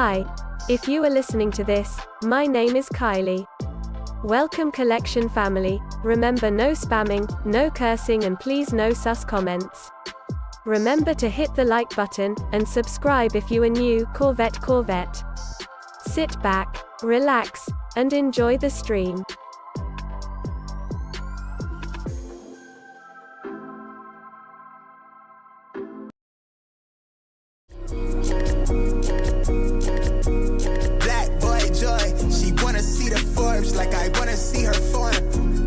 Hi. If you are listening to this, my name is Kylie. Welcome collection family. Remember, no spamming, no cursing, and please no sus comments. Remember to hit the like button, and subscribe if you are new. Corvette. Sit back, relax, and enjoy the stream. Like I wanna see her form.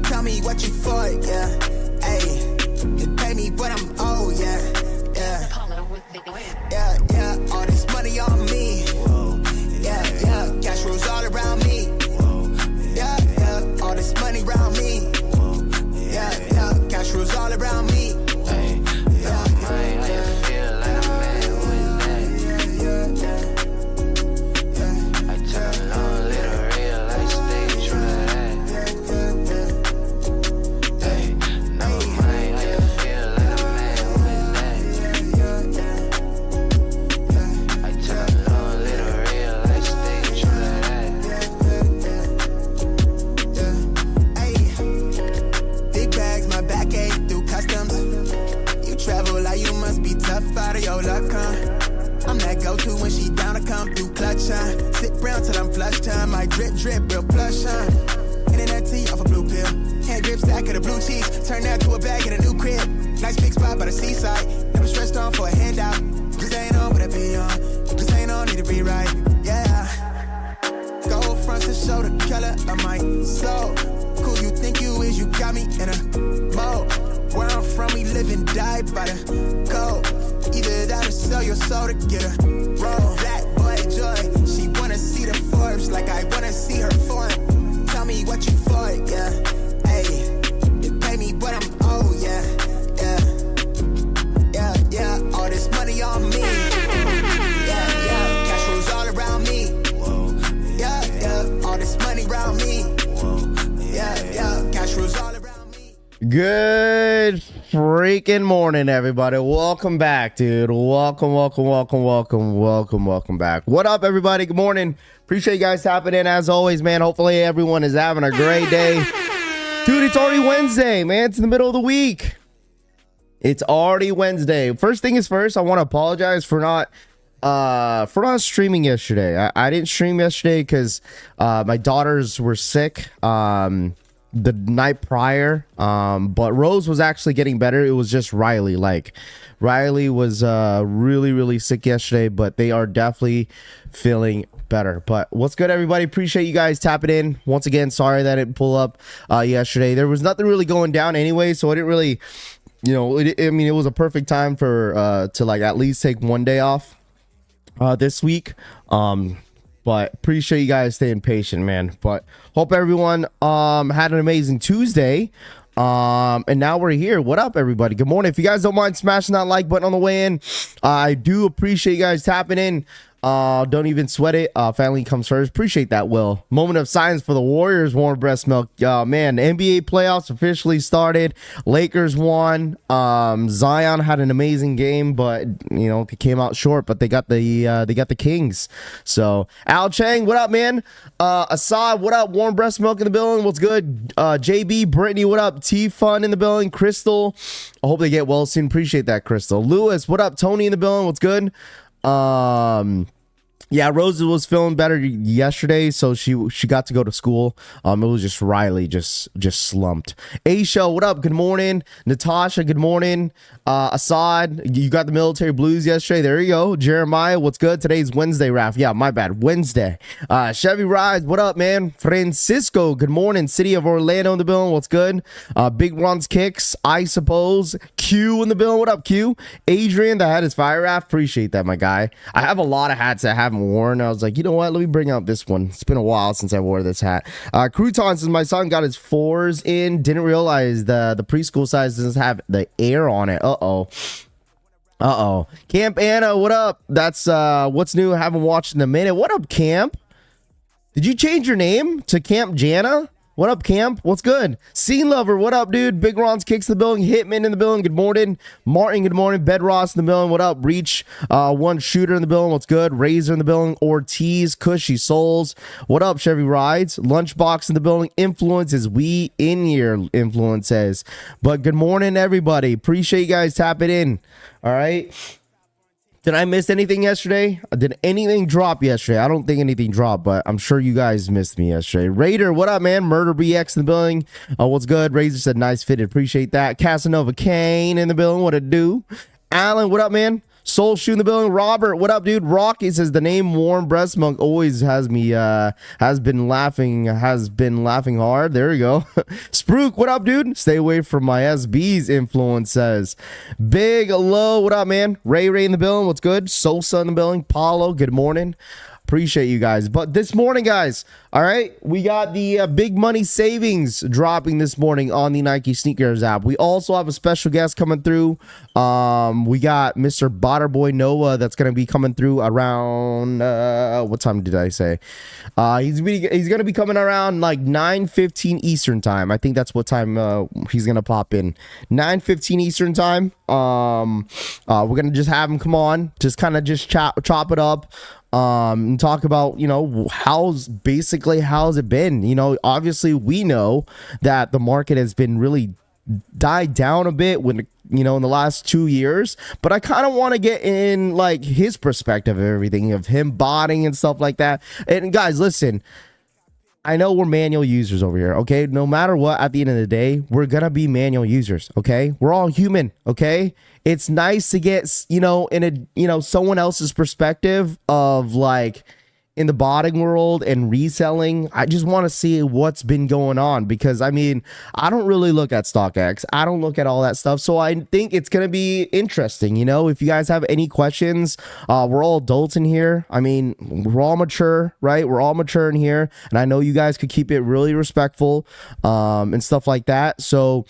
Tell me what you for, yeah. Ayy, it pay me, but I'm old, yeah. All this money on me. Yeah. Cash rules all around me. Yeah. All this money around me. Yeah. Cash rules all around me. I'm that go-to when she down to come through clutch, huh? Sit brown till I'm flush time. My drip, real plush, huh? Internet tea off a blue pill. Hand grip stack of the blue cheese. Turn that to a bag in a new crib. Nice big spot by the seaside. Never stressed on for a handout. Just ain't on what I be on. Just ain't on, need to be right, yeah. Gold fronts to show the color of my soul. Cool you think you is, you got me in a mode. Where I'm from, we live and die by the code. Either that or sell your soul to get a roll. Black boy joy, she wanna see the Forbes like I wanna see her form. Tell me what you for, yeah. Ayy, it pay me, but I'm old, yeah. All this money on me. Yeah. Cash rules all around me. Yeah. All this money around me. Yeah. Cash rules all around me. Good freaking morning, everybody. Welcome back, dude. Welcome back. What up, everybody? Good morning. Appreciate you guys tapping in as always, man. Hopefully everyone is having a great day. Dude, it's already Wednesday, man. It's in the middle of the week. It's already Wednesday. First thing is first, I want to apologize for not streaming yesterday. I didn't stream yesterday because my daughters were sick the night prior, but Rose was actually getting better. It was just Riley. Like, Riley was really sick yesterday, but they are definitely feeling better. But what's good, everybody? Appreciate you guys tapping in once again. Sorry that it didn't pull up yesterday. There was nothing really going down anyway, so I didn't really, it was a perfect time for to like at least take one day off this week. But appreciate you guys staying patient, man. But hope everyone had an amazing Tuesday. And now we're here. What up, everybody? Good morning. If you guys don't mind smashing that like button on the way in, I do appreciate you guys tapping in. Don't even sweat it. Family comes first. Appreciate that, Will. Moment of silence for the Warriors. Warm breast milk. Man, the NBA playoffs officially started. Lakers won. Zion had an amazing game, but they came out short. But they got the Kings. So Al Chang, what up, man? Assad, what up? Warm breast milk in the building. What's good? JB, Brittany, what up? T Fun in the building. Crystal, I hope they get well soon. Appreciate that, Crystal. Lewis, what up? Tony in the building. What's good? Yeah, Rose was feeling better yesterday, so she got to go to school. It was just Riley, just slumped. A-Show, what up? Good morning. Natasha, good morning. Assad, you got the military blues yesterday. There you go. Jeremiah, what's good? Today's Wednesday, Raph. Yeah, my bad. Wednesday. Chevy Rise, what up, man? Francisco, good morning. City of Orlando in the building. What's good? Big Ron's Kicks, I suppose. Q in the building. What up, Q? Adrian, the hat is fire, Raph. Appreciate that, my guy. I have a lot of hats that I haven't worn. I was like, you know what? Let me bring out this one. It's been a while since I wore this hat. Croutons says my son got his 4s in. Didn't realize the preschool size doesn't have the air on it. Uh-oh. Camp Anna, what up? That's what's new. I haven't watched in a minute. What up, Camp? Did you change your name to Camp Jana? What up, Camp? What's good? Scene Lover, what up, dude? Big Ron's Kicks in the building. Hitman in the building. Good morning. Martin, good morning. Bedross in the building. What up? Reach, One Shooter in the building. What's good? Razor in the building. Ortiz, Cushy Souls. What up, Chevy Rides? Lunchbox in the building. Influence is we in here, Influence says. But good morning, everybody. Appreciate you guys tapping in. All right. Did I miss anything yesterday? Did anything drop yesterday? I don't think anything dropped, but I'm sure you guys missed me yesterday. Raider, what up, man? Murder BX in the building. What's good? Razor said nice fitted. Appreciate that. Casanova Kane in the building. What it do? Alan, what up, man? Soul Shoe in the building. Robert, what up, dude? Rocky says the name Warm Breast Monk always has me has been laughing hard. There you go. Spruik, what up, dude? Stay away from my SB's, Influence says. Big Low, what up, man? Ray in the building. What's good? Sosa in the building. Paulo, good morning. Appreciate you guys. But this morning, guys, all right, we got the big money savings dropping this morning on the Nike Sneakers app. We also have a special guest coming through. We got Mr. Bboy Nova that's going to be coming through around what time did I say? He's going to be coming around like 9:15 Eastern time. I think that's what time he's going to pop in. 9:15 Eastern time. We're going to just have him come on, just kind of just chop it up. And talk about, you know, how's it been? You know, obviously we know that the market has been really died down a bit when, you know, in the last 2 years, but I kind of want to get in like his perspective of everything, of him botting and stuff like that. And guys, listen, I know we're manual users over here, okay? No matter what, at the end of the day, we're gonna be manual users, okay? We're all human, okay? It's nice to get, you know, in a, you know, someone else's perspective of like in the botting world and reselling. I just want to see what's been going on, because I mean, I don't really look at StockX. I don't look at all that stuff. So I think it's going to be interesting. You know, if you guys have any questions, we're all adults in here. I mean, we're all mature, right? We're all mature in here. And I know you guys could keep it really respectful, and stuff like that. So,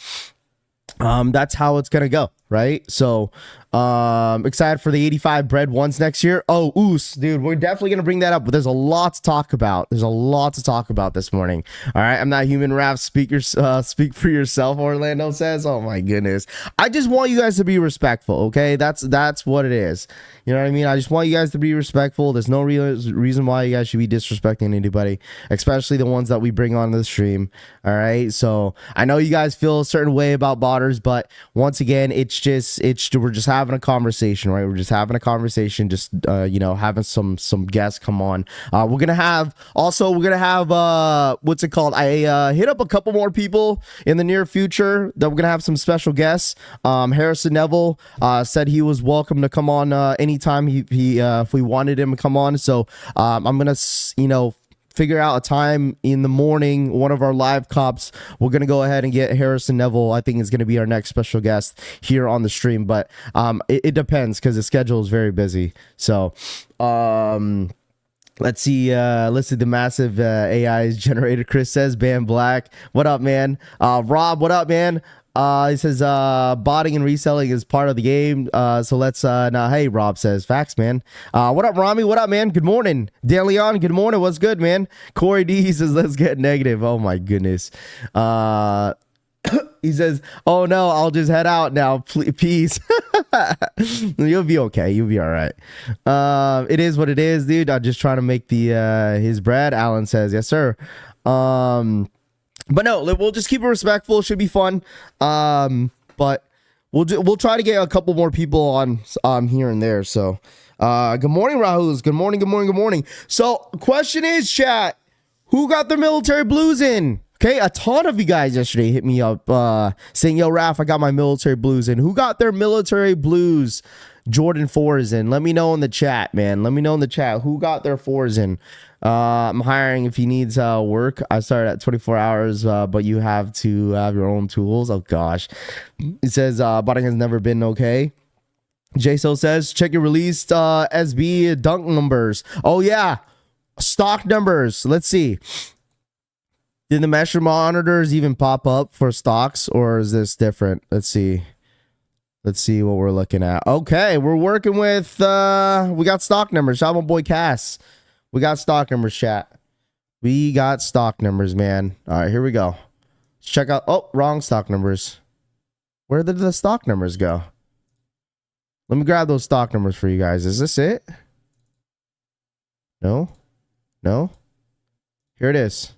that's how it's going to go. Right. So, excited for the 85 bread ones next year. Oh, oos, dude, we're definitely going to bring that up, but there's a lot to talk about. There's a lot to talk about this morning. All right. I'm not human. Rap, speak for yourself. Orlando says, oh my goodness. I just want you guys to be respectful. Okay. That's what it is. You know what I mean? I just want you guys to be respectful. There's no real reason why you guys should be disrespecting anybody, especially the ones that we bring onto the stream. All right. So I know you guys feel a certain way about botters, but once again, we're just having a conversation, right? We're just having a conversation, just you know, having some guests come on. We're gonna have what's it called? I hit up a couple more people in the near future that we're gonna have some special guests. Harrison Neville said he was welcome to come on anytime he if we wanted him to come on. So I'm gonna, you know, figure out a time in the morning, one of our live cops. We're gonna go ahead and get Harrison Neville. I think is gonna be our next special guest here on the stream, but it depends because the schedule is very busy. So let's see the massive AI is generated. Chris says Ban Black, what up, man? Rob, what up, man? He says botting and reselling is part of the game, so let's now. Hey, Rob says facts, man. What up, Rami? What up, man? Good morning. Dan Leon, good morning. What's good, man? Corey D says let's get negative. Oh my goodness. He says, oh no, I'll just head out now, peace. You'll be okay, you'll be all right. It is what it is, dude. I'm just trying to make the his bread. Alan says yes, sir. But no, we'll just keep it respectful. It should be fun. But we'll try to get a couple more people on here and there. So, good morning, Rahul's. Good morning. So, question is, chat, who got their military blues in? Okay, a ton of you guys yesterday hit me up saying, yo, Raph, I got my military blues in. Who got their military blues Jordan 4s in? Let me know in the chat, man. Let me know in the chat who got their 4s in. I'm hiring if he needs work. I started at 24 hours, but you have to have your own tools. Oh, gosh. It says botting has never been okay. JSO says, check your released SB dunk numbers. Oh, yeah. Stock numbers. Let's see. Did the measure monitors even pop up for stocks, or is this different? Let's see. Let's see what we're looking at. Okay, we're working with, we got stock numbers. Shout out my boy Cass. We got stock numbers, chat. We got stock numbers, man. All right, here we go. Let's check out. Oh, wrong stock numbers. Where did the stock numbers go? Let me grab those stock numbers for you guys. Is this it? No. No. Here it is.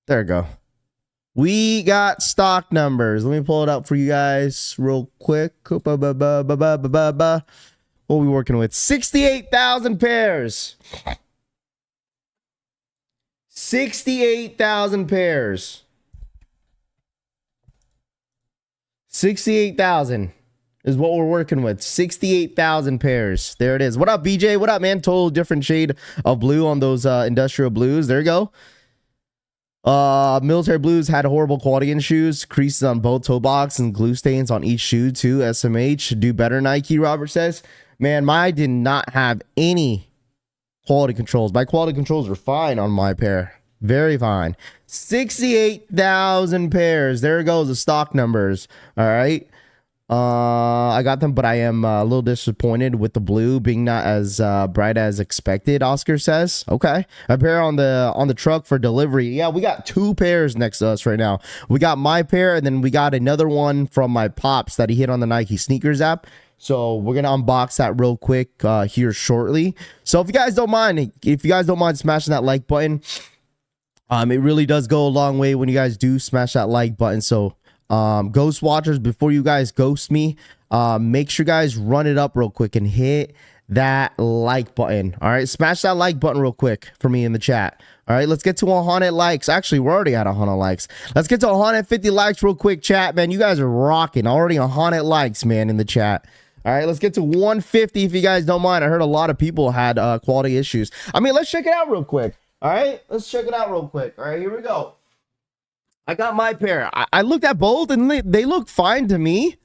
There we go. We got stock numbers. Let me pull it up for you guys real quick. What are we working with? 68,000 pairs. 68,000 pairs. 68,000 is what we're working with. 68,000 pairs. There it is. What up, BJ? What up, man? Total different shade of blue on those industrial blues. There you go. Military blues had horrible quality in shoes, creases on both toe box and glue stains on each shoe too. SMH, do better, Nike. Robert says, man, mine did not have any quality controls. My quality controls are fine on my pair. Very fine. 68,000 pairs. There goes the stock numbers. All right. I got them, but I am a little disappointed with the blue being not as bright as expected. Oscar says, okay, a pair on the truck for delivery. Yeah, we got 2 pairs next to us right now. We got my pair, and then we got another one from my pops that he hit on the Nike sneakers app. So we're gonna unbox that real quick here shortly. So if you guys don't mind, smashing that like button, it really does go a long way when you guys do smash that like button. So ghost watchers, before you guys ghost me, make sure you guys run it up real quick and hit that like button. All right, smash that like button real quick for me in the chat. All right, let's get to 100 likes. Actually, we're already at 100 likes. Let's get to 150 likes real quick, chat, man. You guys are rocking. Already 100 likes, man, in the chat. All right, let's get to 150 if you guys don't mind. I heard a lot of people had quality issues. I mean, let's check it out real quick. All right, let's check it out real quick. All right, here we go. I got my pair. I looked at both and they look fine to me.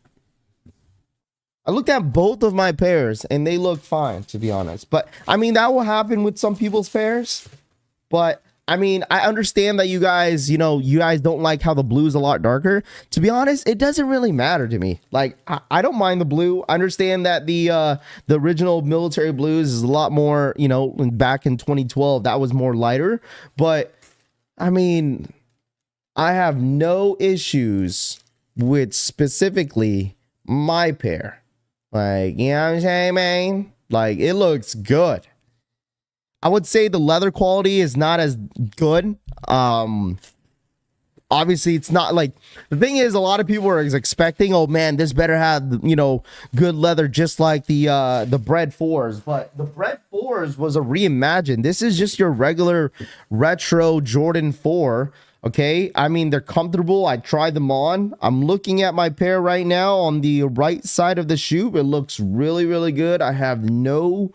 I looked at both of my pairs and they look fine, to be honest. But I mean, that will happen with some people's pairs. But I mean, I understand that you guys don't like how the blue is a lot darker. To be honest, it doesn't really matter to me. Like, I don't mind the blue. I understand that the original military blues is a lot more, back in 2012, that was more lighter. But I mean, I have no issues with specifically my pair. Like, you know what I'm saying, man? Like, it looks good. I would say the leather quality is not as good. Obviously, it's not like, the thing is, a lot of people are expecting, oh man, this better have, good leather, just like the Bread 4s. But the Bread 4s was a reimagined. This is just your regular retro Jordan 4. Okay, I mean, they're comfortable. I tried them on. I'm looking at my pair right now on the right side of the shoe. It looks really, really good. I have no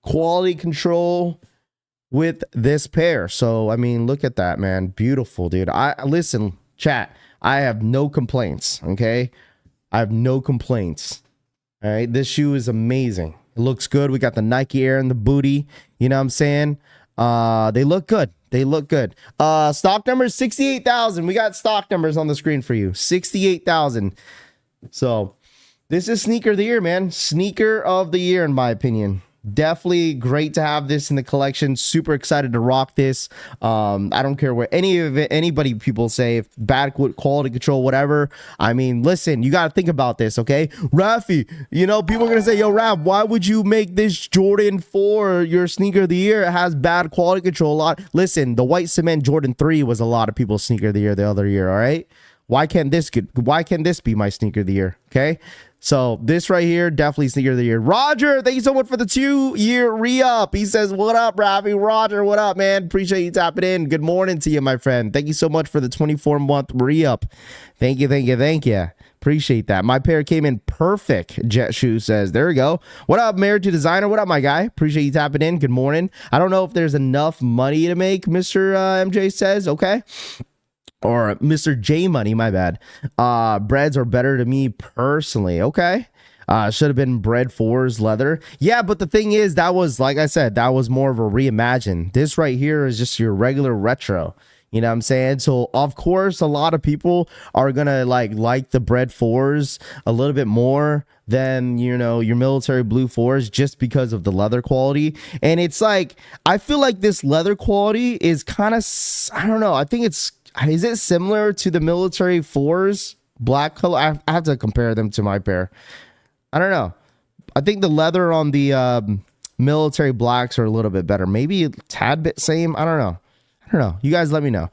quality control with this pair. So, I mean, look at that, man. Beautiful, dude. Listen, chat, I have no complaints, okay? I have no complaints. All right, this shoe is amazing. It looks good. We got the Nike Air in the booty. You know what I'm saying? They look good. They look good. Stock numbers 68,000. We got stock numbers on the screen for you. 68,000. So this is sneaker of the year, man. Sneaker of the year, in my opinion. Definitely great to have this in the collection. Super excited to rock this. I don't care what anybody people say, bad quality control, whatever. I mean, listen, you got to think about this, okay? Raffy, people are going to say, yo, Raff, why would you make this Jordan 4 your sneaker of the year? It has bad quality control a lot. Listen, the white cement Jordan 3 was a lot of people's sneaker of the year the other year, all right? Why can't this be my sneaker of the year, okay? So this right here, definitely sneaker of the year. Roger, thank you so much for the 2-year re-up. He says, what up, Raffy? Roger, what up, man? Appreciate you tapping in. Good morning to you, my friend. Thank you so much for the 24-month re-up. Thank you, thank you, thank you. Appreciate that. My pair came in perfect, Jet Shoe says. There we go. What up, Married to Designer? What up, my guy? Appreciate you tapping in. Good morning. I don't know if there's enough money to make, Mr. MJ says. Okay. Or Mr. J Money, my bad. Breads are better to me personally. Okay. Should have been Bread 4's leather. Yeah, but the thing is, that was, like I said, that was more of a reimagine. This right here is just your regular retro. You know what I'm saying? So of course, a lot of people are gonna like the bread 4s a little bit more than, you know, your military blue 4s, just because of the leather quality. And it's like, I feel like this leather quality is kind of, I don't know, I think is it similar to the military 4s black color? I have to compare them to my pair. I don't know. I think the leather on the military blacks are a little bit better, maybe a tad bit same. I don't know. You guys let me know.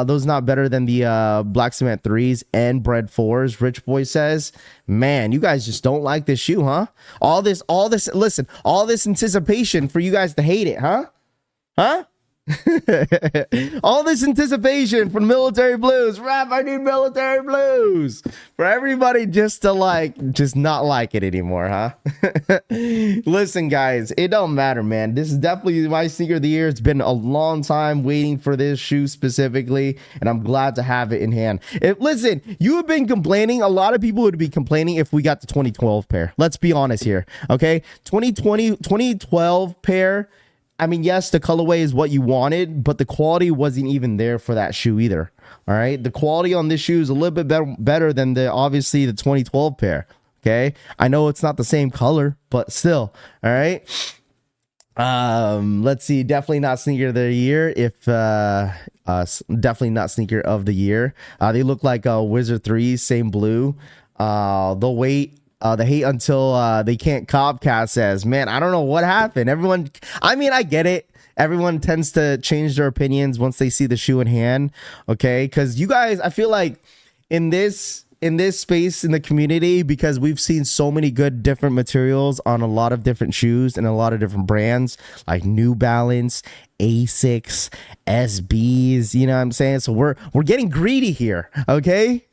Those not better than the black cement 3s and bread 4s. Rich Boy says, man, you guys just don't like this shoe, huh? All this, listen, all this anticipation for you guys to hate it, huh? All this anticipation for military blues. Rap, I need military blues. For everybody just to just not like it anymore, huh? Listen, guys, it don't matter, man. This is definitely my sneaker of the year. It's been a long time waiting for this shoe specifically, and I'm glad to have it in hand. Listen, you have been complaining. A lot of people would be complaining if we got the 2012 pair. Let's be honest here, okay? 2012 pair. I mean, yes, the colorway is what you wanted, but the quality wasn't even there for that shoe either. All right. The quality on this shoe is a little bit better than obviously the 2012 pair. Okay. I know it's not the same color, but still. All right. Let's see. Definitely not sneaker of the year. Definitely not sneaker of the year. They look like Wizard 3, same blue. They'll wait. The hate until they can't copcast says, man, I don't know what happened. Everyone, I mean, I get it. Everyone tends to change their opinions once they see the shoe in hand. Okay. Because you guys, I feel like in this space in the community, because we've seen so many good different materials on a lot of different shoes and a lot of different brands like New Balance, Asics, SBs, you know what I'm saying? So we're getting greedy here. Okay.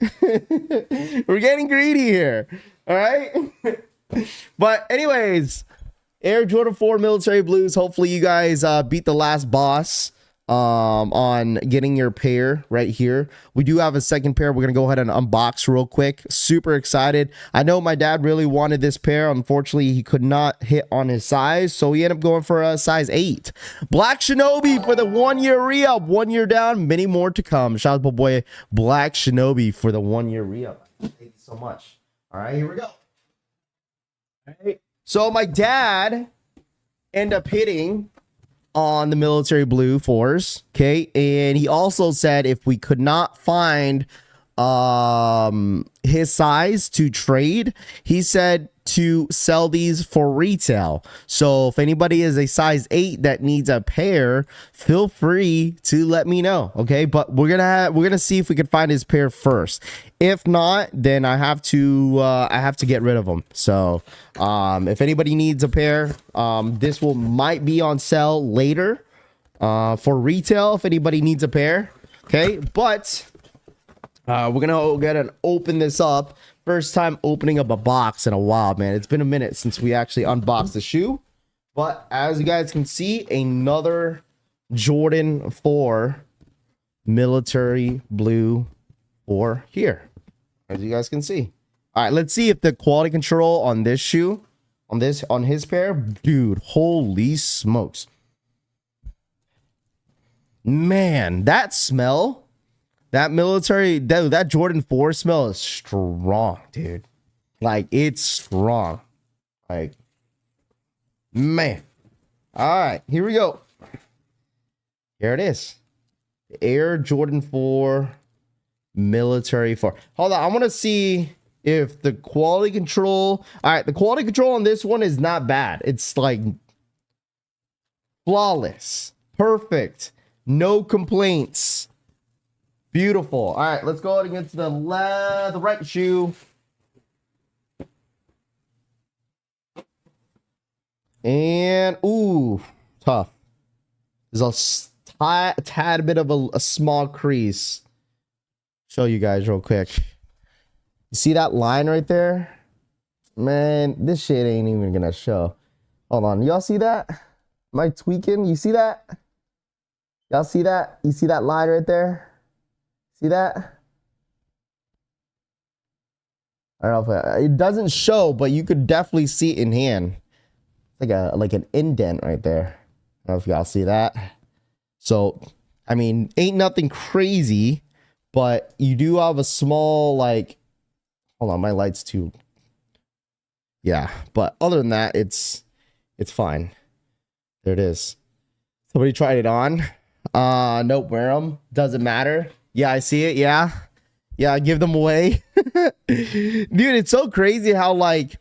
We're getting greedy here. All right. But anyways, Air Jordan 4 military blues. Hopefully you guys beat the last boss on getting your pair right here. We do have a second pair. We're gonna go ahead and unbox real quick. Super excited. I know my dad really wanted this pair. Unfortunately, he could not hit on his size, so he ended up going for a size 8. Black Shinobi for the 1-year re-up. 1 year down, many more to come. Shout out to boy Black Shinobi for the 1-year re-up. Thank you so much. All right, here we go. All right. So my dad ended up hitting on the military blue 4s. Okay. And he also said if we could not find his size to trade, he said to sell these for retail. So if anybody is a size 8 that needs a pair, feel free to let me know. Okay, but we're gonna see if we can find his pair first. If not, then I have to get rid of them. So if anybody needs a pair, this might be on sale later for retail if anybody needs a pair. Okay, but we're gonna go ahead and open this up. First time opening up a box in a while, man. It's been a minute since we actually unboxed the shoe. But as you guys can see, another Jordan 4 military blue 4 here. As you guys can see. All right, let's see if the quality control on this shoe, on his pair, dude, holy smokes. Man, that smell. That military, that Jordan 4 smell is strong, dude. Like, it's strong. Like, man. All right, here we go. Here it is. Air Jordan 4 military 4. Hold on, I want to see if the quality control. All right, the quality control on this one is not bad. It's like flawless, perfect, no complaints. Beautiful. All right, let's go ahead and get to the right shoe. And, ooh, tough. There's a tad bit of a small crease. Show you guys real quick. You see that line right there? Man, this shit ain't even gonna show. Hold on, y'all see that? Am I tweaking? You see that? Y'all see that? You see that line right there? See that? I don't know if it doesn't show, but you could definitely see it in hand. It's like an indent right there. I don't know if y'all see that. So I mean, ain't nothing crazy, but you do have a small, like, hold on, my light's too. Yeah, but other than that, it's fine. There it is. Somebody tried it on. Nope, wear them. Doesn't matter. Yeah, I see it. Yeah, give them away. Dude, it's so crazy how, like,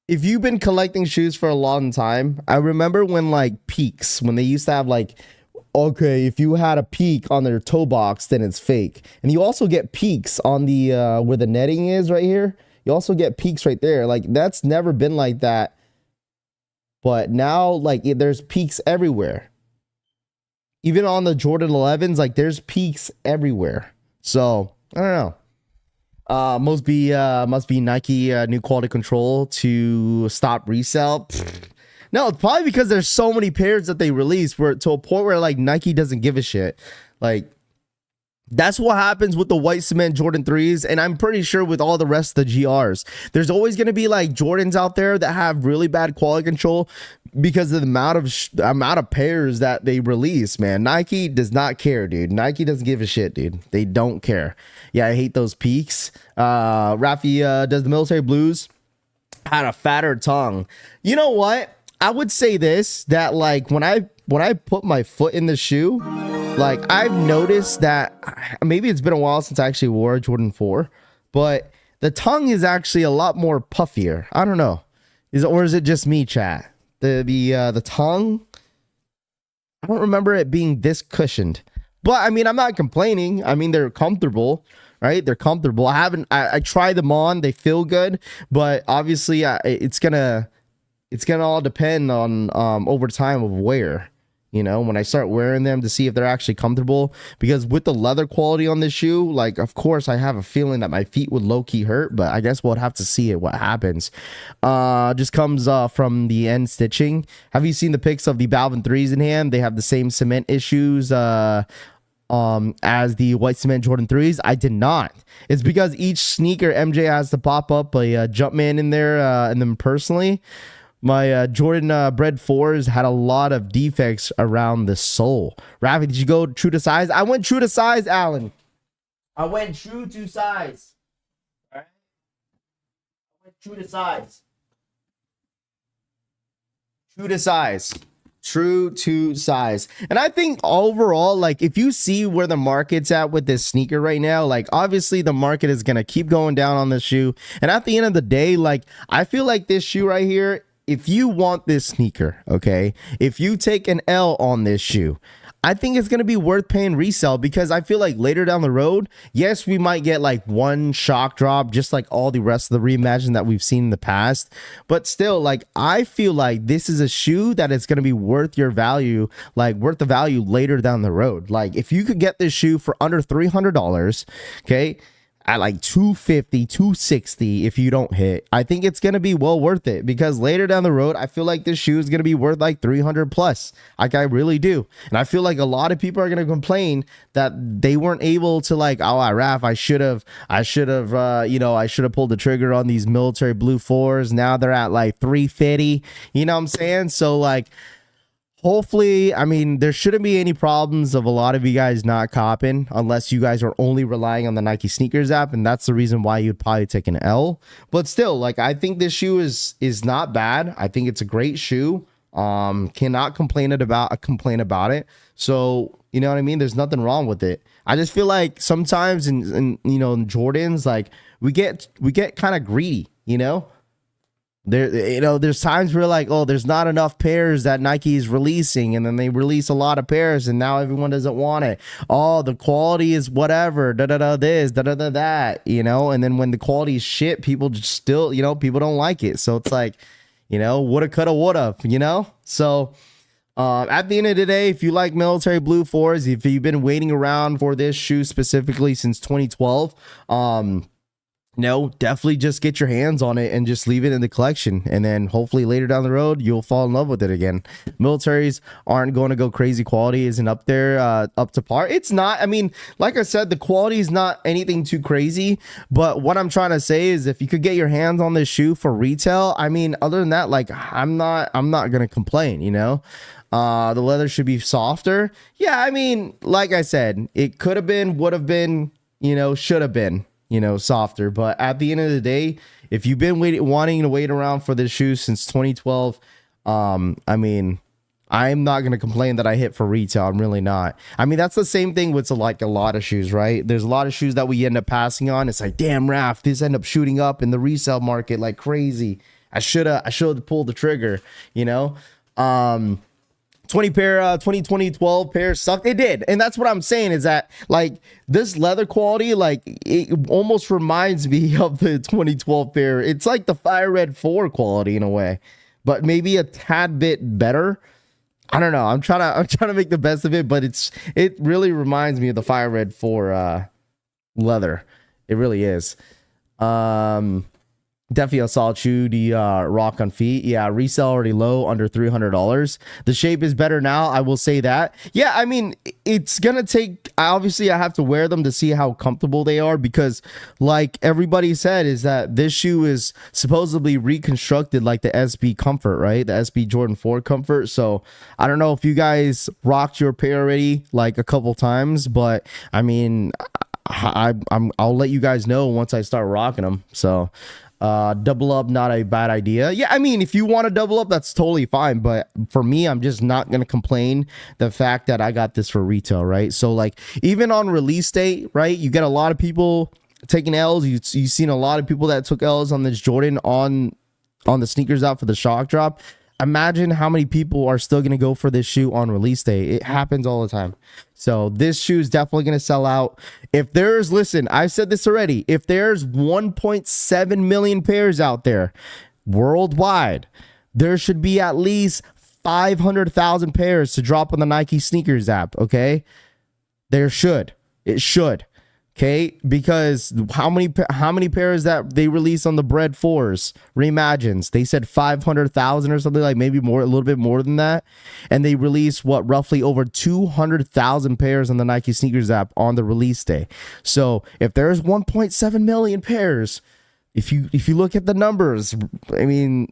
if you've been collecting shoes for a long time, I remember when, like, Peaks, when they used to have, like, okay, if you had a peak on their toe box, then it's fake. And you also get peaks on the where the netting is right here. You also get peaks right there. Like, that's never been like that. But now, like, there's peaks everywhere. Even on the Jordan 11s, like, there's peaks everywhere. So I don't know. Must be Nike new quality control to stop resale. No, it's probably because there's so many pairs that they release where to a point where, like, Nike doesn't give a shit. Like, that's what happens with the white cement Jordan 3s, and I'm pretty sure with all the rest of the GRs. There's always going to be, like, Jordans out there that have really bad quality control because of the amount of pairs that they release, man. Nike does not care, dude. Nike doesn't give a shit, dude. They don't care. Yeah, I hate those peaks. Raffy does the military blues had a fatter tongue. You know what? I would say this, that, like, when I put my foot in the shoe, like, I've noticed that maybe it's been a while since I actually wore a Jordan 4, but the tongue is actually a lot more puffier. I don't know. Or is it just me, chat? The tongue, I don't remember it being this cushioned. But I mean, I'm not complaining. I mean, they're comfortable, right? They're comfortable. I tried them on. They feel good, but obviously it's gonna all depend on over time of wear, you know, when I start wearing them to see if they're actually comfortable. Because with the leather quality on this shoe, like, of course I have a feeling that my feet would low-key hurt, but I guess we'll have to see what happens. Just comes from the end stitching. Have you seen the pics of the Balvin 3s in hand? They have the same cement issues as the white cement Jordan 3s. I did not. It's because each sneaker MJ has to pop up a Jumpman in there, and then personally my Jordan Bred 4s had a lot of defects around the sole. Raffy, did you go true to size? I went true to size, Alan. I went true to size. All right. I went true to size. True to size. True to size. And I think overall, like, if you see where the market's at with this sneaker right now, like, obviously the market is going to keep going down on this shoe. And at the end of the day, like, I feel like this shoe right here, if you want this sneaker, okay, if you take an L on this shoe, I think it's going to be worth paying resale, because I feel like later down the road, yes, we might get like one shock drop, just like all the rest of the Reimagine that we've seen in the past. But still, like, I feel like this is a shoe that is going to be worth your value, like worth the value later down the road. Like, if you could get this shoe for under $300, okay, at like $250, $260 if you don't hit, I think it's going to be well worth it, because later down the road, I feel like this shoe is going to be worth like $300 plus. Like, I really do. And I feel like a lot of people are going to complain that they weren't able to, like, oh, Raph, I should have pulled the trigger on these military blue 4s. Now they're at like $350. You know what I'm saying? So, like, hopefully, I mean, there shouldn't be any problems of a lot of you guys not copping, unless you guys are only relying on the Nike sneakers app, and that's the reason why you'd probably take an L. But still, like, I think this shoe is not bad. I think it's a great shoe. Cannot complain about it. So, you know what I mean? There's nothing wrong with it. I just feel like sometimes in Jordans, like, we get kind of greedy, you know? There's times where, like, oh, there's not enough pairs that Nike is releasing, and then they release a lot of pairs, and now everyone doesn't want it. Oh, the quality is whatever, this, that, you know. And then when the quality is shit, people just still, people don't like it. So it's like, woulda, coulda, woulda, So at the end of the day, if you like military blue 4s, if you've been waiting around for this shoe specifically since 2012, no, definitely just get your hands on it and just leave it in the collection. And then hopefully later down the road, you'll fall in love with it again. Militaries aren't going to go crazy. Quality isn't up there, up to par. It's not. I mean, like I said, the quality is not anything too crazy. But what I'm trying to say is, if you could get your hands on this shoe for retail, I mean, other than that, like, I'm not going to complain, The leather should be softer. Yeah, I mean, like I said, it could have been, would have been, should have been, softer. But at the end of the day, if you've been wanting to wait around for this shoe since 2012, I mean, I'm not going to complain that I hit for retail. I'm really not. I mean, that's the same thing with like a lot of shoes, right? There's a lot of shoes that we end up passing on. It's like, damn, Raph, this end up shooting up in the resale market like crazy. I should have pulled the trigger, 2012 pairs sucked. It did. And that's what I'm saying is that like this leather quality, like it almost reminds me of the 2012 pair. It's like the Fire Red 4 quality in a way, but maybe a tad bit better. I don't know. I'm trying to make the best of it, but it really reminds me of the Fire Red 4 leather. It really is. Definitely a solid shoe to rock on feet. Yeah, resale already low, under $300. The shape is better now, I will say that. Yeah, I mean, it's gonna take, obviously I have to wear them to see how comfortable they are, because like everybody said is that this shoe is supposedly reconstructed like the SB Comfort, right? The SB Jordan 4 Comfort. So I don't know if you guys rocked your pair already like a couple times, but I mean, I'll let you guys know once I start rocking them. So double up, not a bad idea. Yeah, I mean, if you want to double up, that's totally fine. But for me, I'm just not going to complain the fact that I got this for retail, right? So like even on release date, right, you get a lot of people taking L's. You've seen a lot of people that took L's on this Jordan on the sneakers out for the shock drop. Imagine how many people are still going to go for this shoe on release day. It happens all the time. So this shoe is definitely going to sell out. If there's, listen, I've said this already. If there's 1.7 million pairs out there worldwide, there should be at least 500,000 pairs to drop on the Nike sneakers app. Okay. It should. Okay, because how many pairs that they released on the Bread 4s, Reimagines, they said 500,000 or something, like maybe more, a little bit more than that, and they released roughly over 200,000 pairs on the Nike sneakers app on the release day. So if there's 1.7 million pairs, if you look at the numbers, I mean,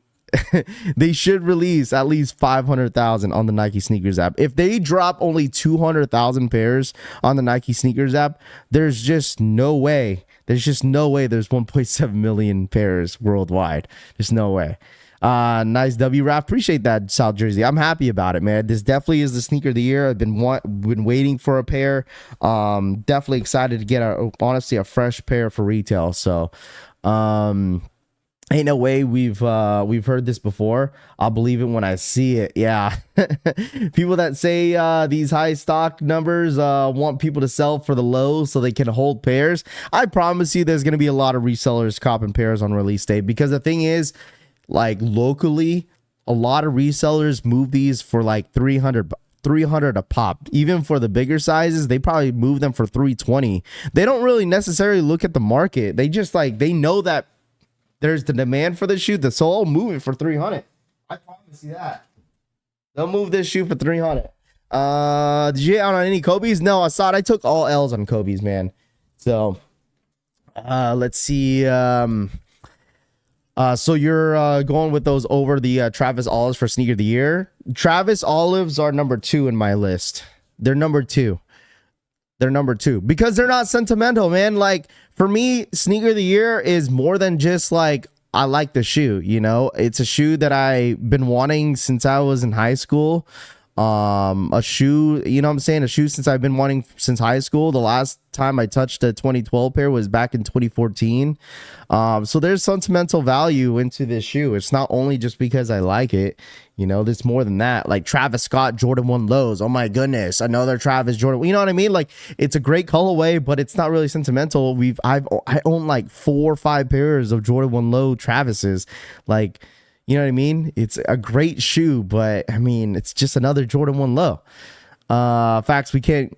they should release at least 500,000 on the Nike sneakers app. If they drop only 200,000 pairs on the Nike sneakers app, there's just no way. There's 1.7 million pairs worldwide. There's no way. Nice W, Raph. Appreciate that, South Jersey. I'm happy about it, man. This definitely is the sneaker of the year. I've been waiting for a pair. Definitely excited to get honestly a fresh pair for retail. So, ain't no way we've heard this before. I'll believe it when I see it. Yeah. People that say these high stock numbers want people to sell for the low so they can hold pairs. I promise you there's going to be a lot of resellers copping pairs on release day, because the thing is, like locally, a lot of resellers move these for like 300 a pop. Even for the bigger sizes, they probably move them for 320. They don't really necessarily look at the market. They just they know that there's the demand for the shoe, so I'll move it for 300. I promise you that. They'll move this shoe for 300. Did you hit on any Kobe's? No, I took all L's on Kobe's, man. So, let's see. So you're going with those over the Travis Olives for sneaker of the year. Travis Olives are number 2 in my list. They're number 2. Because they're not sentimental, man. Like for me, sneaker of the year is more than just like I like the shoe, it's a shoe that I've been wanting since I was in high school. A shoe, a shoe since I've been wanting since high school. The last time I touched a 2012 pair was back in 2014. So there's sentimental value into this shoe. It's not only just because I like it, there's more than that. Like Travis Scott Jordan 1 lows. Oh my goodness, another Travis Jordan. You know what I mean? Like it's a great colorway, but it's not really sentimental. I own like 4 or 5 pairs of Jordan 1 low Travises. Like, you know what I mean? It's a great shoe, but I mean, it's just another Jordan 1 low. Facts, we can't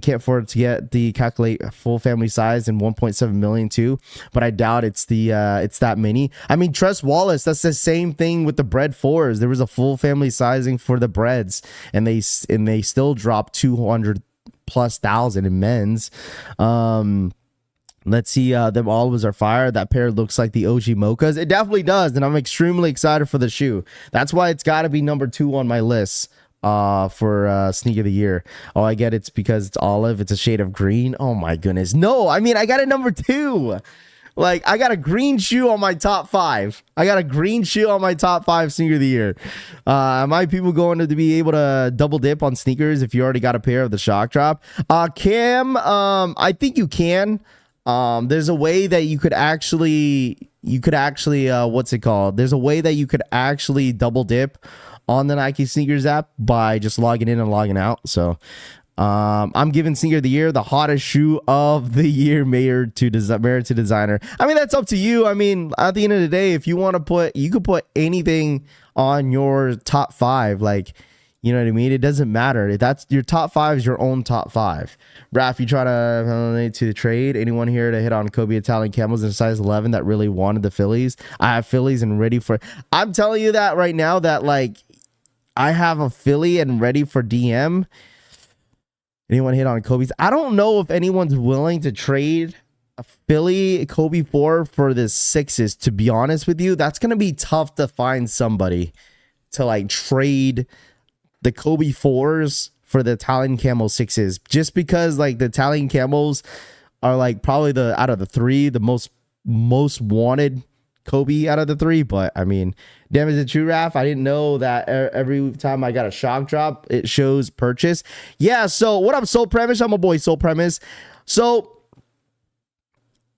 afford to get the calculate full family size in 1.7 million too, but I doubt it's that many. I mean, Tress Wallace, that's the same thing with the Bread 4s. There was a full family sizing for the Breads, and they still dropped 200,000+ in men's. Let's see. Them Olives are fire. That pair looks like the OG mochas. It definitely does, and I'm extremely excited for the shoe. That's why it's got to be number 2 on my list for sneak of the year. Oh, I get it's because it's olive. It's a shade of green. Oh my goodness. No, I mean I got it number 2. Like, I got a green shoe on my top 5. I got a green shoe on my top 5 sneaker of the year. Am I people going to be able to double dip on sneakers if you already got a pair of the shock drop? Cam, I think you can. There's a way that you could actually what's it called? There's a way that you could actually double dip on the Nike sneakers app by just logging in and logging out. So I'm giving sneaker of the year the hottest shoe of the year, merit to designer. I mean, that's up to you. I mean, at the end of the day, if you want to put, you could put anything on your top 5, like, you know what I mean? It doesn't matter. That's your top 5 is your own top 5. Raph, you try to donate to the trade? Anyone here to hit on Kobe Italian camels in size 11 that really wanted the Phillies? I have Phillies and ready for. I'm telling you that right now that like I have a Philly and ready for DM. Anyone hit on Kobe's? I don't know if anyone's willing to trade a Philly Kobe 4 for the 6s. To be honest with you, that's gonna be tough to find somebody to like trade the Kobe 4s for the Italian Camel 6s, just because like the Italian Camels are like probably the out of the 3 the most wanted Kobe out of the 3. But I mean, damn, is it true, Raph? I didn't know that every time I got a shock drop it shows purchase. Yeah, so what up, Soul Premise? I'm a boy, Soul Premise. So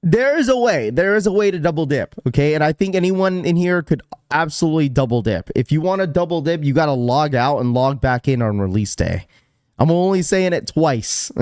there is a way to double dip, okay? And I think anyone in here could absolutely double dip. If you want to double dip, you got to log out and log back in on release day. I'm only saying it twice.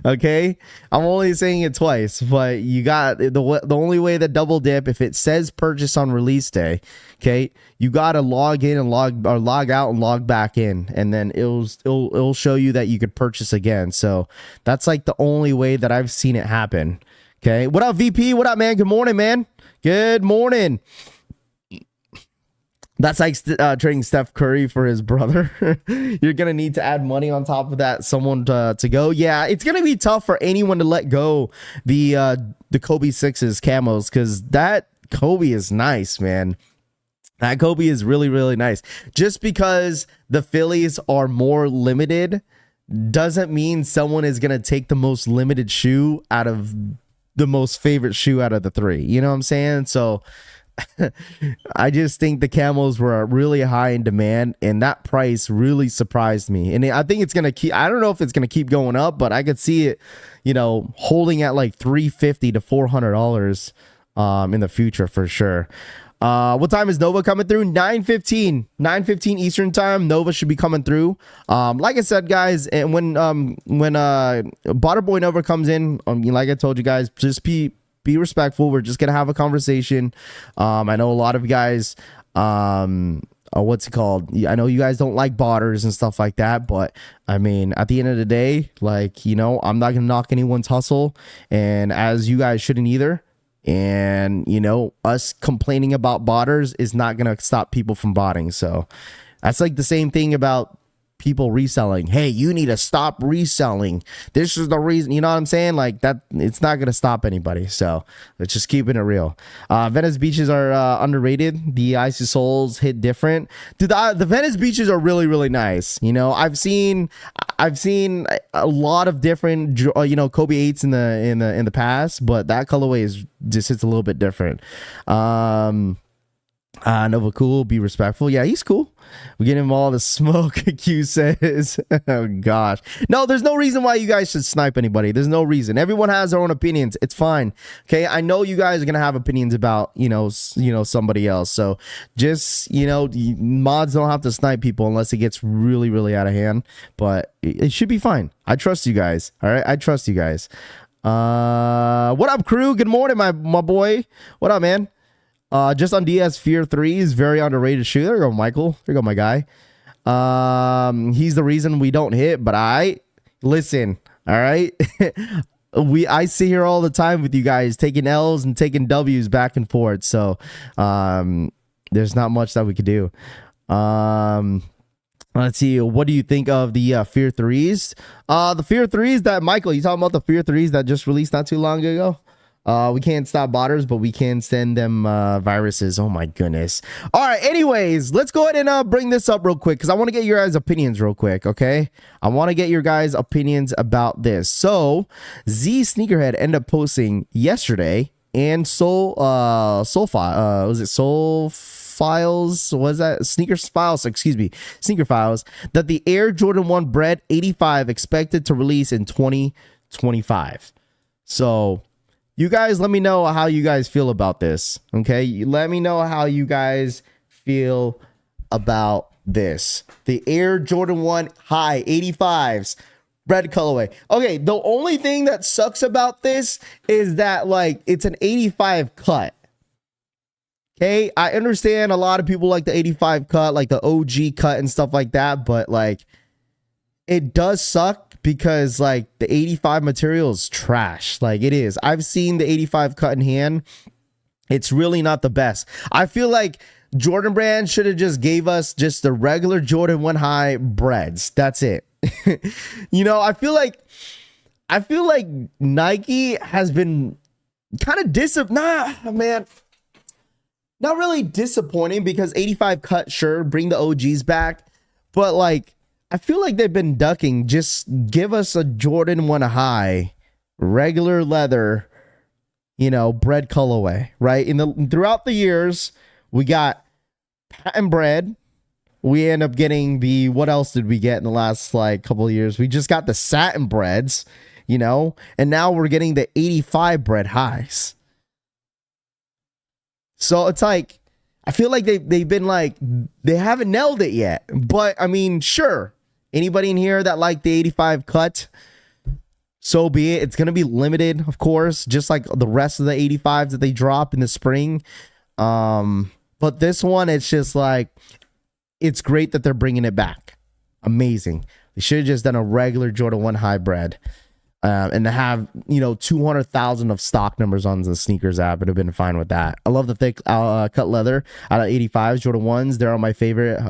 Okay, I'm only saying it twice, but you got the only way to double dip, if it says purchase on release day, okay, you got to log in and log out and log back in, and then it'll show you that you could purchase again. So that's like the only way that I've seen it happen. Okay, what up, VP? What up, man? Good morning, man. Good morning. That's like trading Steph Curry for his brother. You're going to need to add money on top of that, someone to go. Yeah, it's going to be tough for anyone to let go the Kobe 6s camos, because that Kobe is nice, man. That Kobe is really, really nice. Just because the Phillies are more limited doesn't mean someone is going to take the most limited shoe out of the most favorite shoe out of the 3. You know what I'm saying? So I just think the camels were really high in demand, and that price really surprised me. And I think it's going to keep, I don't know if it's going to keep going up, but I could see it, you know, holding at like $350 to $400 in the future for sure. What time is Nova coming through? 9:15 Eastern time. Nova should be coming through. Like I said, guys, and when Bboy Nova comes in, like I told you guys, just be respectful. We're just gonna have a conversation. I know a lot of you guys, what's it called? I know you guys don't like botters and stuff like that, but I mean, at the end of the day, like, you know, I'm not gonna knock anyone's hustle, and as you guys shouldn't either. And, you know, us complaining about botters is not going to stop people from botting. So that's like the same thing about people reselling. Hey, you need to stop reselling. This is the reason, you know what I'm saying? Like that, it's not going to stop anybody. So let's just keep it real. Venice beaches are underrated. The icy soles hit different. Dude, the Venice beaches are really, really nice. You know, I've seen a lot of different, you know, Kobe 8s in the past, but that colorway is just, it's a little bit different. Nova cool, be respectful. Yeah, he's cool. We get him all the smoke. Q says. Oh gosh, no, there's no reason why you guys should snipe anybody. There's no reason. Everyone has their own opinions. It's fine. Okay, I know you guys are gonna have opinions about you know somebody else. So just, you know, mods don't have to snipe people unless it gets really, really out of hand. But it should be fine. I trust you guys. All right, I trust you guys. What up, crew? Good morning, my boy. What up, man? Just on DS Fear 3 is very underrated shoe. There you go, Michael. There you go, my guy. He's the reason we don't hit, but listen, all right. I sit here all the time with you guys taking L's and taking W's back and forth. So there's not much that we could do. Let's see. What do you think of the Fear 3s? The Fear 3s that, Michael, you talking about the Fear 3s that just released not too long ago? We can't stop botters, but we can send them viruses. Oh my goodness. All right. Anyways, let's go ahead and bring this up real quick because I want to get your guys' opinions real quick. Okay. I want to get your guys' opinions about this. So Z Sneakerhead ended up posting yesterday and Soul was it Soul Files? Was that Sneaker Files? Excuse me, Sneaker Files, that the Air Jordan 1 Bread 85 expected to release in 2025. So you guys let me know how you guys feel about this. Okay, let me know how you guys feel about this. The Air Jordan 1 High 85s red colorway. Okay, the only thing that sucks about this is that like it's an 85 cut. Okay, I understand a lot of people like the 85 cut, like the OG cut and stuff like that, but like it does suck because like the 85 material is trash. Like it is. I've seen the 85 cut in hand. It's really not the best. I feel like Jordan Brand should have just gave us just the regular Jordan 1 High breads. That's it. You know, I feel like Nike has been kind of not really disappointing because 85 cut, sure, bring the OGs back, but like I feel like they've been ducking. Just give us a Jordan 1 High regular leather, you know, bread colorway, right? Throughout the years, we got patent bread. We end up getting what else did we get in the last like couple of years? We just got the satin breads, you know, and now we're getting the 85 bread highs. So it's like, I feel like they've been like, they haven't nailed it yet. But I mean, sure, anybody in here that like the 85 cut, so be it. It's going to be limited, of course, just like the rest of the 85s that they drop in the spring. But this one, it's just like, it's great that they're bringing it back. Amazing. They should have just done a regular Jordan 1 High bread. And to have, you know, 200,000 of stock numbers on the sneakers app, would have been fine with that. I love the thick cut leather out of 85s, Jordan 1s. They're on my favorite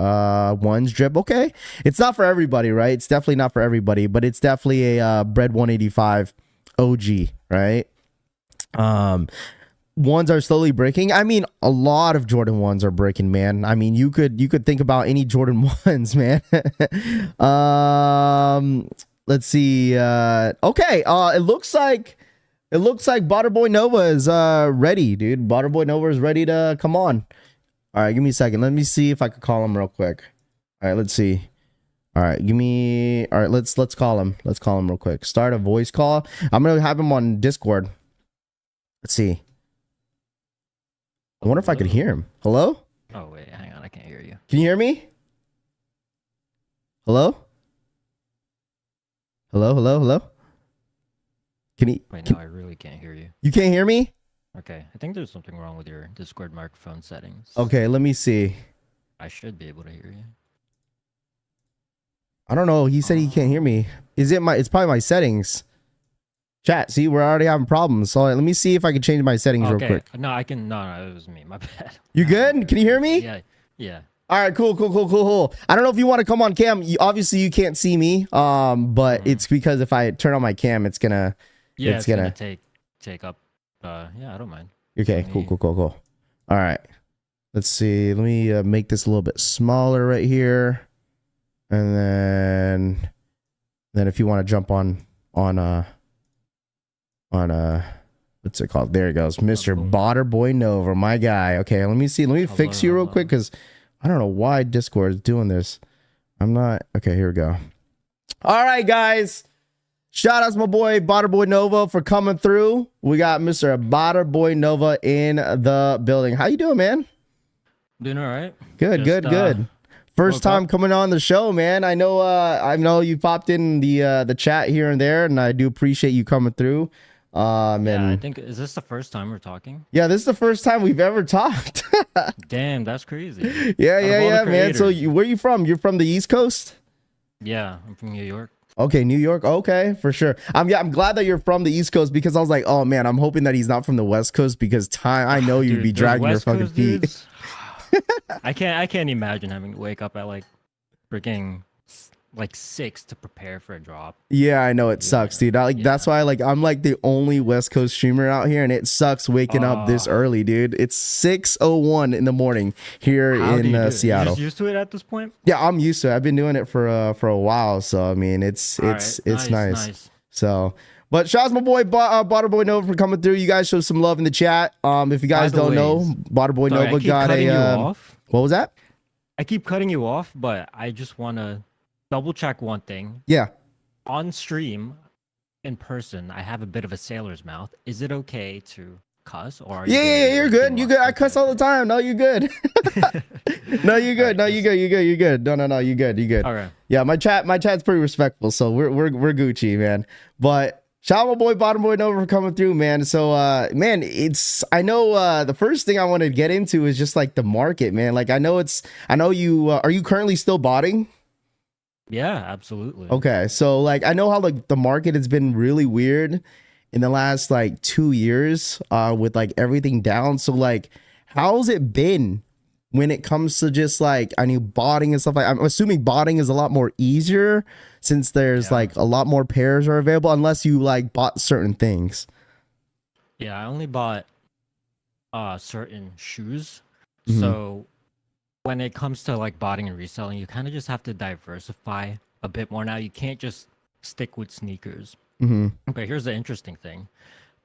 ones. Drip, okay. It's not for everybody, right? It's definitely not for everybody, but it's definitely a Bread 185 OG, right? Ones are slowly breaking. I mean, a lot of Jordan 1s are breaking, man. I mean, you could think about any Jordan 1s, man. Let's see. Okay. It looks like Bboy Nova is ready, dude. Bboy Nova is ready to come on. All right, give me a second. Let me see if I could call him real quick. All right, let's see. All right, all right, let's call him. Let's call him real quick. Start a voice call. I'm gonna have him on Discord. Let's see. I wonder if I could hear him. Hello? Oh, wait, hang on. I can't hear you. Can you hear me? Hello? Hello? Can he? Wait, no, I really can't hear you. You can't hear me? Okay, I think there's something wrong with your Discord microphone settings. Okay, let me see. I should be able to hear you. I don't know. He said he can't hear me. It's probably my settings. Chat, see, we're already having problems. So let me see if I can change my settings real quick. No, I can. No, it was me. My bad. You good? Can you hear me? Yeah. All right, cool. I don't know if you want to come on cam. Obviously, you can't see me. But it's because if I turn on my cam, it's gonna. Yeah, it's gonna take up. Yeah, I don't mind. Okay, cool. All right, let's see. Let me make this a little bit smaller right here, and then if you want to jump on what's it called? There it goes, Mr. Bboy Nova, my guy. Okay, let me see. Let me fix you real quick because I don't know why Discord is doing this. I'm not. Okay, here we go. All right, guys. Shout out to my boy Bboy Nova for coming through. We got Mr. Bboy Nova in the building. How you doing, man? Doing all right. Good. First time coming on the show, man. I know you popped in the chat here and there, and I do appreciate you coming through. Yeah, I think, is this the first time we're talking? Yeah, this is the first time we've ever talked. Damn, that's crazy. Yeah, man. So where are you from? You're from the East Coast? Yeah, I'm from New York. Okay, New York. Okay, for sure. I'm glad that you're from the East Coast because I was like, oh man, I'm hoping that he's not from the West Coast because I know you'd be dragging your fucking feet. I can't imagine having to wake up at like freaking like 6 to prepare for a drop. Yeah, I know it sucks, dude. That's why I'm like the only West Coast streamer out here, and it sucks waking up this early, dude. It's 6:01 in the morning here in Seattle. You're just used to it at this point? Yeah, I'm used to it. I've been doing it for a while, so I mean, it's nice. So, but shout out to my boy Bboy Nova for coming through. You guys show some love in the chat. If you guys don't know, Bboy Nova got a what was that? I keep cutting you off, but I just want to double check one thing. Yeah. On stream, in person, I have a bit of a sailor's mouth. Is it okay to cuss, or are you you're good. You good. I cuss all the time. No, you're good. No, you're good. No, you're good. You're good. No, you're good. All right. Yeah, my chat's pretty respectful, so we're Gucci, man. But shout out my boy Bboy Nova for coming through, man. So man, I know the first thing I want to get into is just like the market, man. Like I know you are you currently still botting? Yeah, absolutely. Okay, so like I know how like the market has been really weird in the last like 2 years with like everything down. So like how's it been when it comes to just like I knew botting and stuff? Like I'm assuming botting is a lot more easier since there's like a lot more pairs are available, unless you like bought certain things. Yeah, I only bought certain shoes. Mm-hmm. So when it comes to like botting and reselling, you kind of just have to diversify a bit more now. You can't just stick with sneakers. Mm-hmm. Okay, here's the interesting thing.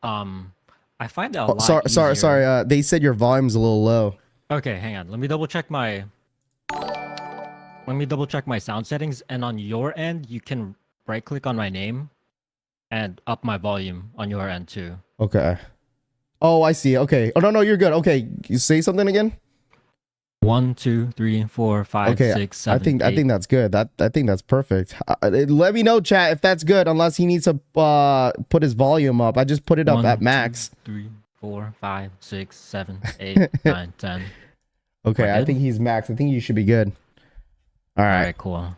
I find that a lot sorry. They said your volume's a little low. Okay, hang on. Let me double check my sound settings. And on your end, you can right click on my name and up my volume on your end too. Okay. Oh, I see. Okay. Oh no, you're good. Okay, you say something again. 1, 2, 3, 4, 5, 6, 7. I think that's good. I think that's perfect. Let me know, chat, if that's good. Unless he needs to put his volume up. I just put it up 1, at max. 2, 3, 4, 5, 6, 7, 8, 9, 10. Okay, I think he's max. I think you should be good. All right, cool.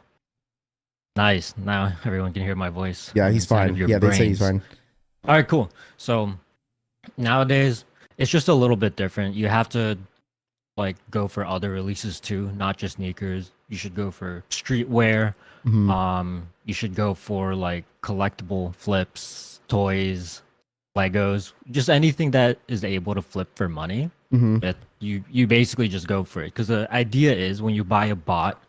Nice. Now everyone can hear my voice. Yeah, he's fine. Yeah, they say he's fine. All right, cool. So nowadays it's just a little bit different. You have to like go for other releases too, not just sneakers. You should go for streetwear. Mm-hmm. You should go for like collectible flips, toys, Legos, just anything that is able to flip for money. Mm-hmm. That you basically just go for it, because the idea is when you buy a bot,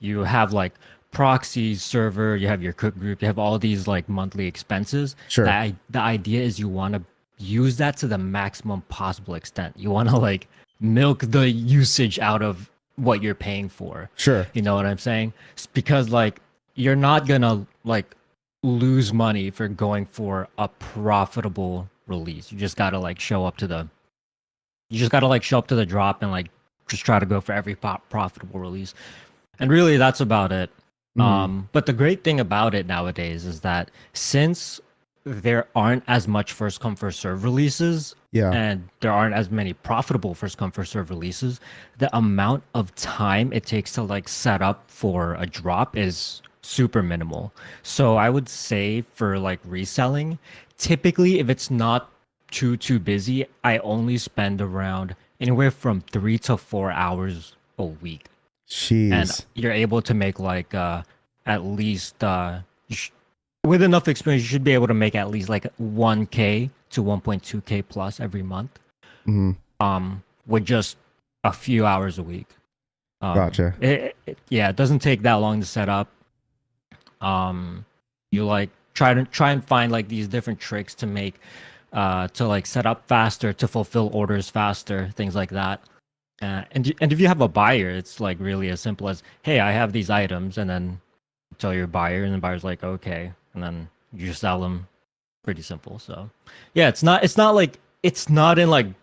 you have like proxy server, you have your cook group, you have all these like monthly expenses. Sure. The idea is you want to use that to the maximum possible extent. You want to like milk the usage out of what you're paying for. Sure. You know what I'm saying? It's because like you're not gonna like lose money for going for a profitable release. You just gotta like show up to the drop and like just try to go for every profitable release. And really that's about it. Mm-hmm. But the great thing about it nowadays is that since there aren't as much first come first serve releases, and there aren't as many profitable first come first serve releases, the amount of time it takes to like set up for a drop is super minimal. So I would say for like reselling, typically if it's not too busy, I only spend around anywhere from 3 to 4 hours a week. Jeez. And you're able to make like at least with enough experience, you should be able to make at least like 1K to 1.2K plus every month. Mm-hmm. With just a few hours a week. Gotcha. It doesn't take that long to set up. You like try and find like these different tricks to make to like set up faster, to fulfill orders faster, things like that. And if you have a buyer, it's like really as simple as, hey, I have these items, and then tell your buyer, and the buyer's like, okay, and then you just sell them. Pretty simple. So yeah, it's not in like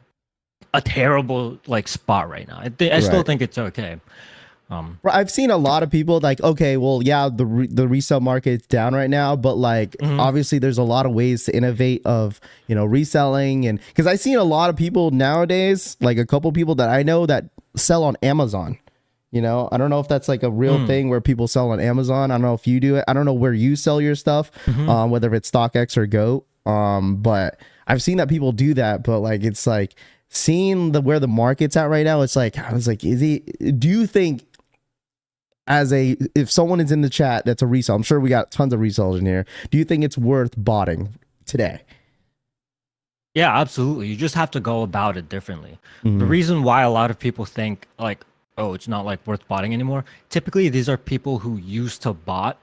a terrible like spot right now. I still think it's okay. I've seen a lot of people like, okay, well, yeah, the resale market's down right now, but like obviously there's a lot of ways to innovate of, you know, reselling. And because I've seen a lot of people nowadays, like a couple people that I know that sell on Amazon. You know, I don't know if that's like a real thing where people sell on Amazon. I don't know if you do it. I don't know where you sell your stuff, whether it's StockX or Goat. But I've seen that people do that. But like, it's like seeing where the market's at right now. It's like, I was like, do you think, if someone is in the chat that's a resale, I'm sure we got tons of resellers in here. Do you think it's worth botting today? Yeah, absolutely. You just have to go about it differently. The reason why a lot of people think like, oh, it's not like worth botting anymore. Typically, these are people who used to bot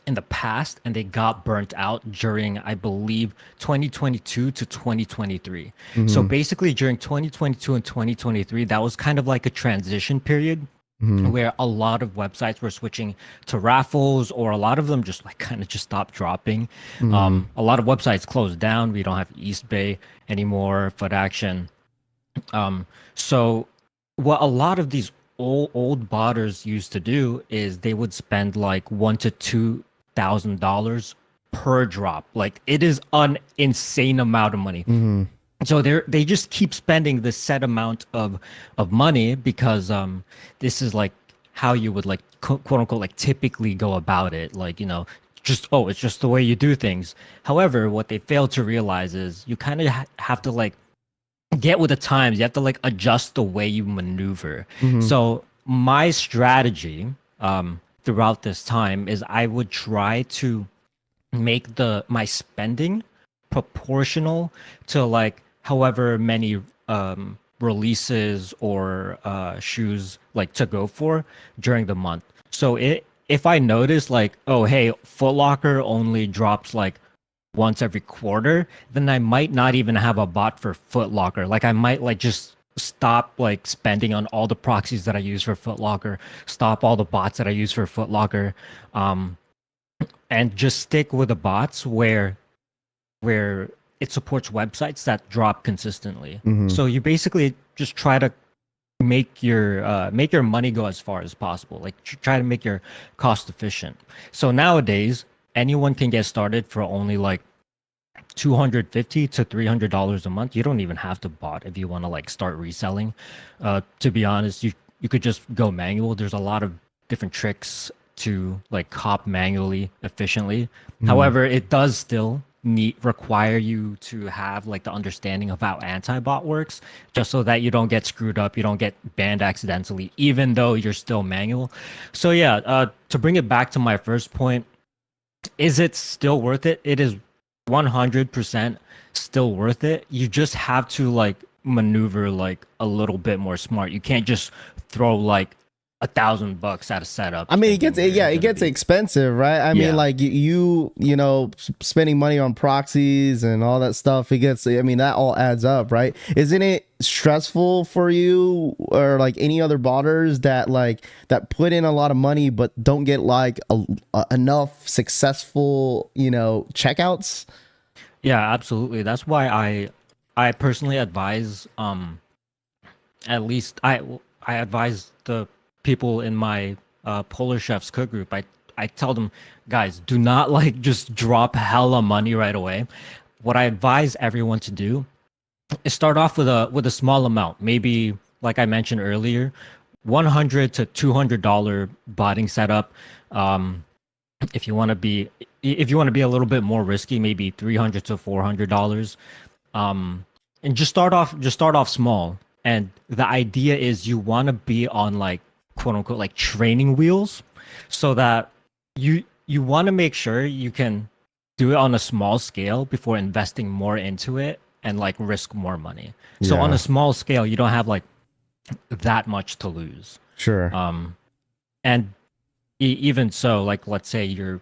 in the past and they got burnt out during, I believe, 2022 to 2023. So basically during 2022 and 2023, that was kind of like a transition period where a lot of websites were switching to raffles, or a lot of them just like kind of just stopped dropping. A lot of websites closed down. We don't have East Bay anymore, Foot Action. So what a lot of these old botters used to do is they would spend like $1,000 to $2,000 per drop. Like it is an insane amount of money. So they just keep spending the set amount of money because this is like how you would like quote unquote like typically go about it. Like, you know, just it's just the way you do things. However, what they fail to realize is you kind of have to like get with the times. You have to like adjust the way you maneuver. So my strategy throughout this time is I would try to make my spending proportional to like however many releases or shoes like to go for during the month. So if I notice like, oh hey, Foot Locker only drops like once every quarter, then I might not even have a bot for Foot Locker. Like I might like just stop like spending on all the proxies that I use for Foot Locker, stop all the bots that I use for Foot Locker, and just stick with the bots where it supports websites that drop consistently. So you basically just try to make your money go as far as possible. Like try to make your cost efficient. So nowadays, anyone can get started for only like $250 to $300 a month. You don't even have to bot if you want to like start reselling. To be honest, you could just go manual. There's a lot of different tricks to like cop manually efficiently. However, it does still require you to have like the understanding of how antibot works, just so that you don't get screwed up, you don't get banned accidentally, even though you're still manual. So yeah, to bring it back to my first point, is it still worth it? It is 100% still worth it. You just have to like maneuver like a little bit more smart. You can't just throw like $1,000 at a setup. I mean, it gets expensive, right? I mean, like you know, spending money on proxies and all that stuff. It gets, I mean, that all adds up, right? Isn't it stressful for you or like any other botters that put in a lot of money but don't get like enough successful, you know, checkouts? Yeah, absolutely. That's why I personally advise, at least I advise the people in my Polar Chefs cook group. I tell them, guys, do not like just drop hella money right away. What I advise everyone to do is start off with a small amount. Maybe like I mentioned earlier, $100 to $200 botting setup. If you want to be a little bit more risky, maybe $300 to $400. And just start off small. And the idea is you want to be on like quote unquote like training wheels, so that you want to make sure you can do it on a small scale before investing more into it and like risk more money. So on a small scale, you don't have like that much to lose. Sure. And even so, like let's say your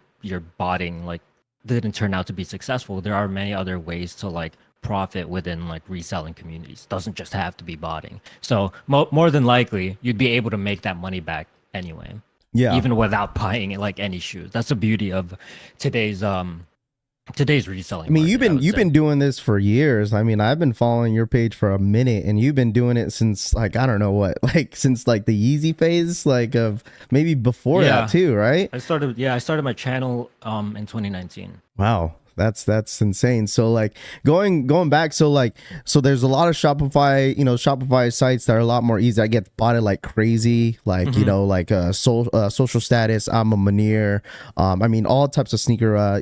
botting like didn't turn out to be successful, there are many other ways to like profit within like reselling communities. Doesn't just have to be botting. So more than likely you'd be able to make that money back anyway, even without buying like any shoes. That's the beauty of today's reselling. I mean, market, you've been doing this for years. I mean, I've been following your page for a minute, and you've been doing it since like I don't know what, like since like the Yeezy phase, like of maybe before that too, right? I started my channel in 2019. Wow. That's insane. So like going back, so there's a lot of Shopify sites that are a lot more easy. I get botted like crazy, like you know, like social status. I'm a Manier. I mean all types of sneaker.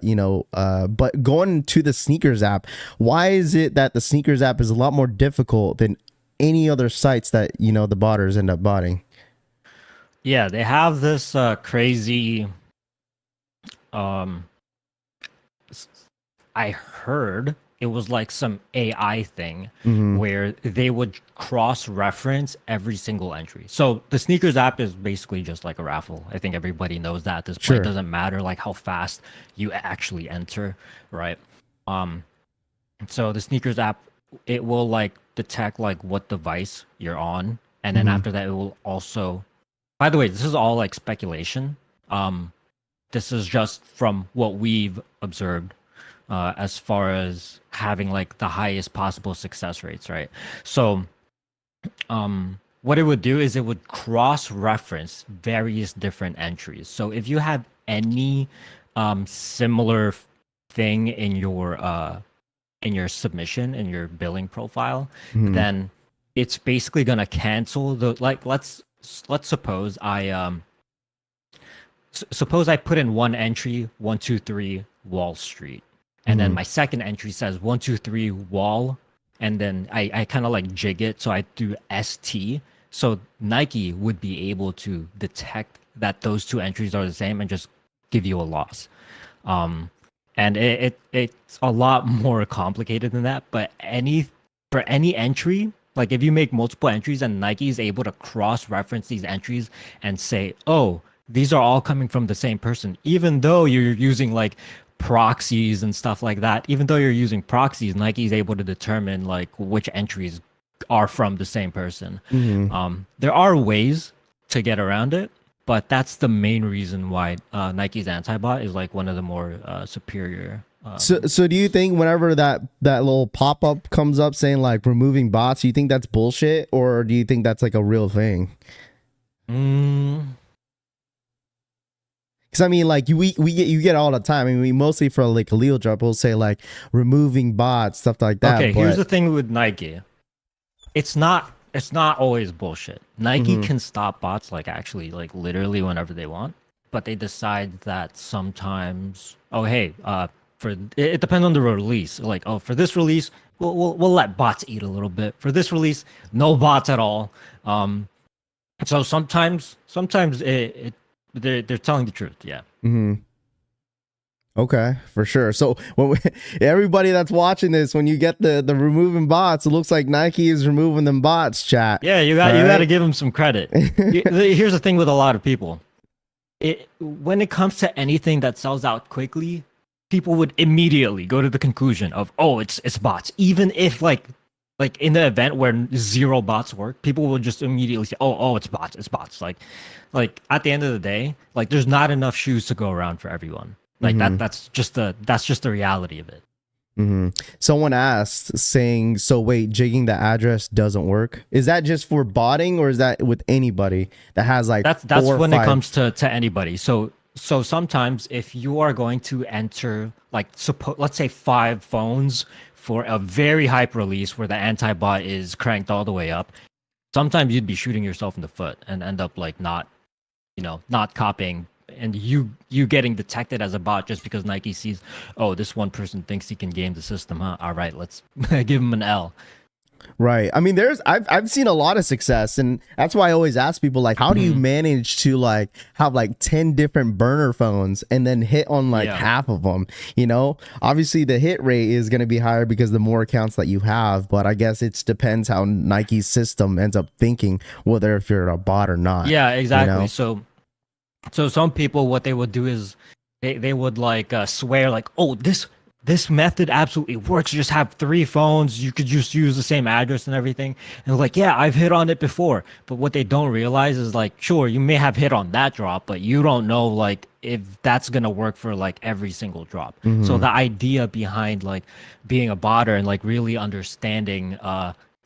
But going to the sneakers app, why is it that the sneakers app is a lot more difficult than any other sites that the botters end up botting? Yeah, they have this crazy. Um, I heard it was like some AI thing where they would cross-reference every single entry. So the sneakers app is basically just like a raffle. I think everybody knows that at this point. Sure. It doesn't matter like how fast you actually enter, right? So the sneakers app, it will like detect like what device you're on, and then after that, it will also. By the way, this is all like speculation. This is just from what we've observed, as far as having like the highest possible success rates, right? So, what it would do is it would cross-reference various different entries. So if you have any similar thing in your submission, in your billing profile, then it's basically gonna cancel the like. Let's suppose suppose I put in one entry 123 Wall Street, and then my second entry says 123 Wall, and then I kind of like jig it, so I do ST. So Nike would be able to detect that those two entries are the same and just give you a loss. And it's a lot more complicated than that. But for any entry, like if you make multiple entries and Nike is able to cross-reference these entries and say, oh, these are all coming from the same person, even though you're using like proxies and stuff like that. Even though you're using proxies, Nike is able to determine like which entries are from the same person. There are ways to get around it, but that's the main reason why Nike's antibot is like one of the more superior. So do you think whenever that little pop-up comes up saying like removing bots, you think that's bullshit, or do you think that's like a real thing? Because I mean, like you get it all the time. I mean, we mostly for like a Leo drop, we'll say like removing bots, stuff like that. Okay, here's the thing with Nike. It's not always bullshit. Nike can stop bots like actually like literally whenever they want, but they decide that sometimes, oh hey, it depends on the release. Like, oh, for this release, we'll let bots eat a little bit. For this release, no bots at all. So sometimes they're telling the truth. Yeah. Okay, for sure. So everybody that's watching this, when you get the removing bots, it looks like Nike is removing them bots, chat. Yeah, you got to give them some credit. Here's the thing with a lot of people. When it comes to anything that sells out quickly, people would immediately go to the conclusion of, oh, it's bots. Even if like in the event where 0 bots work, people will just immediately say, oh, it's bots. Like at the end of the day, like there's not enough shoes to go around for everyone. Like that's just the reality of it. Someone asked saying, so wait, jigging the address doesn't work. Is that just for botting, or is that with anybody that has like that's when it comes to anybody. So sometimes if you are going to enter like let's say 5 phones for a very hype release where the antibot is cranked all the way up, sometimes you'd be shooting yourself in the foot and end up like not copying, and you getting detected as a bot just because Nike sees, oh, this one person thinks he can game the system, huh? All right, let's give him an L. Right. I mean, I've seen a lot of success, and that's why I always ask people like, how do you manage to like have like 10 different burner phones and then hit on like half of them? You know, obviously the hit rate is going to be higher because the more accounts that you have, but I guess it depends how Nike's system ends up thinking whether if you're a bot or not. Yeah, exactly. You know? So some people, what they would do is they would like swear like, oh, this method absolutely works. You just have 3 phones. You could just use the same address and everything. And like, yeah, I've hit on it before. But what they don't realize is like, sure, you may have hit on that drop, but you don't know like if that's going to work for like every single drop. So the idea behind like being a botter and like really understanding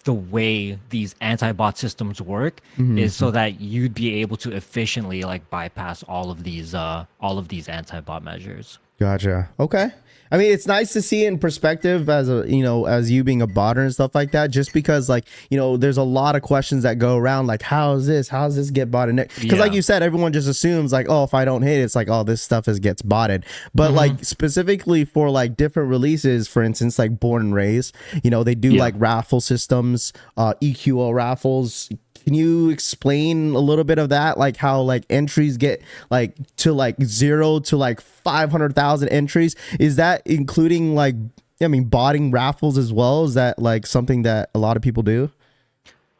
the way these anti-bot systems work is so that you'd be able to efficiently like bypass all of these anti-bot measures. Gotcha. Okay. I mean, it's nice to see it in perspective as as you being a botter and stuff like that, just because like, there's a lot of questions that go around like, how's this get botted? Because like you said, everyone just assumes like, oh, if I don't hit, it's like, oh, this stuff gets botted. But like specifically for like different releases, for instance, like Born and Raised, they do like raffle systems, EQO raffles, can you explain a little bit of that, like how like entries get like to like 0 to like 500,000 entries? Is that including like, I mean, botting raffles as well? Is that like something that a lot of people do?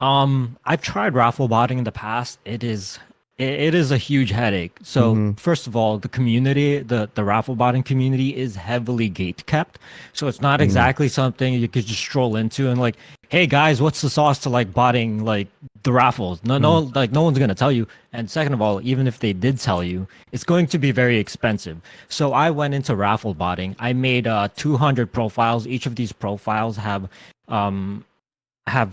I've tried raffle botting in the past. It is a huge headache. So first of all, the community, the raffle botting community is heavily gate kept. So it's not exactly something you could just stroll into and like, hey guys, what's the sauce to like botting like the raffles? No, like no one's gonna tell you. And second of all, even if they did tell you, it's going to be very expensive. So I went into raffle botting. I made 200 profiles. Each of these profiles have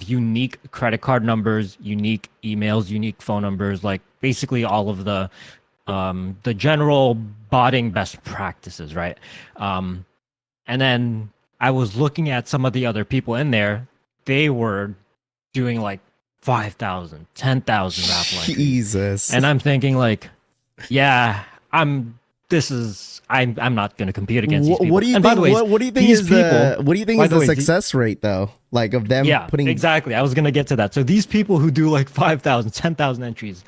unique credit card numbers, unique emails, unique phone numbers, like basically all of the general botting best practices, right? And then I was looking at some of the other people in there. They were doing like 5,000, 10,000 raffle entries. Jesus. And I'm thinking like, yeah, I'm not going to compete against these people. What do you and think? by the way, What do you think is the success rate though? Like of them putting. Exactly. I was going to get to that. So these people who do like 5,000, 10,000 entries,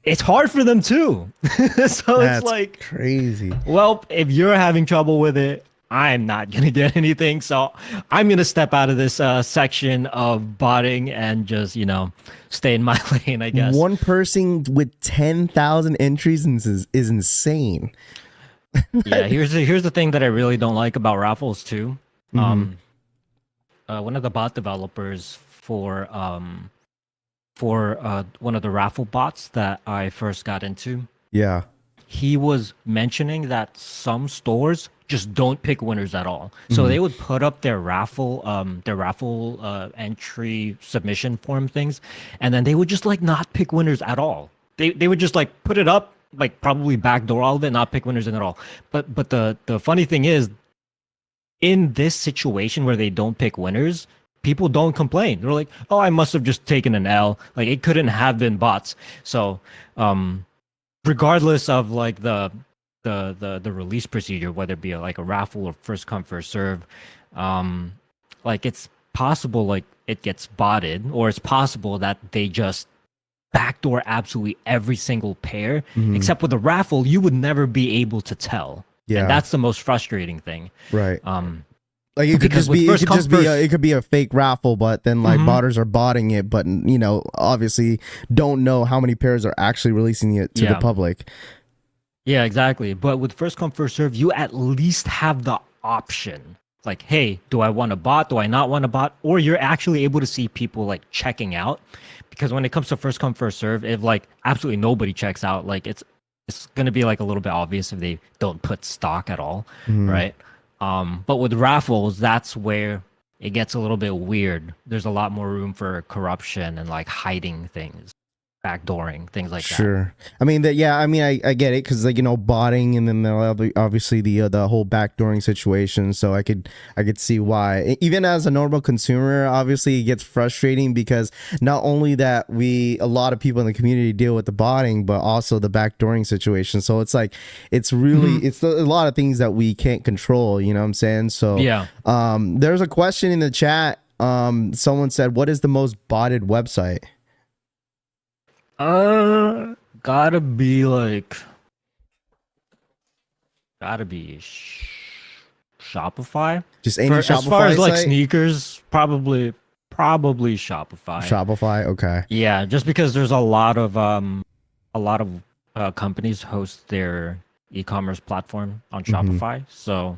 it's hard for them too. So That's it's like crazy. Well, if you're having trouble with it, I'm not going to get anything. So I'm going to step out of this section of botting and just, stay in my lane, I guess. One person with 10,000 entries is insane. Yeah, here's the thing that I really don't like about raffles too. One of the bot developers for one of the raffle bots that I first got into. Yeah. He was mentioning that some stores just don't pick winners at all. So they would put up their raffle entry submission form things, and then they would just like not pick winners at all. They would just like put it up, like probably backdoor all of it, not pick winners in at all. But the funny thing is, in this situation where they don't pick winners, people don't complain. They're like, oh, I must have just taken an L. Like it couldn't have been bots. So regardless of like the release procedure, whether it be like a raffle or first come first serve, like it's possible like it gets botted, or it's possible that they just backdoor absolutely every single pair. Except with a raffle, you would never be able to tell. Yeah, and that's the most frustrating thing. Right. Like it could just be it could be a fake raffle, but then like botters are botting it, but obviously don't know how many pairs are actually releasing it to the public. Yeah, exactly. But with first come first serve, you at least have the option. Like, hey, do I want a bot? Do I not want a bot? Or you're actually able to see people like checking out, because when it comes to first come first serve, if like absolutely nobody checks out, like it's gonna be like a little bit obvious if they don't put stock at all, right? But with raffles, that's where it gets a little bit weird. There's a lot more room for corruption and like hiding things, backdooring, things like that. Sure. I mean I get it, because like botting, and then obviously the whole backdooring situation. So I could see why, even as a normal consumer, obviously it gets frustrating, because not only that a lot of people in the community deal with the botting, but also the backdooring situation. So it's like it's really it's a lot of things that we can't control. You know what I'm saying? So yeah. There's a question in the chat. Someone said, "What is the most botted website?" Gotta be Shopify. Just any Shopify as far as like site? sneakers, probably Shopify. Shopify, okay. Yeah, just because there's a lot of companies host their e-commerce platform on Shopify. So,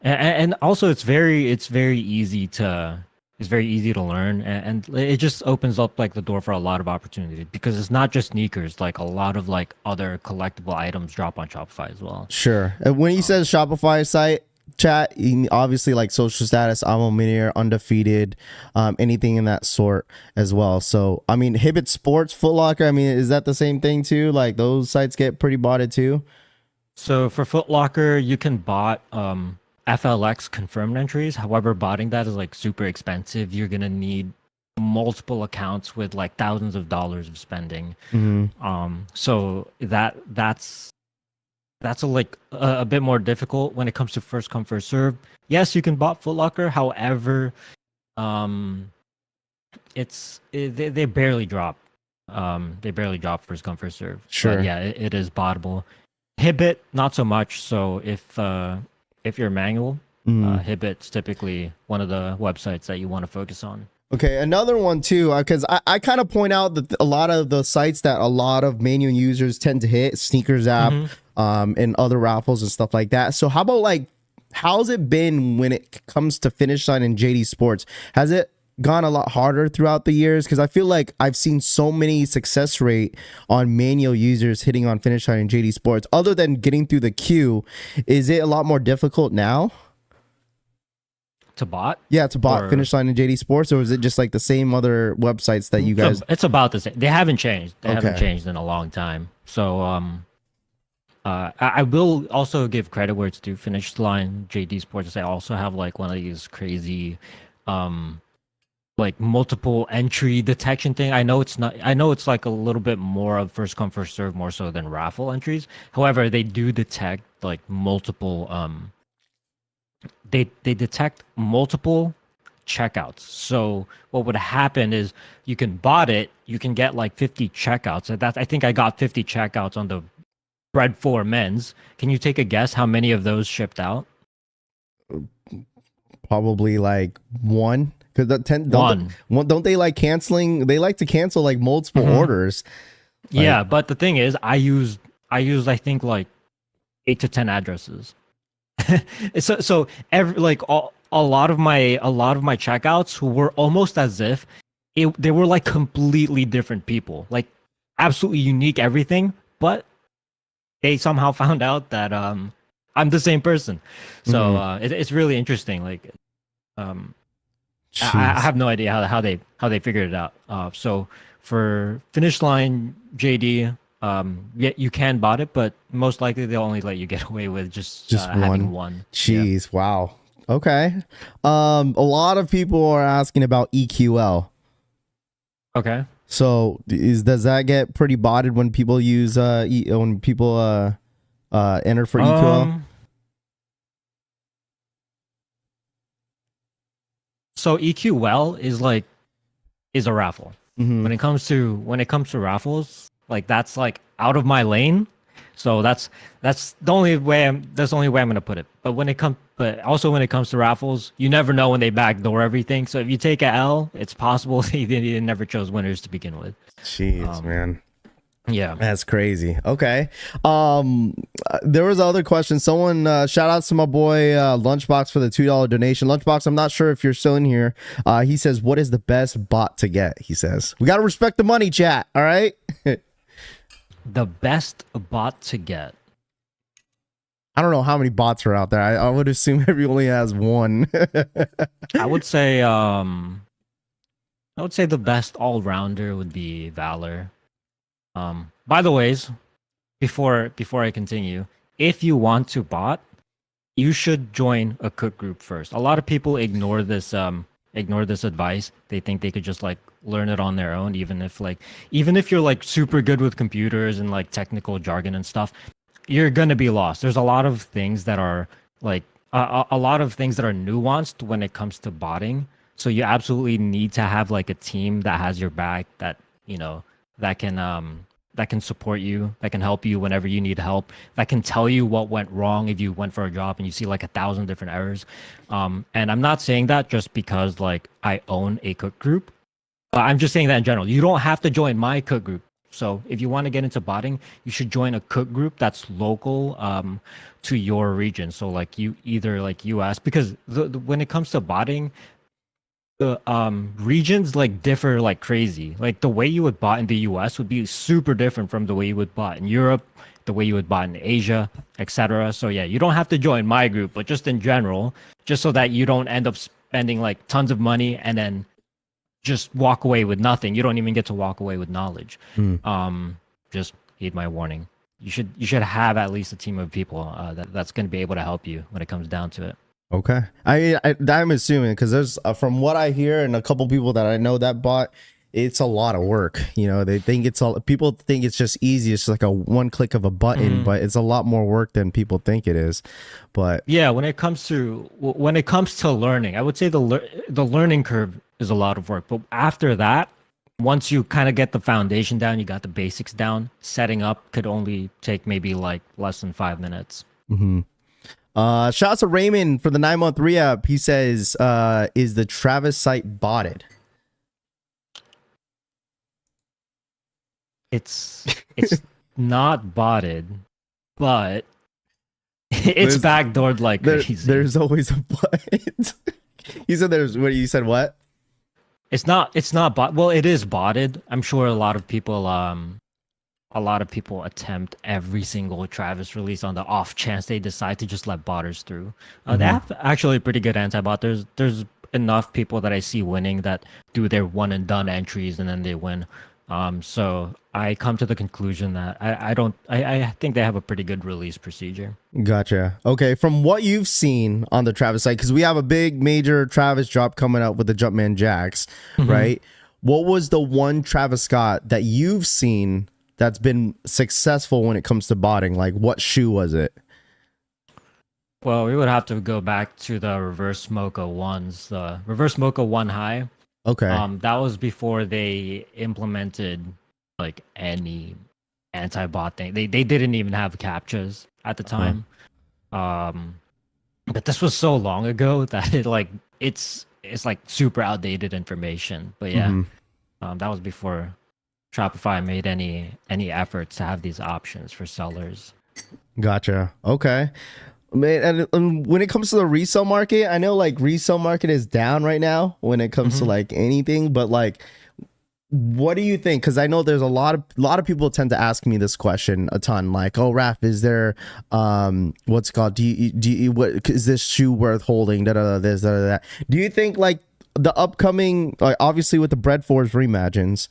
and also it's very easy to learn, and it just opens up like the door for a lot of opportunity, because it's not just sneakers. Like a lot of like other collectible items drop on Shopify as well. Sure. And when he says Shopify site, chat, obviously like social status, I'm a millionaire, undefeated, anything in that sort as well. So I mean, Hibbett Sports, Foot Locker, I mean, is that the same thing too? Like those sites get pretty botted too? So for Foot Locker, you can bot FLX confirmed entries. However, botting that is like super expensive. You're gonna need multiple accounts with like thousands of dollars of spending. So that's a bit more difficult when it comes to first come first serve. Yes, you can bot Foot Locker. However, they barely drop. They barely drop first come first serve. Sure. But yeah, it is bottable. Hibbit not so much. So if you're manual, Hibbit's typically one of the websites that you want to focus on. Okay, another one too, because I kind of point out that a lot of the sites that a lot of manual users tend to hit, Sneakers app, and other raffles and stuff like that. So how about like, how's it been when it comes to Finish Line and JD Sports? Has it gone a lot harder throughout the years? Because I feel like I've seen so many success rate on manual users hitting on Finish Line and JD Sports. Other than getting through the queue, is it a lot more difficult now? To bot? Yeah, to bot Finish Line and JD Sports, or is it just like the same other websites that you guys? It's about the same. They haven't changed. They haven't changed in a long time. So I will also give credit where it's due. Finish Line, JD Sports, they also have like one of these crazy like multiple entry detection thing. I know it's not. I know it's like a little bit more of first come first serve more so than raffle entries. However, they do detect like multiple They detect multiple checkouts. So what would happen is you can bot it, you can get like 50 checkouts. I think I got 50 checkouts on the Bread 4 men's. Can you take a guess how many of those shipped out? Probably like one. Because don't they like canceling? They like to cancel like multiple orders. Like, yeah, but the thing is, I used I think like 8 to 10 addresses. so every like a lot of my checkouts were almost as if they were like completely different people, like absolutely unique everything, but they somehow found out that I'm the same person. So it's really interesting. Like I have no idea how they figured it out. So for Finish Line, JD, yeah, you can bot it, but most likely they'll only let you get away with just having one. Jeez, yeah. Wow. Okay. A lot of people are asking about EQL. Okay. So does that get pretty botted when people use when people enter for EQL? So EQL is a raffle. When it comes to raffles, like that's like out of my lane. So that's the only way I'm gonna put it. But also when it comes to raffles, you never know when they backdoor everything. So if you take a L, it's possible they never chose winners to begin with. Jeez, man. Yeah, that's crazy. Okay. There was other question. Someone shout out to my boy Lunchbox for the $2 donation. Lunchbox, I'm not sure if you're still in here. He says, what is the best bot to get? He says, we got to respect the money, chat. All right. The best bot to get. I don't know how many bots are out there. I would assume everyone only has one. I would say the best all-rounder would be Valor. By the ways, before I continue, if you want to bot, you should join a cook group first. A lot of people ignore this advice. They think they could just like learn it on their own, even if you're like super good with computers and like technical jargon and stuff, you're gonna be lost. There's a lot of things that are like a lot of things that are nuanced when it comes to botting. So you absolutely need to have like a team that has your back, that you know that can support you, that can help you whenever you need help, that can tell you what went wrong if you went for a job and you see like 1,000 different errors. And I'm not saying that just because like I own a cook group. I'm just saying that in general. You don't have to join my cook group. So if you want to get into botting, you should join a cook group that's local to your region. So like you either like US, because when it comes to botting, the regions like differ like crazy. Like the way you would bot in the US would be super different from the way you would bot in Europe, the way you would bot in Asia, etc. So yeah, you don't have to join my group, but just in general, just so that you don't end up spending like tons of money and then just walk away with nothing. You don't even get to walk away with knowledge. Just heed my warning. You should have at least a team of people that's going to be able to help you when it comes down to it. Okay. I'm assuming, because there's from what I hear and a couple people that I know that bought, it's a lot of work. You know, people think it's just easy. It's like a one click of a button, but it's a lot more work than people think it is. But yeah, when it comes to learning, I would say the learning curve is a lot of work. But after that, once you kind of get the foundation down, you got the basics down, setting up could only take maybe like less than 5 minutes. Mm-hmm. Shouts to Raymond for the 9-month re-up. He says, is the Travis site botted? It's not botted, but it's backdoored like crazy. There's always a but. You said there's what you said what? It's not bot. Well, it is botted. I'm sure a lot of people attempt every single Travis release on the off chance they decide to just let botters through. They have actually pretty good antibot. There's enough people that I see winning that do their one and done entries and then they win. So I come to the conclusion that I think they have a pretty good release procedure. Gotcha. Okay, from what you've seen on the Travis site, because we have a big major Travis drop coming up with the Jumpman Jacks, right? What was the one Travis Scott that you've seen that's been successful when it comes to botting? Like, what shoe was it? Well, we would have to go back to the reverse mocha ones, the reverse mocha 1 high. Okay. That was before they implemented like any anti-bot thing. They didn't even have captchas at the time. But this was so long ago that it's like super outdated information. But yeah, that was before Shopify made any efforts to have these options for sellers. Gotcha. Okay. Man, and when it comes to the resale market, I know like resale market is down right now when it comes to like anything, but like, what do you think? Because I know there's a lot of people tend to ask me this question a ton, like, oh, Raph, is there what's it called? What is this shoe worth holding? This, that. Do you think like the upcoming, like obviously with the Bread Force reimagines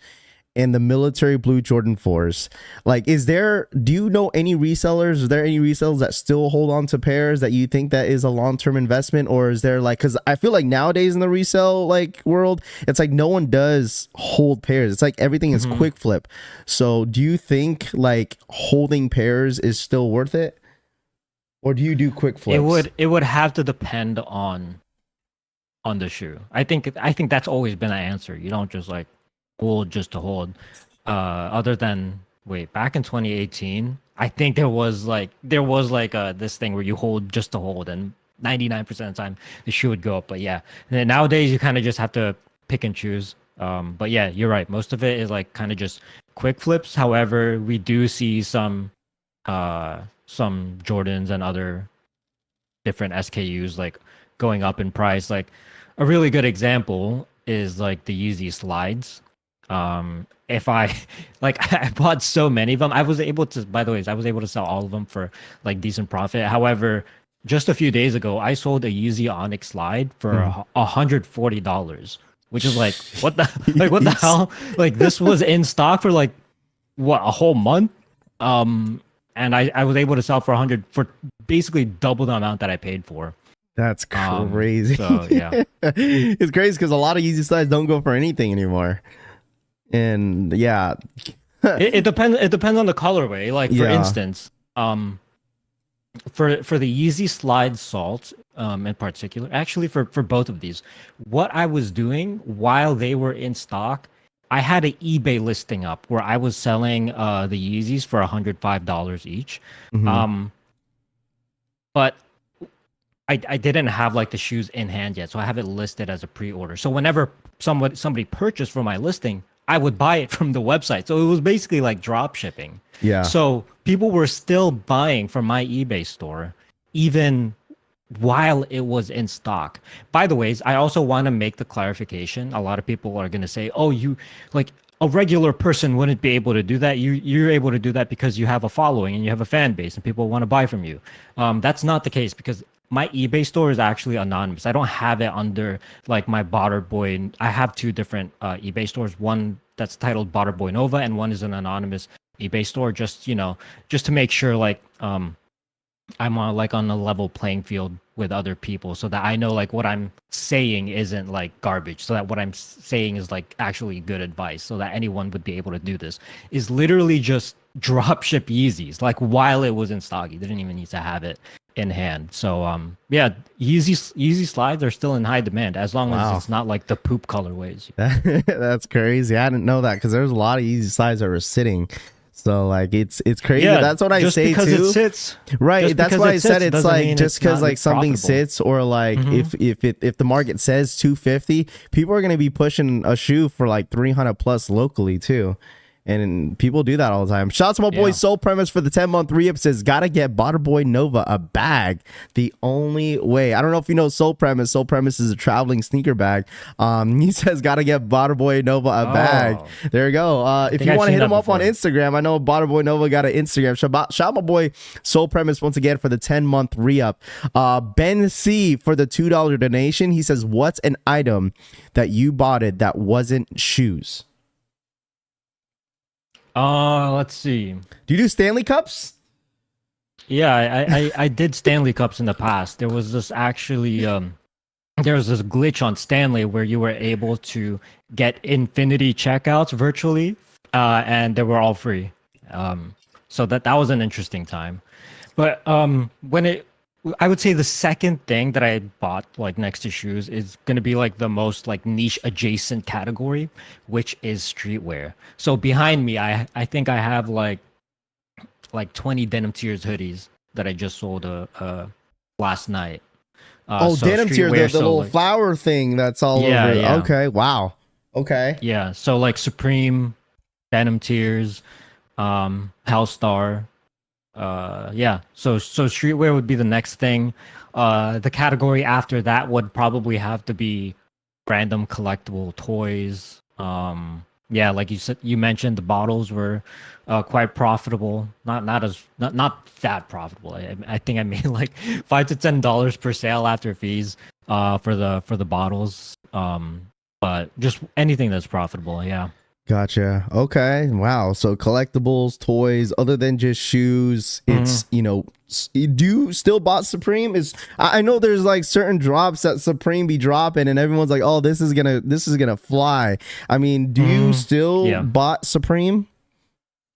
and the military blue Jordan 4s, like, do you know any resellers? Is there any resellers that still hold on to pairs that you think that is a long-term investment? Or is there like, because I feel like nowadays in the resale like world, it's like no one does hold pairs. It's like everything is quick flip. So do you think like holding pairs is still worth it? Or do you do quick flips? It would have to depend on the shoe. I think that's always been an answer. You don't just like hold just to hold. Other than back in 2018, I think there was like this thing where you hold just to hold, and 99% of the time the shoe would go up. But yeah, and nowadays you kind of just have to pick and choose. But yeah, you're right. Most of it is like kind of just quick flips. However, we do see some Jordans and other different SKUs like going up in price. Like a really good example is like the Yeezy slides. If I bought so many of them, I was able to sell all of them for like decent profit. However, just a few days ago, I sold a Yeezy Onyx slide for $140, which is like, what the hell? Like this was in stock for like a whole month. And I was able to sell for $100 for basically double the amount that I paid for. That's crazy. So yeah, it's crazy because a lot of Yeezy slides don't go for anything anymore. And yeah, it depends on the colorway. Like for instance, for the Yeezy Slide Salt in particular, actually for both of these, what I was doing while they were in stock, I had an eBay listing up where I was selling the Yeezys for $105 each. But I didn't have like the shoes in hand yet, so I have it listed as a pre-order. So whenever somebody purchased from my listing, I would buy it from the website. So it was basically like drop shipping. Yeah. So people were still buying from my eBay store, even while it was in stock. By the way, I also want to make the clarification. A lot of people are going to say, oh, you like a regular person wouldn't be able to do that. You're able to do that because you have a following and you have a fan base and people want to buy from you. That's not the case because my eBay store is actually anonymous. I don't have it under like my Bboy. I have two different eBay stores. One that's titled Bboy Nova, and one is an anonymous eBay store. Just to make sure like I'm on a level playing field with other people, so that I know like what I'm saying isn't like garbage. So that what I'm saying is like actually good advice. So that anyone would be able to do this is literally just drop ship Yeezys like while it was in stock. You didn't even need to have it in hand. So yeah, Yeezy slides are still in high demand as long as it's not like the poop colorways. That's crazy. I didn't know that because there's a lot of Yeezy slides that were sitting. So like it's crazy. Yeah, that's what I just say because too. It sits, right. That's why I said it's like just because like something profitable. sits or like if the market says 250, people are gonna be pushing a shoe for like 300 plus locally too. And people do that all the time. Shout out to my boy Soul Premise for the 10-month re-up. Says, gotta get Bboy Nova a bag. The only way. I don't know if you know Soul Premise. Soul Premise is a traveling sneaker bag. He says, gotta get Bboy Nova a bag. There you go. If you want to hit him up on Instagram, I know Bboy Nova got an Instagram. Shout out my boy Soul Premise once again for the 10-month re-up. Ben C for the $2 donation. He says, what's an item that you bought it that wasn't shoes? Let's see. Do you do Stanley Cups? Yeah, I did Stanley Cups in the past. There was this actually there was this glitch on Stanley where you were able to get infinity checkouts virtually, and they were all free. So that was an interesting time. But I would say the second thing that I bought like next to shoes is going to be like the most like niche adjacent category, which is streetwear. So behind me, I think I have like 20 Denim Tears hoodies that I just sold last night. So Denim Tears, the little like, flower thing that's all over. Yeah. Okay, wow. Okay. Yeah, so like Supreme, Denim Tears, Hellstar. So streetwear would be the next thing. The category after that would probably have to be random collectible toys. Like you mentioned, the bottles were quite profitable. Not that profitable. I think I made like $5 to $10 per sale after fees for the bottles. But just anything that's profitable. Yeah. Gotcha. Okay. Wow. So collectibles, toys, other than just shoes, it's, do you still bought Supreme? I know there's like certain drops that Supreme be dropping and everyone's like, oh, this is gonna fly. I mean, do you still bought Supreme?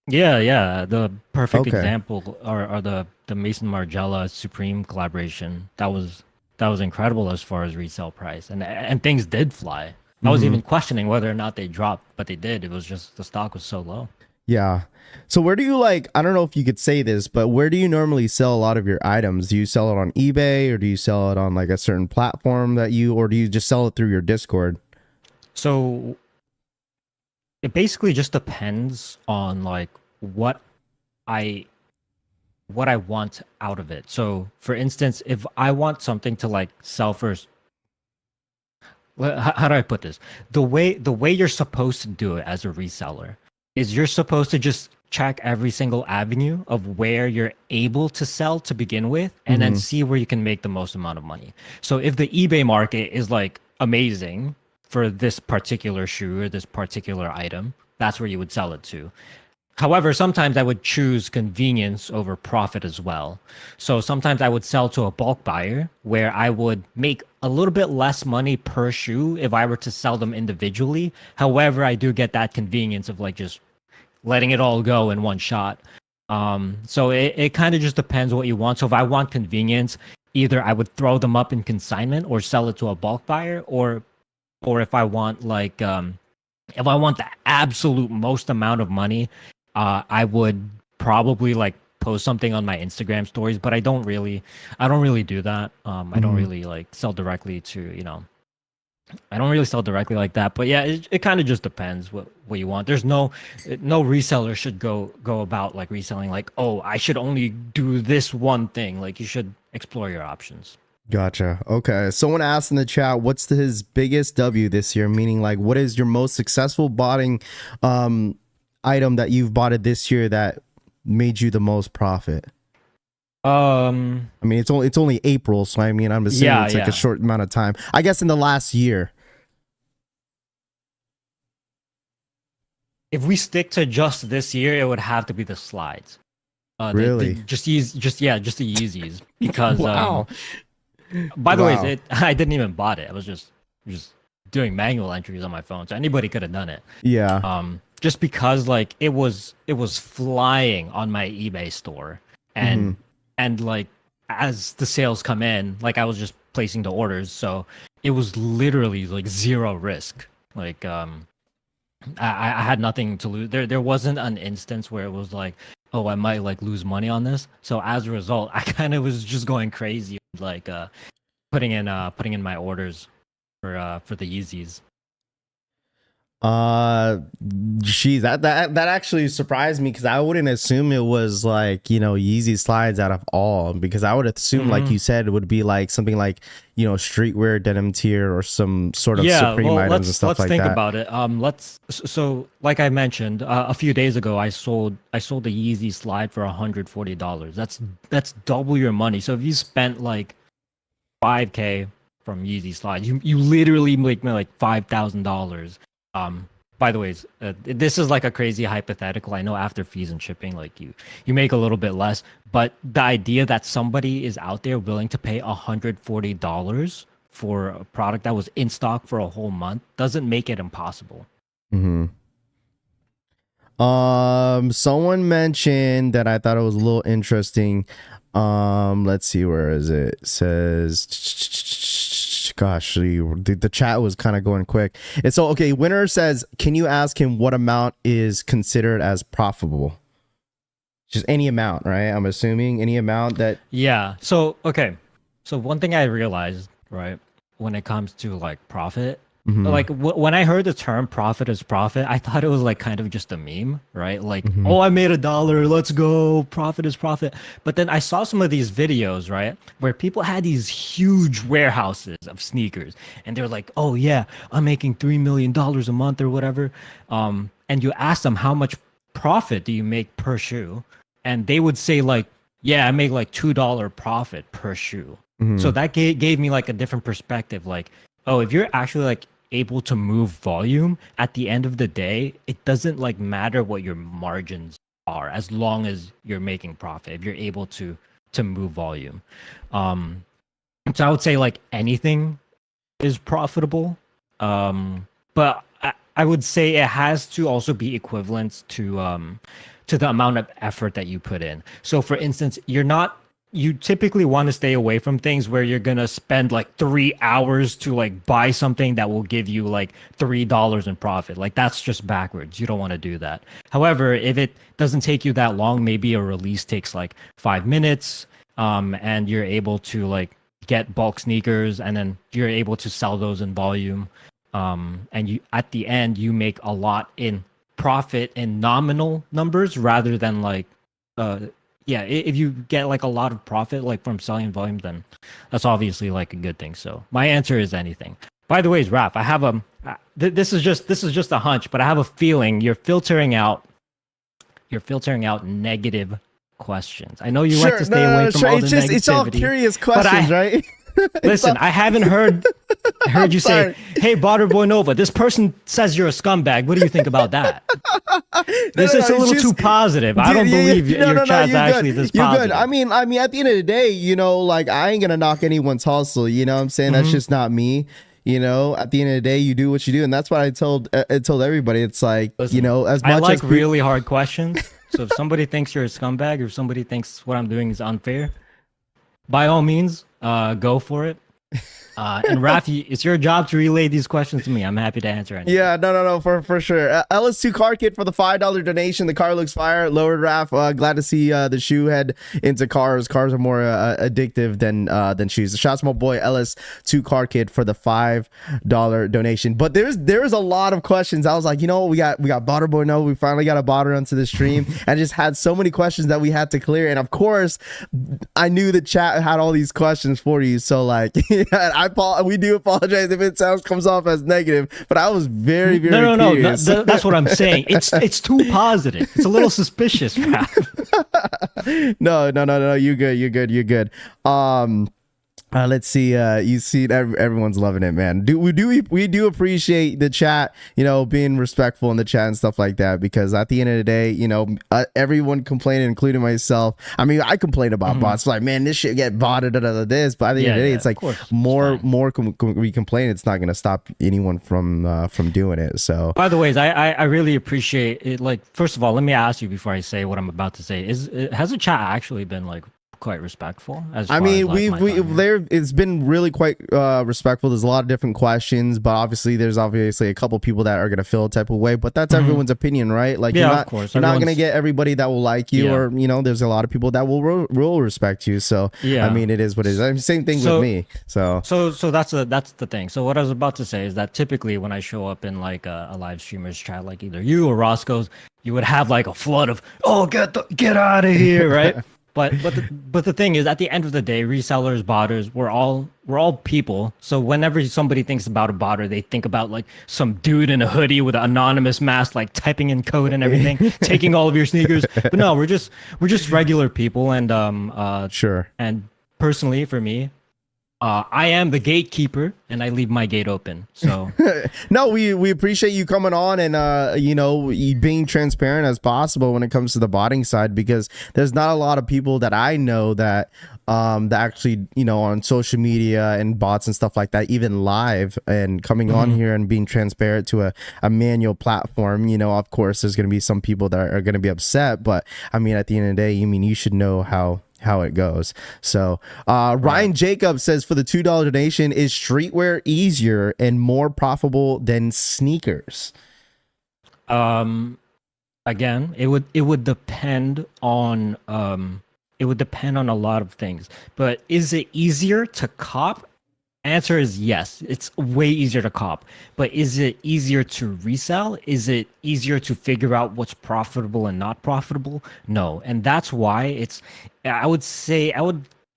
Yeah. The perfect example are the Mason Margiela Supreme collaboration. That was incredible as far as resale price, and things did fly. I was even questioning whether or not they dropped, but they did. It was just the stock was so low. Yeah. So where do you I don't know if you could say this, but where do you normally sell a lot of your items? Do you sell it on eBay or do you sell it on like a certain platform or do you just sell it through your Discord? So it basically just depends on like what I want out of it. So for instance, if I want something to like sell first, how do I put this? The way you're supposed to do it as a reseller is you're supposed to just check every single avenue of where you're able to sell to begin with, and then see where you can make the most amount of money. So if the eBay market is like amazing for this particular shoe or this particular item, that's where you would sell it to. However, sometimes I would choose convenience over profit as well. So sometimes I would sell to a bulk buyer where I would make a little bit less money per shoe if I were to sell them individually. However, I do get that convenience of like just letting it all go in one shot. So it kind of just depends what you want. So if I want convenience, either I would throw them up in consignment or sell it to a bulk buyer, or if I want like if I want the absolute most amount of money, I would probably like post something on my Instagram stories, but I don't really do that. I don't really like sell directly to, I don't really sell directly like that. But yeah, it kind of just depends what you want. There's no reseller should go about like reselling like, oh, I should only do this one thing. Like you should explore your options. Gotcha. Okay. Someone asked in the chat, what's his biggest W this year? Meaning like, what is your most successful botting item that you've bought this year that made you the most profit? I mean, it's only April, so I mean, I'm assuming it's like a short amount of time. I guess in the last year. If we stick to just this year, it would have to be the slides. Really? Just the Yeezys because. Wow. By the way, I didn't even bought it. I was just doing manual entries on my phone, so anybody could have done it. Yeah. Just because like it was flying on my eBay store, and like as the sales come in, like I was just placing the orders, so it was literally like zero risk. Like I had nothing to lose. There wasn't an instance where it was like, oh, I might like lose money on this. So as a result, I kind of was just going crazy, like putting in my orders for the Yeezys. Geez, that actually surprised me, because I wouldn't assume it was like, you know, Yeezy slides out of all, because I would assume, like you said, it would be like something like, you know, streetwear denim tier or some sort of Supreme items and stuff like that. Let's think about it. So like I mentioned a few days ago, I sold a Yeezy slide for $140. That's double your money. So if you spent like $5K from Yeezy slides, you literally make like $5,000. By the way, this is like a crazy hypothetical. I know after fees and shipping, like you make a little bit less, but the idea that somebody is out there willing to pay $140 for a product that was in stock for a whole month doesn't make it impossible. Someone mentioned that I thought it was a little interesting. Let's see, where is it? It says, gosh, the chat was kind of going quick. And so, okay, Winner says, can you ask him what amount is considered as profitable? Just any amount, right? I'm assuming any amount that. Yeah. So, okay. So one thing I realized, right, when it comes to like profit, like when I heard the term profit is profit, I thought it was like kind of just a meme, right? Like, oh, I made $1, let's go, profit is profit. But then I saw some of these videos, right, where people had these huge warehouses of sneakers, and they're like, oh yeah, I'm making $3 million a month or whatever. And you ask them, how much profit do you make per shoe? And they would say like, yeah, I make like $2 profit per shoe. So that gave me like a different perspective. Like, oh, if you're actually like able to move volume, at the end of the day, it doesn't like matter what your margins are, as long as you're making profit, if you're able to move volume. So I would say like anything is profitable, but I would say it has to also be equivalent to the amount of effort that you put in. So for instance, you typically want to stay away from things where you're going to spend like 3 hours to like buy something that will give you like $3 in profit. Like that's just backwards. You don't want to do that. However, if it doesn't take you that long, maybe a release takes like 5 minutes, and you're able to like get bulk sneakers, and then you're able to sell those in volume. And you, at the end, you make a lot in profit in nominal numbers rather than like, yeah, if you get like a lot of profit like from selling volume, then that's obviously like a good thing. So my answer is anything. By the way, Raph, I have this is just a hunch, but I have a feeling you're filtering out negative questions. I know you like to stay away from all the negativity. It's all curious questions, right? Listen, I haven't heard you say, "Hey, Bboy Nova, this person says you're a scumbag. What do you think about that?" This is a little too positive. I don't believe your chat's actually this positive. I mean, at the end of the day, you know, like I ain't gonna knock anyone's hustle. You know what I'm saying? That's just not me. You know, at the end of the day, you do what you do, and that's what I told everybody. It's like, listen, you know, as much I like as really hard questions. So if somebody thinks you're a scumbag, or if somebody thinks what I'm doing is unfair, by all means, go for it. And Rafi, it's your job to relay these questions to me. I'm happy to answer anything. Yeah, no, for sure. LS2 car kit for the $5 donation. The car looks fire. Lowered Raf. Glad to see the shoe head into cars. Cars are more addictive than shoes. Shots my boy LS2 car kit for the $5 donation. But there's a lot of questions. I was like, you know, we got Bboy Nova. We finally got a botter onto the stream, and just had so many questions that we had to clear. And of course, I knew the chat had all these questions for you. So like, we do apologize if it comes off as negative, but I was very curious. No, that's what I'm saying. It's too positive. It's a little suspicious. No, you're good. Let's see. You see, everyone's loving it, man. We do appreciate the chat, you know, being respectful in the chat and stuff like that, because at the end of the day, you know, everyone complaining, including myself. I mean, I complain about bots, like, man, this shit get botted, this. But at the end of the day, it's like more we complain, it's not going to stop anyone from doing it. So, by the way, I really appreciate it. Like, first of all, let me ask you before I say what I'm about to say. Has the chat actually been like quite respectful. I mean, it's been really quite respectful. There's a lot of different questions, but there's obviously a couple people that are gonna feel a type of way. But that's everyone's opinion, right? Like, of course, you're not gonna get everybody that will like you, or there's a lot of people that will respect you. So I mean, it is what it is. I mean, same thing with me. So that's the thing. So what I was about to say is that typically when I show up in like a live streamer's chat, like either you or Roscoe's, you would have like a flood of get out of here, right? But the thing is, at the end of the day, resellers, botters, we're all people. So whenever somebody thinks about a botter, they think about like some dude in a hoodie with an anonymous mask, like typing in code and everything, taking all of your sneakers. But no, we're just regular people, and sure. And personally, for me, I am the gatekeeper, and I leave my gate open. So no, we appreciate you coming on and you being transparent as possible when it comes to the botting side, because there's not a lot of people that I know that actually on social media and bots and stuff like that, even live and coming on here and being transparent to a manual platform. Of course there's going to be some people that are going to be upset, but I mean, at the end of the day, you should know how it goes. So Ryan Jacob says, for the $2 donation, is streetwear easier and more profitable than sneakers? Again, it would depend on a lot of things, but is it easier to cop? Answer is yes. It's way easier to cop. But is it easier to resell? Is it easier to figure out what's profitable and not profitable? No. And that's why I would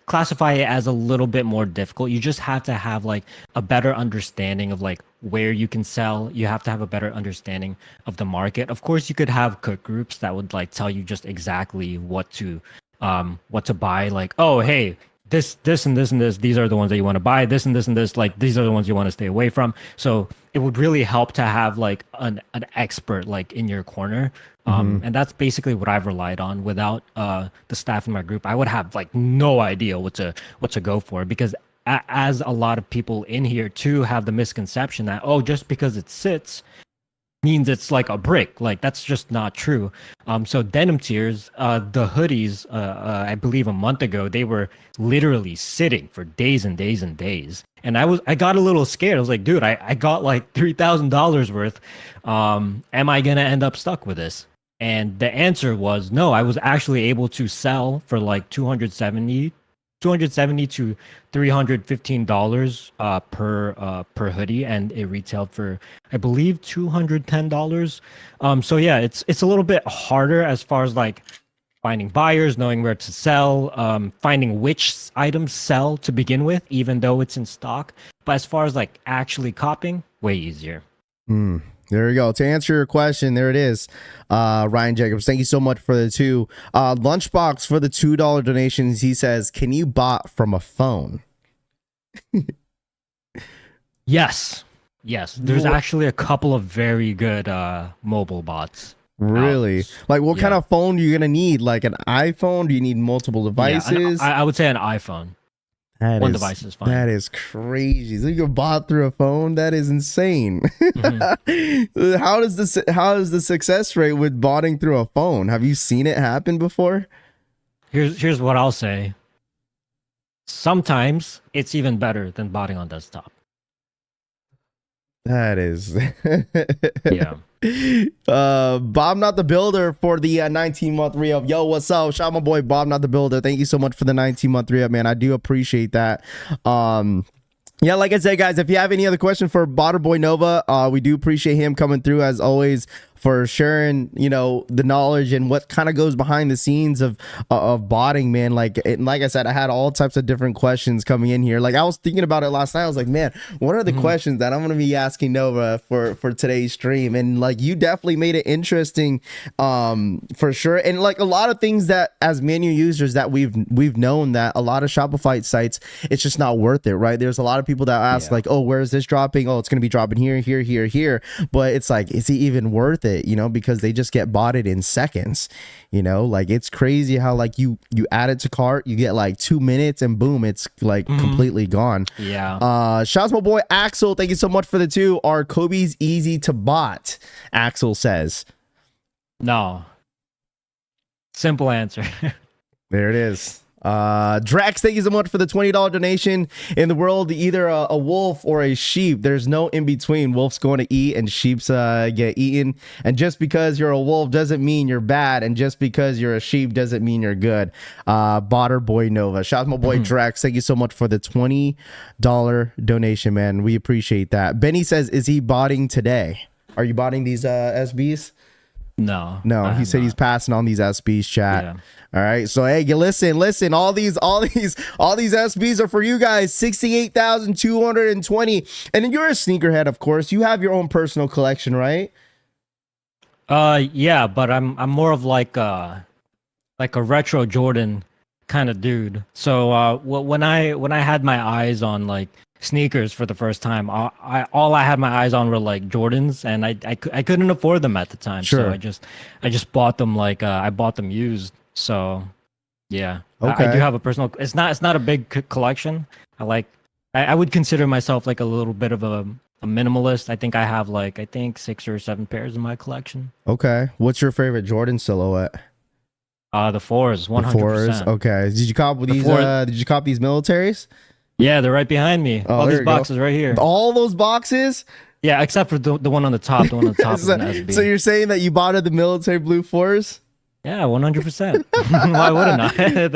classify it as a little bit more difficult. You just have to have like a better understanding of like where you can sell. You have to have a better understanding of the market. Of course, you could have cook groups that would like tell you just exactly what to buy. Like, oh, hey, this and this and this, these are the ones that you want to buy. This and this and this, like these are the ones you want to stay away from. So it would really help to have like an expert like in your corner. And that's basically what I've relied on. Without the staff in my group, I would have like no idea what to go for, because as a lot of people in here too have the misconception that, oh, just because it sits means it's like a brick. Like, that's just not true. So denim tiers, the hoodies, I believe a month ago, they were literally sitting for days and days and days. And I got a little scared. I was like, dude, I got like $3,000 worth. Am I going to end up stuck with this? And the answer was no. I was actually able to sell for like $270 to $315 per hoodie, and it retailed for, I believe, $210. So yeah, it's a little bit harder as far as like finding buyers, knowing where to sell, finding which items sell to begin with, even though it's in stock. But as far as like actually copying, way easier. There you go. To answer your question, there it is. Ryan Jacobs, thank you so much for the two. Lunchbox for the $2 donations. He says, can you bot from a phone? Yes. There's actually a couple of very good mobile bots. Really? Like, what kind of phone are you going to need? Like an iPhone? Do you need multiple devices? I would say an iPhone. One device is fine. That is crazy. So you can bot through a phone? That is insane. How is the success rate with botting through a phone? Have you seen it happen before? Here's what I'll say. Sometimes it's even better than botting on desktop. That is yeah. Bob Not the Builder for the 19-month re-up. Yo, what's up? Shout out my boy Bob Not the Builder. Thank you so much for the 19-month re-up, man. I do appreciate that. Yeah, like I said, guys, if you have any other question for Bboy Nova, we do appreciate him coming through as always, for sharing, the knowledge and what kind of goes behind the scenes of botting, man. Like I said, I had all types of different questions coming in here. Like, I was thinking about it last night. I was like, man, what are the questions that I'm going to be asking Nova for today's stream? And like, you definitely made it interesting, for sure. And like a lot of things that as manual users that we've known that a lot of Shopify sites, it's just not worth it, right? There's a lot of people that ask like, oh, where is this dropping? Oh, it's going to be dropping here. But it's like, is it even worth it? Because they just get botted in seconds. Like, it's crazy how like you add it to cart, you get like 2 minutes and boom, it's like completely gone. Shouts my boy Axel, thank you so much for the two. Are Kobe's easy to bot? Axel says no. Simple answer. There it is. Drax, thank you so much for the $20 donation. In the world, either a wolf or a sheep, there's no in between. Wolf's going to eat and sheep's get eaten. And just because you're a wolf doesn't mean you're bad, and just because you're a sheep doesn't mean you're good. Bboy Nova, shout out to my boy Drax, thank you so much for the $20 donation, man. We appreciate that. Benny says, is he botting today? Are you botting these SBs? No, he said he's passing on these SBs, chat. Yeah. All right, so hey, listen. All these SBs are for you guys. 68,220. And then you're a sneakerhead, of course. You have your own personal collection, right? Yeah, but I'm more of like a retro Jordan kind of dude. So when I had my eyes on like sneakers for the first time, all I had my eyes on were like Jordans, and I couldn't afford them at the time. Sure. So I just bought them I bought them used. So yeah, okay. I do have a personal. It's not a big collection. I would consider myself like a little bit of a minimalist. I think I have 6 or 7 pairs in my collection. Okay, what's your favorite Jordan silhouette? The 4s, 100%. Okay, did you cop these? Did you cop these militaries? Yeah, they're right behind me. All these boxes right here. All those boxes? Yeah, except for the one on the top. The one on the top is an SB. So you're saying that you bought the military blue 4s? Yeah, 100%. Why wouldn't I?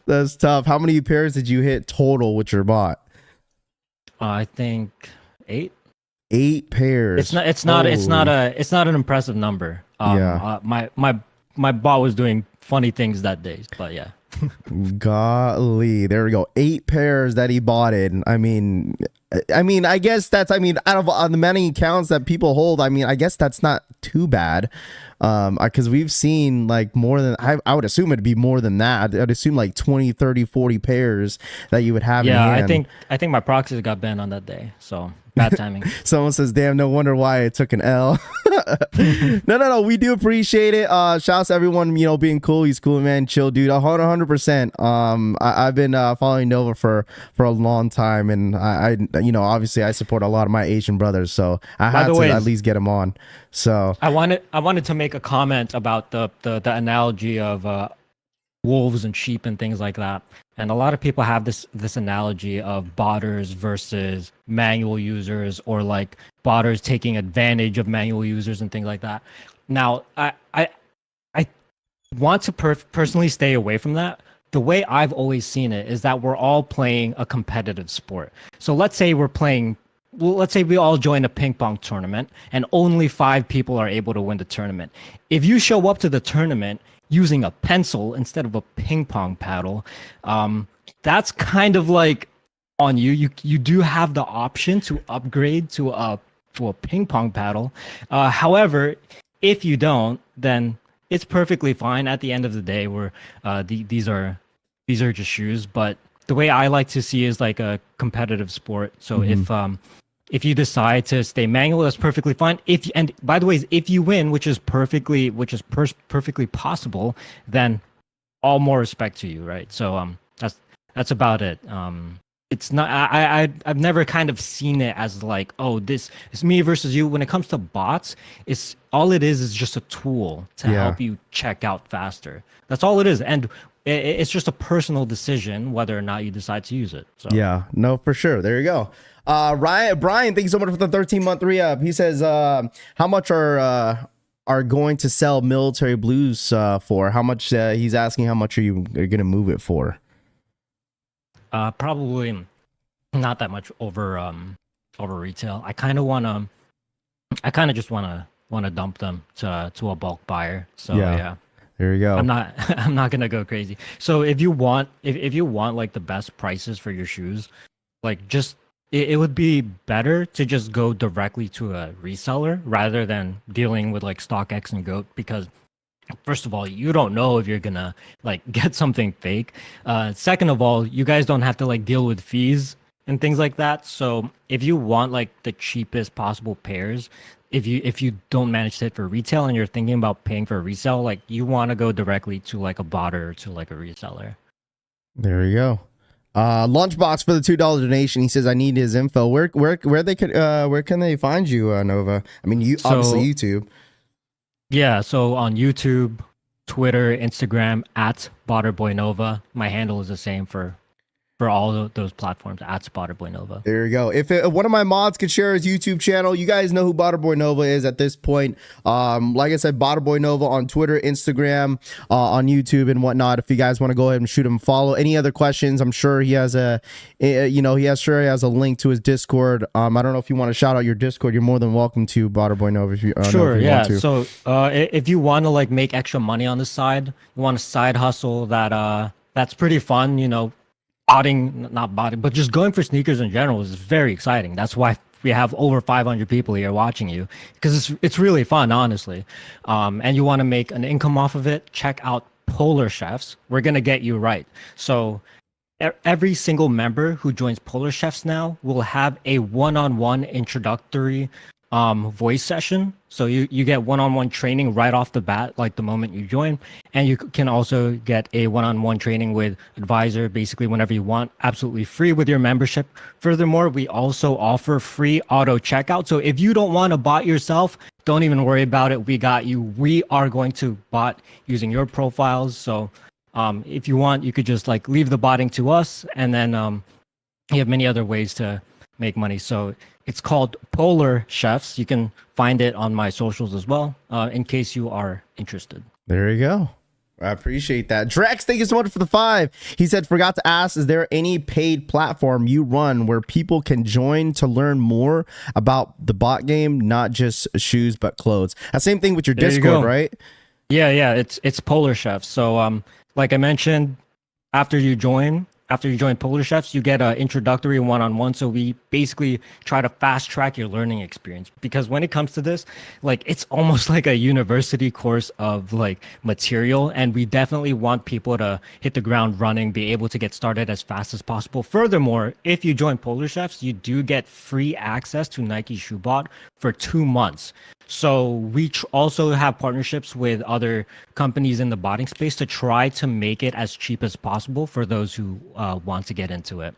That's tough. How many pairs did you hit total with your bot? I think 8. 8 pairs. It's not an impressive number. My bot was doing funny things that day, but yeah. Golly, there we go. 8 pairs that he bought in. I mean, I guess that's, out of the many accounts that people hold, I guess that's not too bad. Because we've seen like more than, I would assume it'd be more than that. I'd assume like 20, 30, 40 pairs that you would have. Yeah, in hand. I think my proxies got banned on that day. So bad timing. Someone says, damn, no wonder why it took an L. No, we do appreciate it. Shouts to everyone, being cool. He's cool, man. Chill, dude. 100%. I've been following Nova for a long time, and I obviously I support a lot of my Asian brothers, so I had to at least get him on. So I wanted to make a comment about the analogy of wolves and sheep and things like that. And a lot of people have this analogy of botters versus manual users, or like botters taking advantage of manual users and things like that. Now, I want to personally stay away from that. The way I've always seen it is that we're all playing a competitive sport. So let's say we all join a ping pong tournament and only 5 people are able to win the tournament. If you show up to the tournament using a pencil instead of a ping pong paddle, that's kind of like on you. You do have the option to upgrade to a ping pong paddle. However, if you don't, then it's perfectly fine. At the end of the day, these are just shoes. But the way I like to see is like a competitive sport. So if you decide to stay manual, that's perfectly fine. And by the way, if you win, which is perfectly possible, then all more respect to you, right? So that's about it. It's not. I've never kind of seen it as like, oh, this is me versus you. When it comes to bots, it is just a tool to help you check out faster. That's all it is, and it's just a personal decision whether or not you decide to use it. So. Yeah, no, for sure. There you go. Brian, thank you so much for the 13-month re-up. He says, how much are going to sell military blues for? How much? He's asking how much are you going to move it for? Probably not that much over retail. I kind of just want to dump them to a bulk buyer. So yeah. There you go. I'm not gonna go crazy. So if you want like the best prices for your shoes, like it would be better to just go directly to a reseller rather than dealing with like StockX and GOAT, because first of all, you don't know if you're gonna like get something fake. Second of all, you guys don't have to like deal with fees and things like that. So if you want like the cheapest possible pairs, if you don't manage to hit for retail and you're thinking about paying for a resale, like you want to go directly to like a botter or to like a reseller. There you go. Lunchbox for the $2 donation. He says, I need his info. Where can they find you, Nova? I mean, obviously YouTube. Yeah, so on YouTube, Twitter, Instagram at Bboy Nova. My handle is the same for all of those platforms at Bboy Nova. There you go. If one of my mods could share his YouTube channel, you guys know who Bboy Nova is at this point. Like I said, Bboy Nova on Twitter, Instagram, on YouTube and whatnot. If you guys want to go ahead and shoot him follow. Any other questions? I'm sure he has a link to his Discord. I don't know if you want to shout out your Discord. You're more than welcome to Bboy Nova if you sure, if you want to. So if you want to like make extra money on the side, you want a side hustle that's pretty fun, not botting, but just going for sneakers in general is very exciting. That's why we have over 500 people here watching you, because it's really fun, honestly. And you want to make an income off of it, check out Polar Chefs. We're going to get you right. So every single member who joins Polar Chefs now will have a one-on-one introductory voice session. So you get one-on-one training right off the bat, like the moment you join, and you can also get a one-on-one training with advisor basically whenever you want, absolutely free with your membership. Furthermore, we also offer free auto checkout. So if you don't want to bot yourself, don't even worry about it. We got you. We are going to bot using your profiles. So if you want, you could just like leave the botting to us, and then you have many other ways to make money. So it's called Polar Chefs. You can find it on my socials as well, in case you are interested. There you go. I appreciate that. Drex, thank you so much for the 5. He said, forgot to ask, is there any paid platform you run where people can join to learn more about the bot game, not just shoes, but clothes? Same thing with your Discord, right? Yeah. It's Polar Chefs. So like I mentioned, after you join Polar Chefs, you get an introductory one-on-one. So we basically try to fast track your learning experience, because when it comes to this, like it's almost like a university course of like material, and we definitely want people to hit the ground running, be able to get started as fast as possible. Furthermore, if you join Polar Chefs, you do get free access to Nike Shoebot for 2 months. So we also have partnerships with other companies in the botting space to try to make it as cheap as possible for those who want to get into it.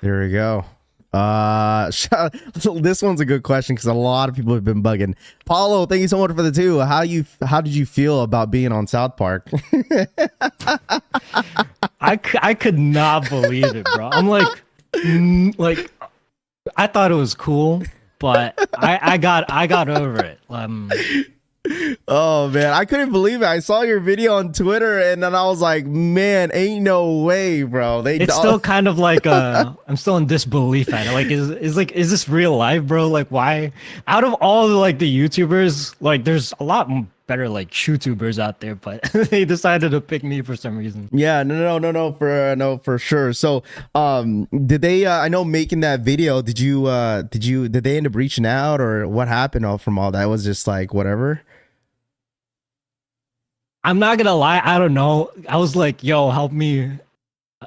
There we go. This one's a good question because a lot of people have been bugging. Paulo, thank you so much for the 2. How did you feel about being on South Park? I could not believe it, bro. I'm like I thought it was cool, but I got over it. Oh man, I couldn't believe it. I saw your video on Twitter and then I was like, man, ain't no way, bro. It's still kind of like I'm still in disbelief at it. Like is this real life, bro? Like why out of all the YouTubers, like there's a lot better like YouTubers out there, but they decided to pick me for some reason. Yeah, no, for sure. So did they I know making that video, did they end up reaching out, or what happened from all that? It was just like whatever. I'm not gonna lie, I don't know. I was like, yo, help me.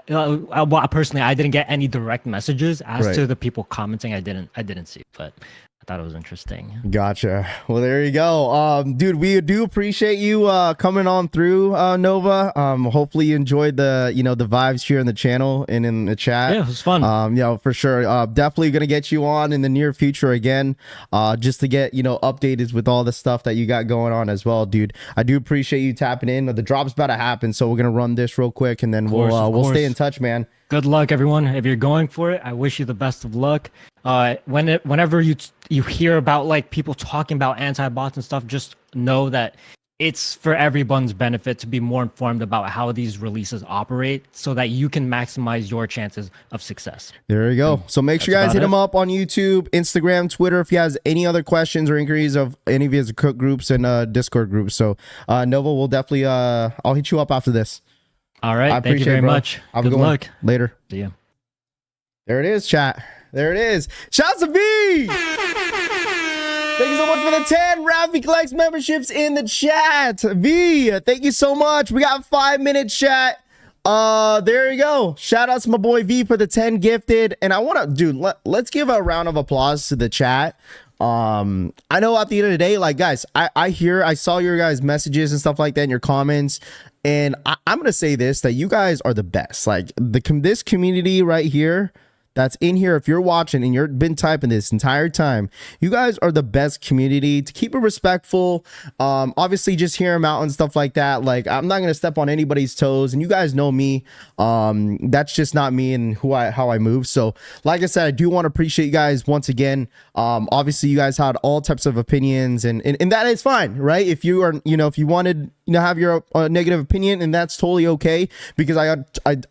Personally, I didn't get any direct messages as to the people commenting. I didn't see, but I thought it was interesting. Gotcha. Well, there you go. Dude, we do appreciate you coming on through, Nova. Hopefully you enjoyed the the vibes here in the channel and in the chat. Yeah, it was fun. For sure. Definitely gonna get you on in the near future again, just to get updated with all the stuff that you got going on as well, dude. I do appreciate you tapping in. The drop's about to happen, so we're gonna run this real quick and then we'll stay in touch, man. Good luck, everyone. If you're going for it, I wish you the best of luck. Whenever you hear about people talking about anti-bots and stuff, just know that it's for everyone's benefit to be more informed about how these releases operate, so that you can maximize your chances of success. There you go. So make sure you guys hit him up on YouTube, Instagram, Twitter if he has any other questions or inquiries of any of his cook groups and Discord groups. So Nova will definitely I'll hit you up after this. All right. Thank you very much. Good luck. Later. See ya. There it is, chat. There it is. Shouts to V! Thank you so much for the 10 Raffle Collects memberships in the chat. V, thank you so much. We got 5-minute chat. There you go. Shout out to my boy V for the 10 gifted. And I want to, dude, let's give a round of applause to the chat. I know at the end of the day, guys, I saw your guys' messages and stuff like that in your comments. And I'm going to say this, that you guys are the best. This community right here, that's in here, if you're watching and you've been typing this entire time, you guys are the best community. To keep it respectful, obviously just hear them out and stuff like that. Like, I'm not gonna step on anybody's toes, and you guys know me. That's just not me and how I move. So like I said, I do want to appreciate you guys once again. Obviously you guys had all types of opinions, and that is fine, right? If you are, if you wanted, have your negative opinion, and that's totally okay, because I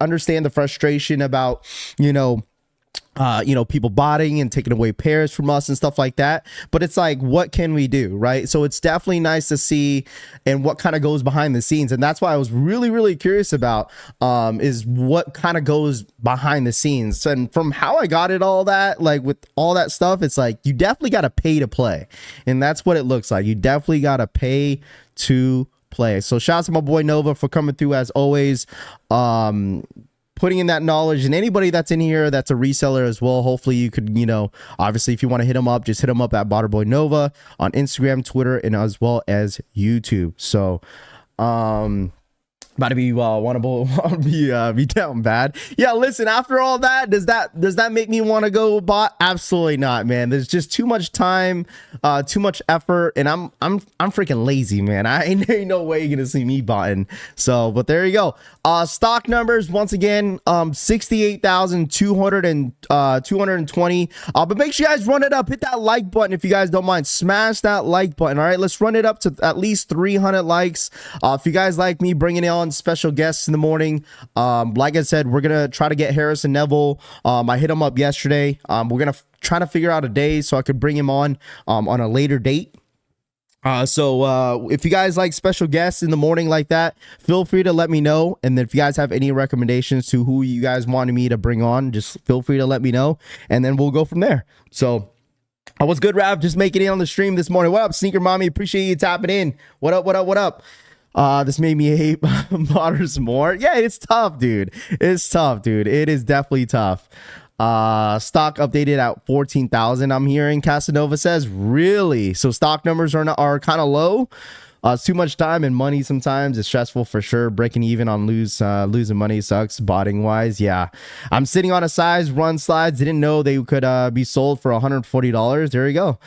understand the frustration about, people botting and taking away pairs from us and stuff like that. But it's like, what can we do, right? So it's definitely nice to see and what kind of goes behind the scenes. And that's why I was really, really curious about is what kind of goes behind the scenes. And from how I got it, all that, like with all that stuff, it's like, you definitely got to pay to play. And that's what it looks like. You definitely got to pay to play. So shout out to my boy Nova for coming through as always. Putting in that knowledge, and anybody that's in here that's a reseller as well. Hopefully you could, obviously if you want to hit him up, just hit him up at Bboy Nova on Instagram, Twitter, and as well as YouTube. So about to be be down bad. Yeah, listen, after all that, does that make me want to go bot? Absolutely not, man. There's just too much time, too much effort, and I'm freaking lazy, man. Ain't no way you're gonna see me botting. So, but there you go. Stock numbers once again, 68,220. But make sure you guys run it up. Hit that like button if you guys don't mind. Smash that like button. All right, let's run it up to at least 300 likes. If you guys like me bringing it on special guests in the morning, like I said, we're gonna try to get Harris and Neville. I hit him up yesterday. We're gonna try to figure out a day so I could bring him on a later date. So if you guys like special guests in the morning like that, feel free to let me know. And then if you guys have any recommendations to who you guys wanted me to bring on, just feel free to let me know, and then we'll go from there. So what's good, Rav? Just making it on the stream this morning. What up, Sneaker Mommy? Appreciate you tapping in. What up? This made me hate modders more. Yeah, it's tough, dude. It's tough, dude. It is definitely tough. Stock updated at 14,000. I'm hearing Casanova says, really? So stock numbers are kind of low. It's too much time and money sometimes. It's stressful for sure. Breaking even on losing money sucks, botting wise. Yeah, I'm sitting on a size run slides. Didn't know they could be sold for $140. There you go.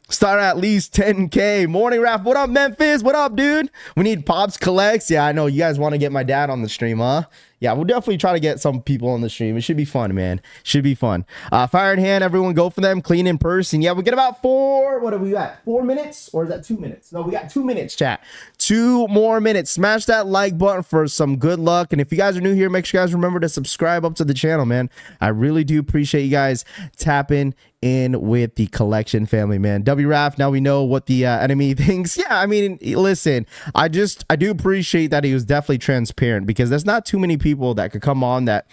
Start at least 10K. Morning, Raff. What up, Memphis? What up, dude? We need Pops collects. Yeah, I know you guys want to get my dad on the stream, huh? Yeah, we'll definitely try to get some people on the stream. It should be fun, man. Should be fun. Fire in hand, everyone go for them. Clean in person. Yeah, we get about what have we got? 4 minutes? Or is that 2 minutes? No, we got 2 minutes, chat. 2 more minutes. Smash that like button for some good luck. And if you guys are new here, make sure you guys remember to subscribe up to the channel, man. I really do appreciate you guys tapping in with the collection family, man. WRAF, now we know what the enemy thinks. Yeah, I mean, listen, I do appreciate that he was definitely transparent, because there's not too many people that could come on that,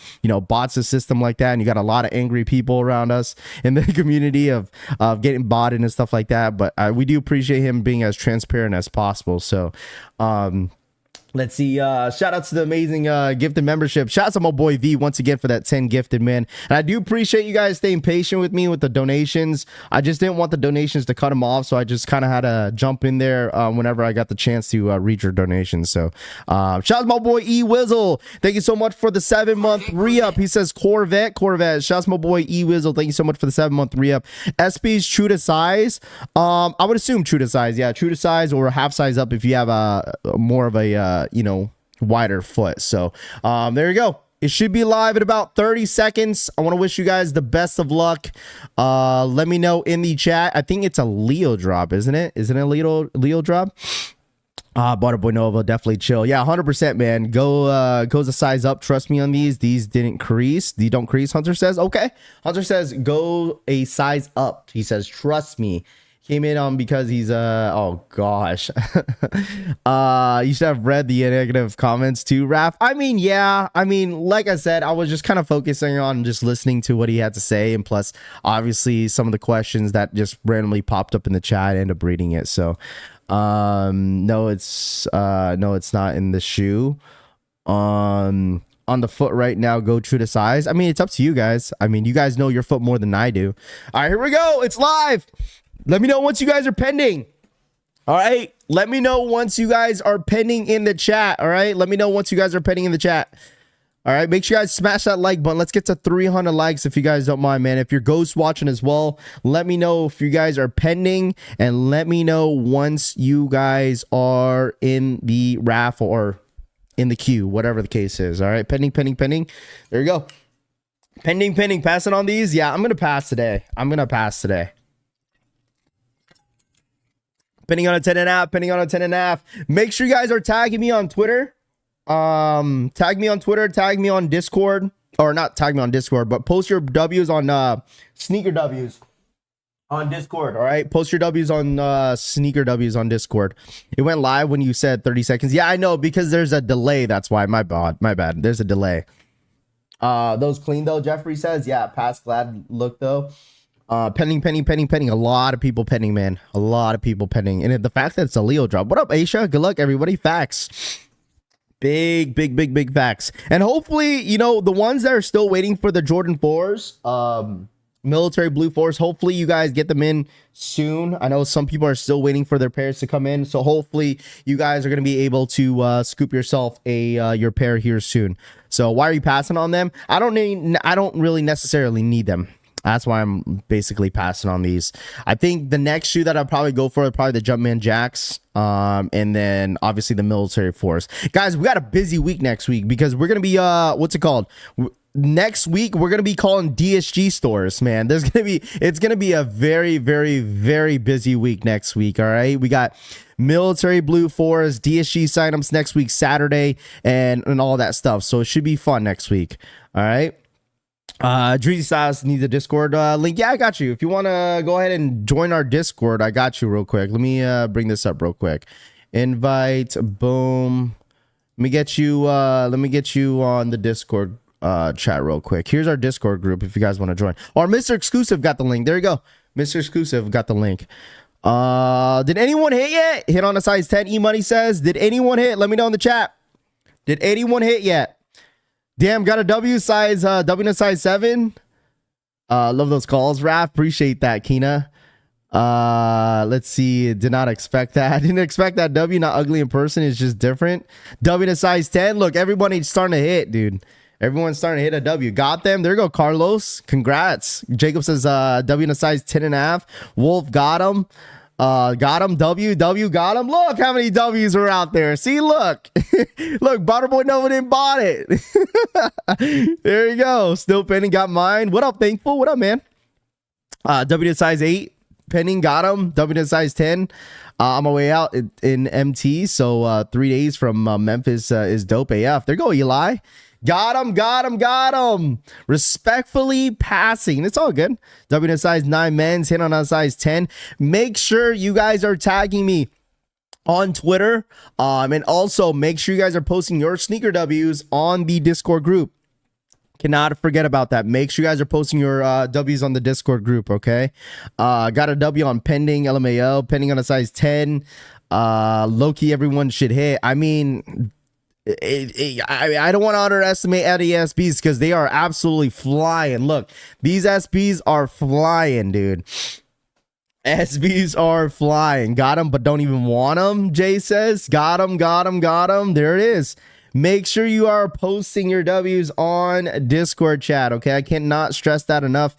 bots a system like that, and you got a lot of angry people around us in the community of getting botted and stuff like that. But we do appreciate him being as transparent as possible. So let's see. Shout out to the amazing gifted membership. Shout out to my boy V once again for that 10 gifted, man. And I do appreciate you guys staying patient with me with the donations. I just didn't want the donations to cut them off, so I just kind of had to jump in there whenever I got the chance to read your donations. So shout out to my boy E Wizzle. Thank you so much for the 7-month re-up. He says Corvette. Shout out to my boy E Wizzle. Thank you so much for the 7-month re-up. SP's true to size. I would assume true to size. Yeah, true to size or half size up if you have more of a wider foot. So there you go. It should be live in about 30 seconds. I want to wish you guys the best of luck. Let me know in the chat. I think it's a Leo drop, isn't it? Isn't it a Leo drop? Bboy Nova, definitely chill. Yeah, 100%, man. Goes a size up. Trust me on these. These didn't crease. These don't crease, Hunter says. Okay. Hunter says go a size up. He says, trust me. Came in on because he's oh gosh. You should have read the negative comments too, Raph. I mean, yeah. I mean, like I said, I was just kind of focusing on just listening to what he had to say, and plus obviously some of the questions that just randomly popped up in the chat. I ended up reading it. So no, it's not in the shoe. On the foot right now, go true to size. I mean, it's up to you guys. I mean, you guys know your foot more than I do. All right, here we go. It's live. Let me know once you guys are pending. All right. Let me know once you guys are pending in the chat. All right. Let me know once you guys are pending in the chat. All right, make sure you guys smash that like button. Let's get to 300 likes if you guys don't mind, man. If you're ghost watching as well, let me know if you guys are pending, and let me know once you guys are in the raffle or in the queue, whatever the case is. All right, pending. There you go. Pending. Passing on these. Yeah, I'm going to pass today. Pending on a 10.5. Make sure you guys are tagging me on Twitter. Tag me on Twitter, tag me on Discord, or not tag me on Discord, but post your W's on sneaker W's on Discord. All right, post your W's on sneaker W's on Discord. It went live when you said 30 seconds. Yeah, I know, because there's a delay. That's why. My bad. There's a delay. Those clean though, Jeffrey says. Yeah, pass glad look though. Pending. A lot of people pending, man. A lot of people pending. And the fact that it's a Leo drop. What up, Aisha? Good luck, everybody. Facts. Big facts. And hopefully, you know, the ones that are still waiting for the Jordan 4s, military blue 4s, hopefully you guys get them in soon. I know some people are still waiting for their pairs to come in, so hopefully you guys are going to be able to scoop yourself your pair here soon. So why are you passing on them? I don't really necessarily need them. That's why I'm basically passing on these. I think the next shoe that I'll probably go for is probably the Jumpman Jacks. And then obviously the military force. Guys, we got a busy week next week because we're going to be, what's it called? Next week, we're going to be calling DSG stores, man. It's going to be a very busy week next week. All right. We got military blue 4s, DSG signups next week, Saturday, and all that stuff. So it should be fun next week. All right. Dreezy Styles needs a Discord link. Yeah, I got you. If you want to go ahead and join our Discord, I got you real quick. Let me bring this up real quick. Invite, boom. Let me get you on the Discord chat real quick. Here's our Discord group if you guys want to join. Or Mr. Exclusive got the link. There you go. Mr. Exclusive got the link. Did anyone hit yet? Hit on a size 10. E-Money says, did anyone hit? Let me know in the chat. Did anyone hit yet? Damn, got a W in a size 7. Love those calls, Raph. Appreciate that, Kina. Let's see. Did not expect that. Didn't expect that. W, not ugly in person. It's just different. W in a size 10. Look, everybody's starting to hit, dude. Everyone's starting to hit a W. Got them. There you go, Carlos. Congrats. Jacob says W in a size 10.5. Wolf got him. Got him. W got him. Look how many W's are out there. See, look. Look, Bboy Nova didn't bought it. There you go. Still pending. Got mine. What up, Thankful? What up, man? W to size 8. Pending. Got him. W to size 10. On my way out in MT. So 3 days from Memphis is dope AF. There you go, Eli. Got him. Respectfully passing. It's all good. W to size 9 men's, hit on a size 10. Make sure you guys are tagging me on Twitter. And also make sure you guys are posting your sneaker W's on the Discord group. Cannot forget about that. Make sure you guys are posting your W's on the Discord group, okay? Got a W on pending, LMAO, pending on a size 10. Low-key, everyone should hit. I mean... I don't want to underestimate Eddie SBs because they are absolutely flying. Look, these SBs are flying, dude. SBs are flying. Got them, but don't even want them, Jay says. Got them. There it is. Make sure you are posting your W's on Discord chat, okay? I cannot stress that enough.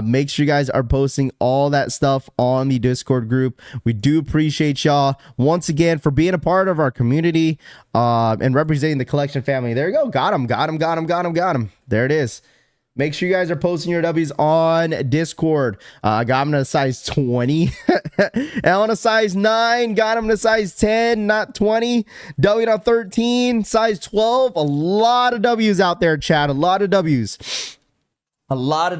Make sure you guys are posting all that stuff on the Discord group. We do appreciate y'all once again for being a part of our community and representing the collection family. There you go. Got him. There it is. Make sure you guys are posting your W's on Discord. Got him in a size 20. L in a size 9. Got him in a size 10, not 20. W on 13. Size 12. A lot of W's out there, chat. A lot of W's. Got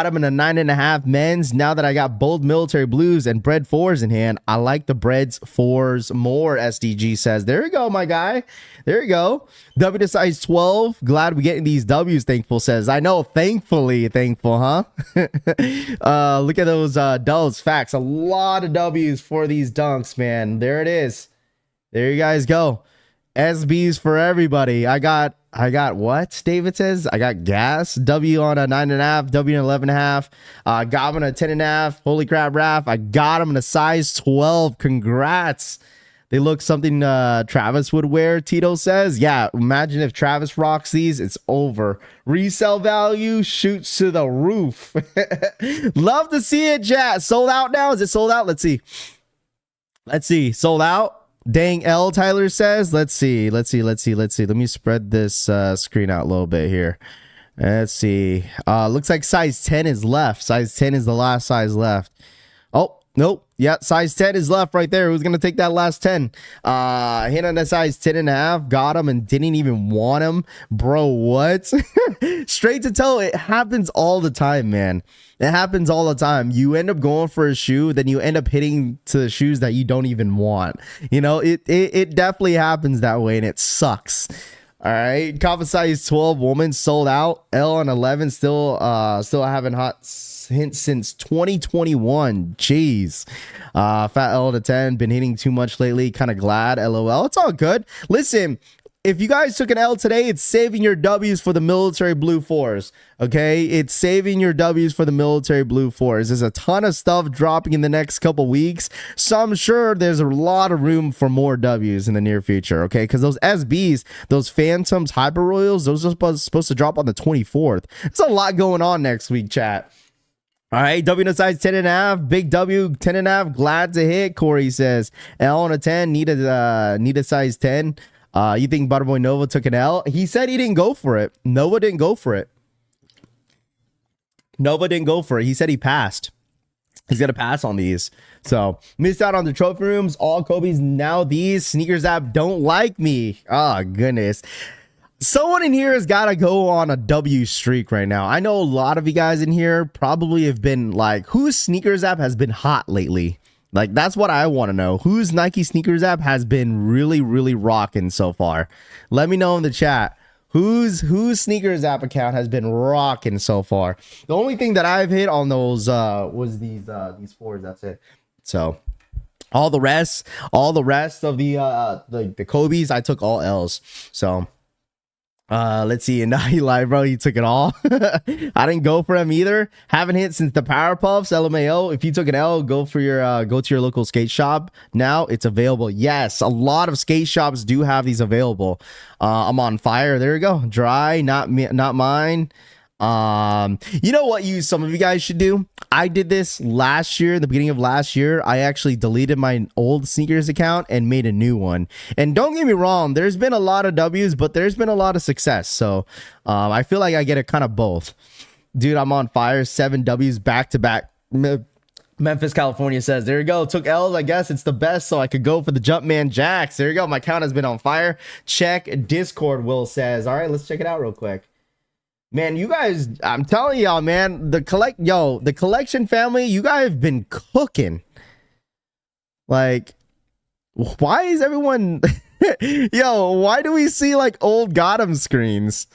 him in a 9.5 men's. Now that I got both military blues and bread 4s in hand, I like the breads 4s more, SDG says. There you go, my guy. There you go. W to size 12. Glad we getting these W's, Thankful says. I know, thankfully, Thankful, huh? Look at those facts. A lot of W's for these dunks, man. There it is. There you guys go. SBs for everybody. I got what? David says I got gas. W on a 9.5. W on 11.5. Got him in a 10.5. Holy crap, Raph! I got him in a size 12. Congrats. They look something Travis would wear, Tito says. Yeah, imagine if Travis rocks these, it's over. Resale value shoots to the roof. Love to see it, chat. Sold out now? Is it sold out? Let's see. Let's see. Sold out? Dang L, Tyler says. Let's see. Let me spread this screen out a little bit here. Let's see. Looks like size 10 is left. Size 10 is the last size left. Oh, nope. Yeah, size 10 is left right there. Who's going to take that last 10? Hit on the size 10 and a half. Got him and didn't even want him. Bro, what? Straight to toe. It happens all the time, man. It happens all the time. You end up going for a shoe, then you end up hitting to the shoes that you don't even want. You know, it definitely happens that way, and it sucks. All right, Coffee size 12 woman sold out. L on 11 still having hot hints since 2021. Jeez. Fat L to 10 been hitting too much lately. Kind of glad. LOL. It's all good. Listen, if you guys took an L today, it's saving your W's for the military blue fours. Okay, it's saving your W's for the military blue fours. There's a ton of stuff dropping in the next couple weeks, so I'm sure there's a lot of room for more W's in the near future. Okay, because those SBs, those Phantoms, Hyper Royals, those are supposed to drop on the 24th. There's a lot going on next week, chat. All right, W to size 10 and a half, big W 10 and a half, glad to hit. Corey says L on a 10, need a size 10. You think Bboy Nova took an L? He said he didn't go for it. Nova didn't go for it. Nova didn't go for it. He said he passed. He's going to pass on these. So, missed out on the trophy rooms. All Kobe's. Now these. Sneakers app don't like me. Oh, goodness. Someone in here has got to go on a W streak right now. I know a lot of you guys in here probably have been like, whose sneakers app has been hot lately? Like, that's what I want to know. Whose Nike sneakers app has been really, really rocking so far? Let me know in the chat. Whose sneakers app account has been rocking so far? The only thing that I've hit on those was these fours. That's it. So all the rest of the Kobe's, I took all L's. So let's see. And now he lied, bro. He took it all. I didn't go for him either. Haven't hit since the Power Puffs. LMAO. If you took an L, go to your local skate shop. Now it's available. Yes, a lot of skate shops do have these available. I'm on fire. There you go. Dry, not me, not mine. You know what some of you guys should do? I did this last year, the beginning of last year. I actually deleted my old sneakers account and made a new one. And don't get me wrong, there's been a lot of W's, but there's been a lot of success. So I feel like I get a kind of both. Dude, I'm on fire. 7 W's back to back. Memphis, California says, there you go. Took L's. I guess it's the best, so I could go for the Jumpman Jacks. There you go. My account has been on fire. Check Discord, Will says. All right, let's check it out real quick. Man, you guys, I'm telling y'all, man, the collection family, you guys have been cooking. Like, why is everyone, why do we see like old Gotham screens?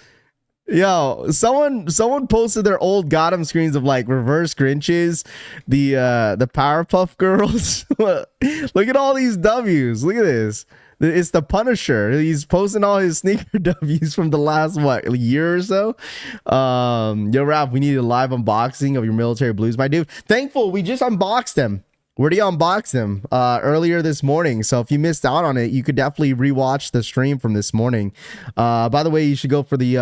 Someone posted their old Gotham screens of like reverse Grinches, the Powerpuff Girls. Look at all these W's. Look at this. It's the Punisher. He's posting all his sneaker W's from the last, year or so. Yo, Raph, we need a live unboxing of your military blues, my dude. Thankful, we just unboxed them. We already unboxed them earlier this morning. So if you missed out on it, you could definitely rewatch the stream from this morning. By the way, you should go for the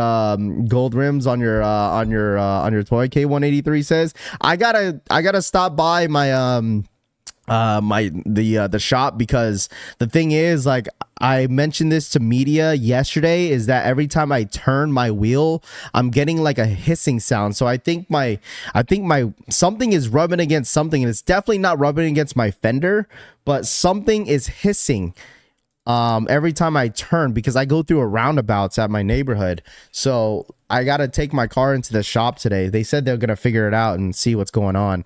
gold rims on your toy. K183 says, I gotta stop by my the shop, because the thing is, like, I mentioned this to media yesterday, is that every time I turn my wheel, I'm getting like a hissing sound. So I think my something is rubbing against something, and it's definitely not rubbing against my fender, but something is hissing every time I turn, because I go through a roundabouts at my neighborhood. So I gotta take my car into the shop today. They said they're gonna figure it out and see what's going on.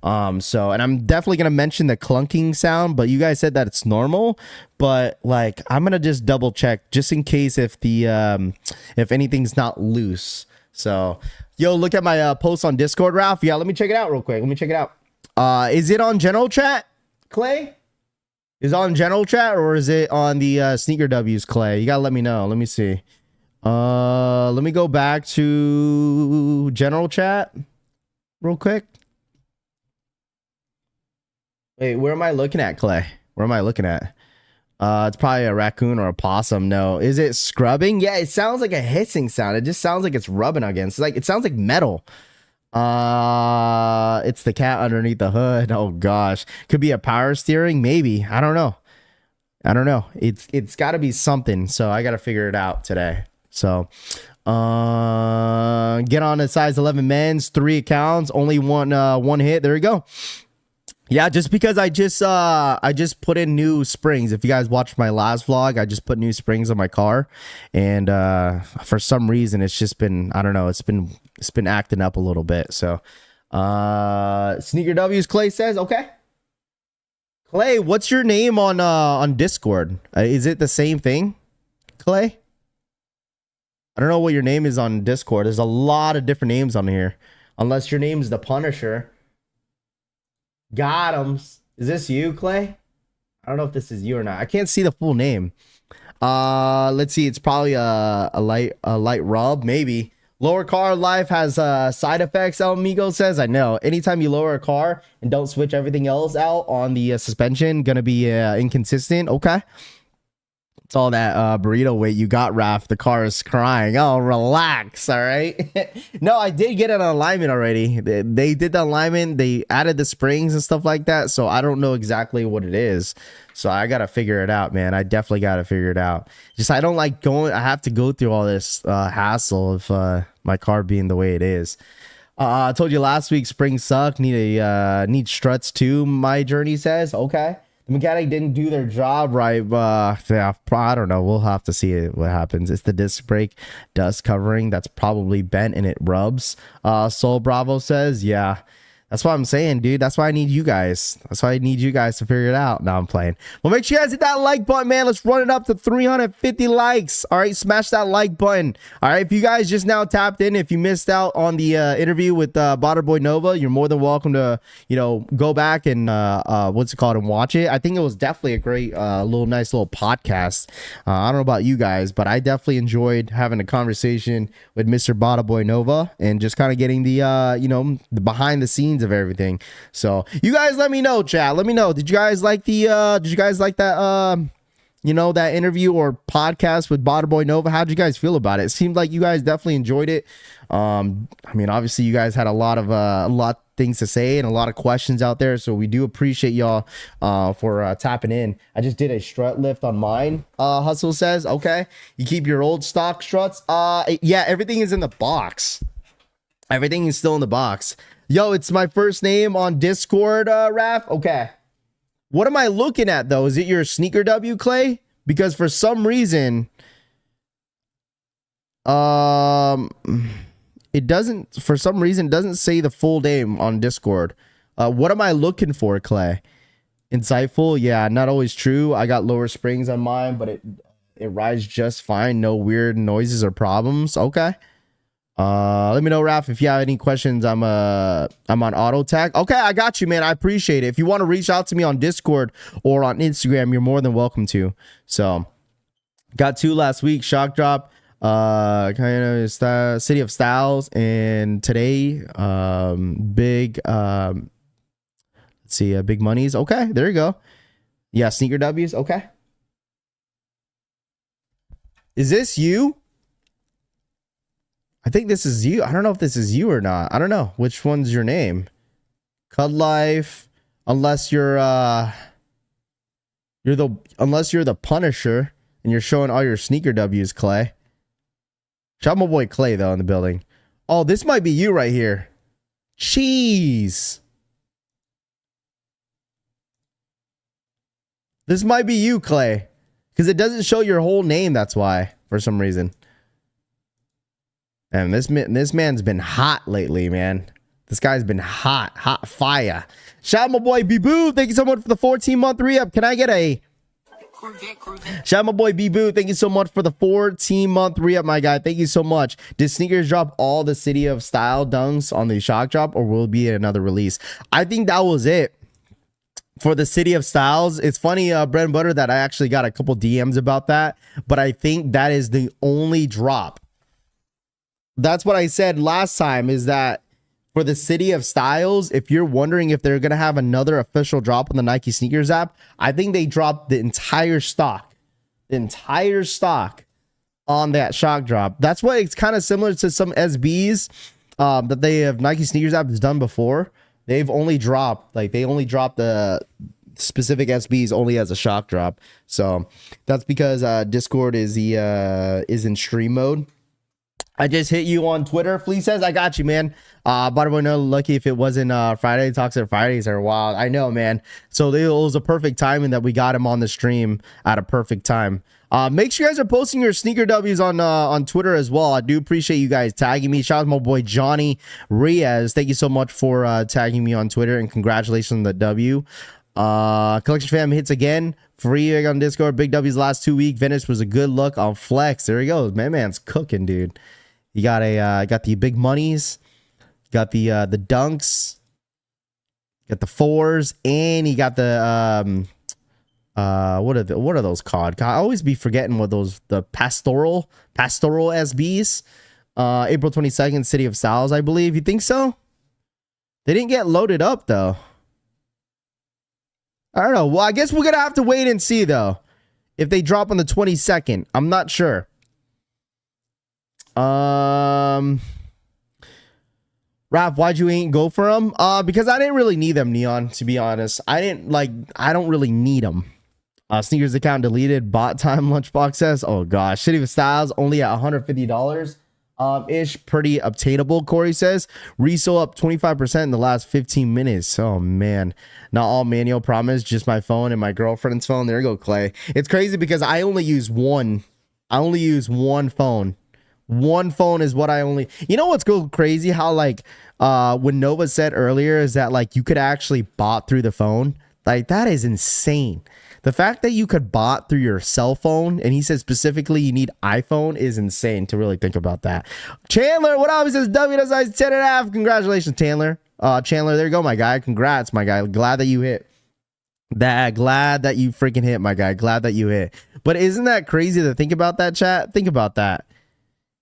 And I'm definitely gonna mention the clunking sound, but you guys said that it's normal. But like, I'm gonna just double check just in case if anything's not loose. So, yo, look at my post on Discord, Ralph. Yeah, let me check it out real quick. Let me check it out. Is it on general chat, Clay? Is it on general chat, or is it on the Sneaker W's, Clay? You gotta let me know. Let me see. Let me go back to general chat real quick. Wait, where am I looking at, Clay? Where am I looking at? It's probably a raccoon or a possum. No. Is it scrubbing? Yeah, it sounds like a hissing sound. It just sounds like it's rubbing against. It sounds like metal. It's the cat underneath the hood. Oh gosh. Could be a power steering, maybe. I don't know. It's got to be something. So I got to figure it out today. So get on a size 11 men's, 3 accounts, only one hit. There you go. Yeah, just because I just put in new springs. If you guys watched my last vlog, I just put new springs on my car, and for some reason it's just been, I don't know, it's been acting up a little bit. So Sneaker W's Clay says, okay. Clay, what's your name on Discord? Is it the same thing, Clay? I don't know what your name is on Discord. There's a lot of different names on here, unless your name's the Punisher. Got 'em. Is this you, Clay? I don't know if this is you or not. I can't see the full name. Let's see. It's probably a light rub, maybe. Lower car life has side effects, El Amigo says. I know. Anytime you lower a car and don't switch everything else out on the suspension, gonna be inconsistent. Okay. It's all that burrito weight you got, Raph. The car is crying. Oh, relax. All right. No, I did get an alignment already. They did the alignment. They added the springs and stuff like that. So I don't know exactly what it is. So I got to figure it out, man. I definitely got to figure it out. Just I don't like going. I have to go through all this hassle of my car being the way it is. I told you last week springs suck. Need struts too. My journey says. Okay. The mechanic didn't do their job right. Yeah, I don't know. We'll have to see what happens. It's the disc brake dust covering that's probably bent and it rubs. Soul Bravo says, yeah. That's what I'm saying, dude. That's why I need you guys. That's why I need you guys to figure it out. Now I'm playing. Well, make sure you guys hit that like button, man. Let's run it up to 350 likes. All right, smash that like button. All right, if you guys just now tapped in, if you missed out on the interview with Bboy Nova, you're more than welcome to, go back and and watch it. I think it was definitely a great, nice little podcast. I don't know about you guys, but I definitely enjoyed having a conversation with Mr. Bboy Nova and just kind of getting the, the behind the scenes of everything. So you guys let me know, chat. Let me know. Did you guys like that that interview or podcast with Bboy Nova? How'd you guys feel about it? It seemed like you guys definitely enjoyed it. Obviously you guys had a lot of things to say and a lot of questions out there, so we do appreciate y'all for tapping in. I just did a strut lift on mine. Hustle says, okay, you keep your old stock struts. Yeah, everything is in the box. Everything is still in the box. Yo, it's my first name on Discord, Raph. Okay. What am I looking at, though? Is it your Sneaker W, Clay? Because for some reason, it doesn't say the full name on Discord. What am I looking for, Clay? Insightful? Yeah, not always true. I got lower springs on mine, but it rides just fine. No weird noises or problems. Okay. Let me know, Raph, if you have any questions. I'm on auto tag. Okay, I got you, man. I appreciate it. If you want to reach out to me on Discord or on Instagram, you're more than welcome to. So got 2 last week. Shock drop, City of Styles, and today big let's see, big monies. Okay, there you go. Yeah, Sneaker W's. Okay. Is this you? I think this is you. I don't know if this is you or not. I don't know which one's your name. Cud Life, unless you're the Punisher and you're showing all your Sneaker W's, Clay. Shout out my boy Clay though in the building. Oh, this might be you right here. Cheese. This might be you, Clay, because it doesn't show your whole name. That's why, for some reason. And this man's been hot lately, man. This guy's been hot fire. Shout out my boy Boo. Thank you so much for the 14-month re-up. Can I get a shout out my boy Boo? Thank you so much for the 14-month re-up, my guy. Thank you so much. Did sneakers drop all the City of Style dunks on the shock drop, or will it be another release? I think that was it for the City of Styles. It's funny, bread and butter, that I actually got a couple DMs about that, but I think that is the only drop. That's what I said last time, is that for the City of Styles, if you're wondering if they're going to have another official drop on the Nike sneakers app, I think they dropped the entire stock on that shock drop. That's why it's kind of similar to some SBs that they have Nike sneakers app has done before. They've only dropped the specific SBs only as a shock drop. So that's because Discord is in stream mode. I just hit you on Twitter. Flea says, I got you, man. Bboy Nova, lucky if it wasn't Friday. Toxic Fridays are wild. I know, man. So it was a perfect timing that we got him on the stream at a perfect time. Make sure you guys are posting your sneaker W's on Twitter as well. I do appreciate you guys tagging me. Shout out to my boy Johnny Riaz. Thank you so much for tagging me on Twitter, and congratulations on the W. Collection fam hits again. Free on Discord. Big W's last 2 weeks. Venice was a good look on Flex. There he goes. Man's cooking, dude. You got the big monies, got the dunks, got the fours, and you got the what are those called? I always be forgetting what the pastoral SBs. April 22nd, City of Styles, I believe. You think so? They didn't get loaded up though. I don't know. Well, I guess we're gonna have to wait and see though. If they drop on the 22nd, I'm not sure. Raph, why'd you ain't go for them? Because I didn't really need them, Neon, to be honest. I don't really need them. Sneakers account deleted. Bot time, Lunchbox says. Oh gosh, City of Styles only at $150 ish, pretty obtainable. Corey says Resale up 25% in the last 15 minutes. Oh man, not all manual, promise, just my phone and my girlfriend's phone. There you go, Clay. It's crazy because I only use one phone. One phone is what I only, you know what's go crazy? How like when Nova said earlier is that like you could actually bot through the phone. Like that is insane. The fact that you could bot through your cell phone, and he said specifically you need iPhone, is insane to really think about that. Chandler, what up? He says W size 10.5. Congratulations, Chandler. Chandler, there you go, my guy. Congrats, my guy. Glad that you hit. Glad that you freaking hit, my guy. Glad that you hit. But isn't that crazy to think about that, chat? Think about that.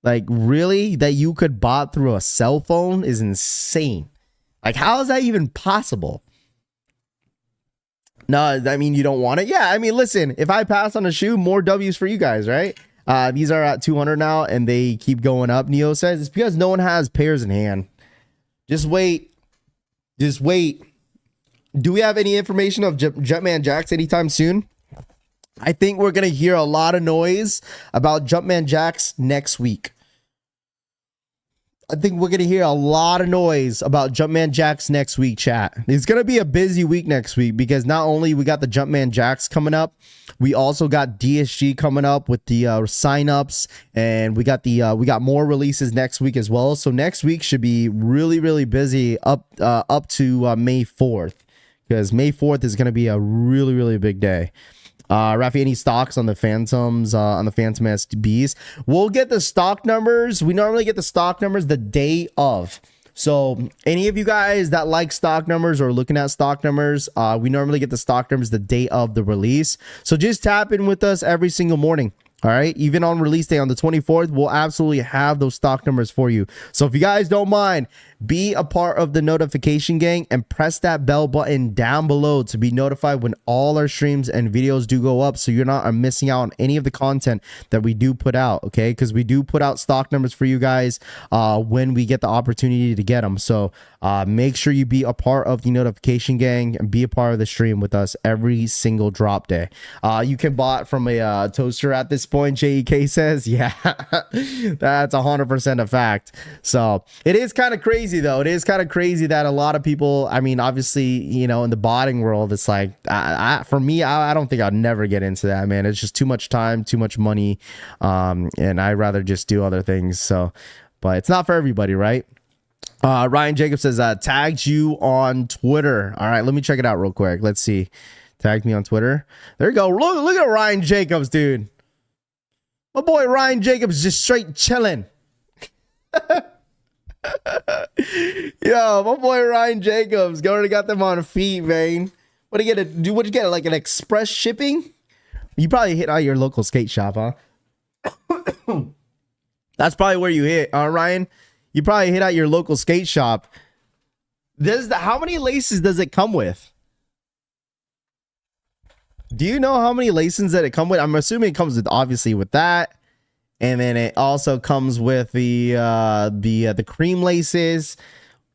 Like, really? That you could bot through a cell phone is insane. Like, how is that even possible? No, I mean, you don't want it? Yeah, I mean, listen, if I pass on a shoe, more W's for you guys, right? These are at 200 now, and they keep going up, Neo says. It's because no one has pairs in hand. Just wait. Just wait. Do we have any information of Jumpman Jacks anytime soon? I think we're going to hear a lot of noise about Jumpman Jacks next week. I think we're going to hear a lot of noise about Jumpman Jacks next week, chat. It's going to be a busy week next week because not only we got the Jumpman Jacks coming up, we also got DSG coming up with the signups, and we got more releases next week as well. So next week should be really, really busy up to May 4th, because May 4th is going to be a really, really big day. Rafi, any stocks on the Phantoms, on the Phantom SBs? We'll get the stock numbers. We normally get the stock numbers the day of. So any of you guys that like stock numbers or looking at stock numbers, we normally get the stock numbers the day of the release. So just tap in with us every single morning. All right, even on release day on the 24th, we'll absolutely have those stock numbers for you. So if you guys don't mind, be a part of the notification gang and press that bell button down below to be notified when all our streams and videos do go up, so you're not missing out on any of the content that we do put out, okay? Because we do put out stock numbers for you guys when we get the opportunity to get them. So make sure you be a part of the notification gang and be a part of the stream with us every single drop day. You can bot from a toaster at this point, JEK says. Yeah, that's 100% a fact. So it is kind of crazy though. It is kind of crazy that a lot of people, I mean, obviously, you know, in the botting world, it's like, for me, I don't think I'd never get into that, man. It's just too much time, too much money. And I'd rather just do other things. So, but it's not for everybody, right? Ryan Jacobs says, tagged you on Twitter. All right, let me check it out real quick. Let's see. Tagged me on Twitter. There you go. Look at Ryan Jacobs, dude. My boy Ryan Jacobs just straight chilling. Yo, my boy Ryan Jacobs already got them on feet, man. What do you get? What you get? Like an express shipping? You probably hit out your local skate shop, huh? That's probably where you hit, Ryan. You probably hit out your local skate shop. How many laces does it come with? Do you know how many laces that it come with? I'm assuming it comes with, obviously, with that. And then it also comes with the cream laces.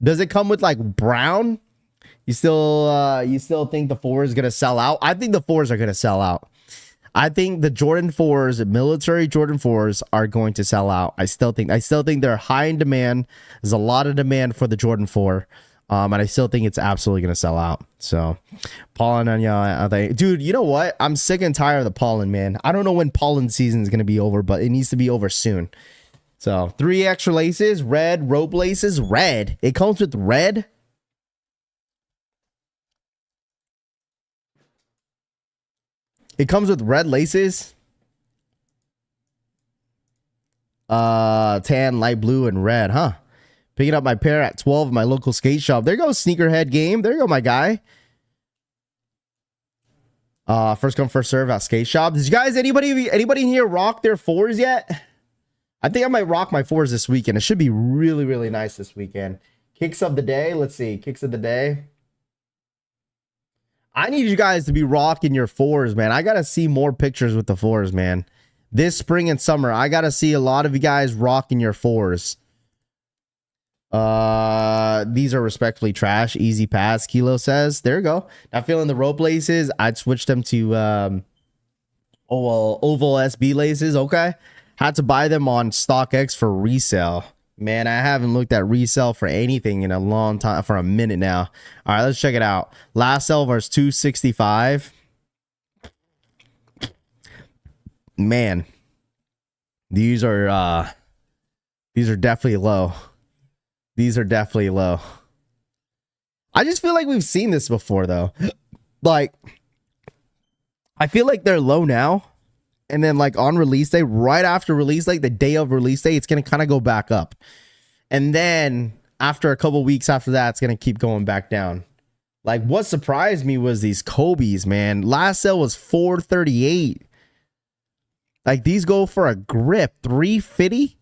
Does it come with like brown? You still think the 4 is gonna sell out? I think the 4s are gonna sell out. I think the Jordan 4s, military Jordan 4s, are going to sell out. I still think they're high in demand. There's a lot of demand for the Jordan 4. And I still think it's absolutely gonna sell out. So, pollen on y'all, dude. You know what? I'm sick and tired of the pollen, man. I don't know when pollen season is gonna be over, but it needs to be over soon. So, 3 extra laces, red rope laces, red. It comes with red. It comes with red laces. Tan, light blue, and red, huh? Picking up my pair at 12 at my local skate shop. There goes Sneakerhead Game. There you go, my guy. First come, first serve at skate shop. Did you guys, anybody in here rock their 4s yet? I think I might rock my 4s this weekend. It should be really, really nice this weekend. Kicks of the day. Let's see. Kicks of the day. I need you guys to be rocking your 4s, man. I got to see more pictures with the 4s, man. This spring and summer, I got to see a lot of you guys rocking your 4s. These are respectfully trash. Easy pass, Kilo says. There you go. Not feeling the rope laces. I'd switch them to oval SB laces. Okay. Had to buy them on StockX for resale. Man, I haven't looked at resale for anything in a long time, for a minute now. All right, let's check it out. Last sale versus 265. Man, these are definitely low. These are definitely low. I just feel like we've seen this before, though. Like, I feel like they're low now. And then, like, on release day, right after release, like the day of release day, it's going to kind of go back up. And then after a couple weeks after that, it's going to keep going back down. Like, what surprised me was these Kobe's, man. Last sale was $438. Like, these go for a grip. $350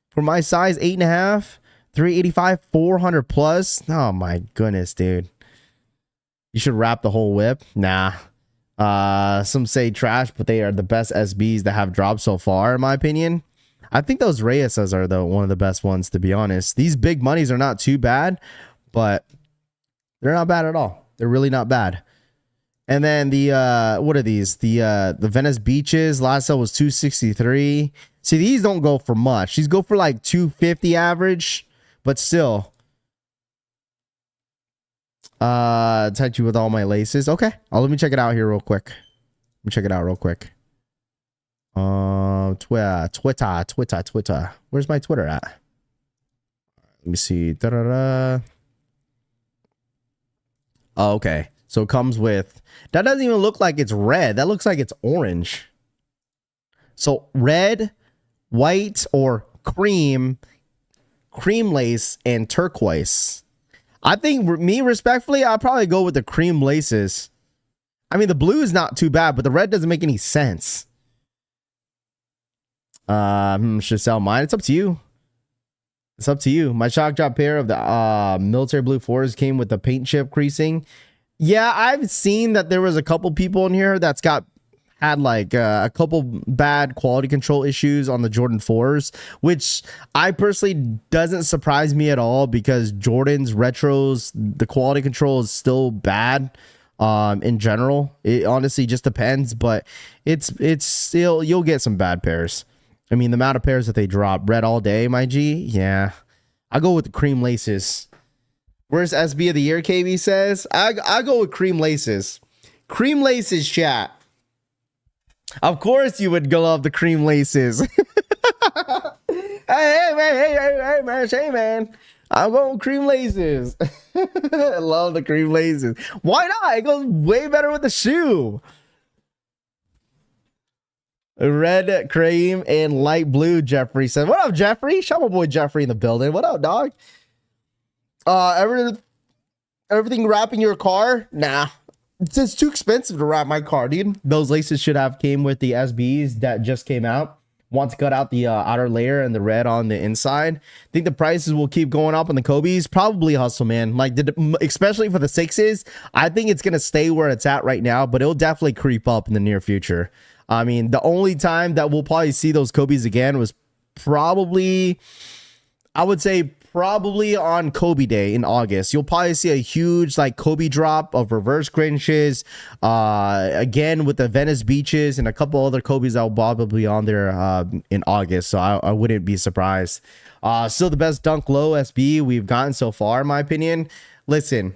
for my size, 8.5. $385, 400 plus. Oh my goodness, dude. You should wrap the whole whip. Nah. Some say trash, but they are the best SBs that have dropped so far, in my opinion. I think those Reyes's are one of the best ones, to be honest. These big monies are not too bad, but they're not bad at all. They're really not bad. And then the what are these? The Venice Beaches. Last sale was $263. See, these don't go for much. These go for like $250 average. But still, touch you with all my laces. Okay, let me check it out here real quick. Twitter. Where's my Twitter at? Let me see. Da-da-da. Oh, okay. So it comes with, that doesn't even look like it's red. That looks like it's orange. So red, white, or cream lace, and turquoise. I think, me respectfully, I'll probably go with the cream laces. I mean, the blue is not too bad, but the red doesn't make any sense. Should sell mine. It's up to you. My shock drop pair of the military blue 4s came with the paint chip creasing. Yeah, I've seen that there was a couple people in here that's had like a couple bad quality control issues on the Jordan 4s, which I personally doesn't surprise me at all, because Jordan's retros, the quality control is still bad in general. It honestly just depends, but it's still, you'll get some bad pairs. I mean, the amount of pairs that they drop, red all day, my G. Yeah, I'll go with the cream laces. Where's SB of the year, KB says? I go with cream laces. Cream laces, chat. Of course you would love the cream laces. hey man. I'm going cream laces. I love the cream laces. Why not? It goes way better with the shoe. Red, cream, and light blue, Jeffrey said. What up, Jeffrey? Shout out my boy Jeffrey in the building. What up, dog? Everything wrapping your car? Nah. It's too expensive to wrap my car, dude. Those laces should have came with the SBs that just came out. want to cut out the outer layer and the red on the inside. I think the prices will keep going up on the Kobe's. Probably hustle, man. Like, especially for the 6s, I think it's going to stay where it's at right now, but it'll definitely creep up in the near future. I mean, the only time that we'll probably see those Kobe's again was probably, I would say, probably on Kobe Day in August. You'll probably see a huge like Kobe drop of reverse Grinches, again with the Venice Beaches and a couple other Kobe's that will probably be on there in August. So I wouldn't be surprised. Still the best Dunk Low SB we've gotten so far, in my opinion. Listen,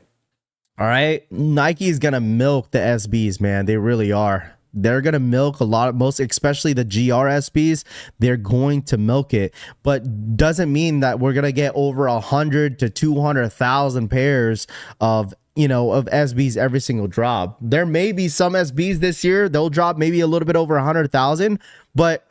all right, Nike is gonna milk the SBs, man. They really are. They're going to milk a lot, especially the GR They're going to milk it, but doesn't mean that we're going to get over 100 to 200,000 pairs of, of SBs every single drop. There may be some SBs this year. They'll drop maybe a little bit over 100,000, but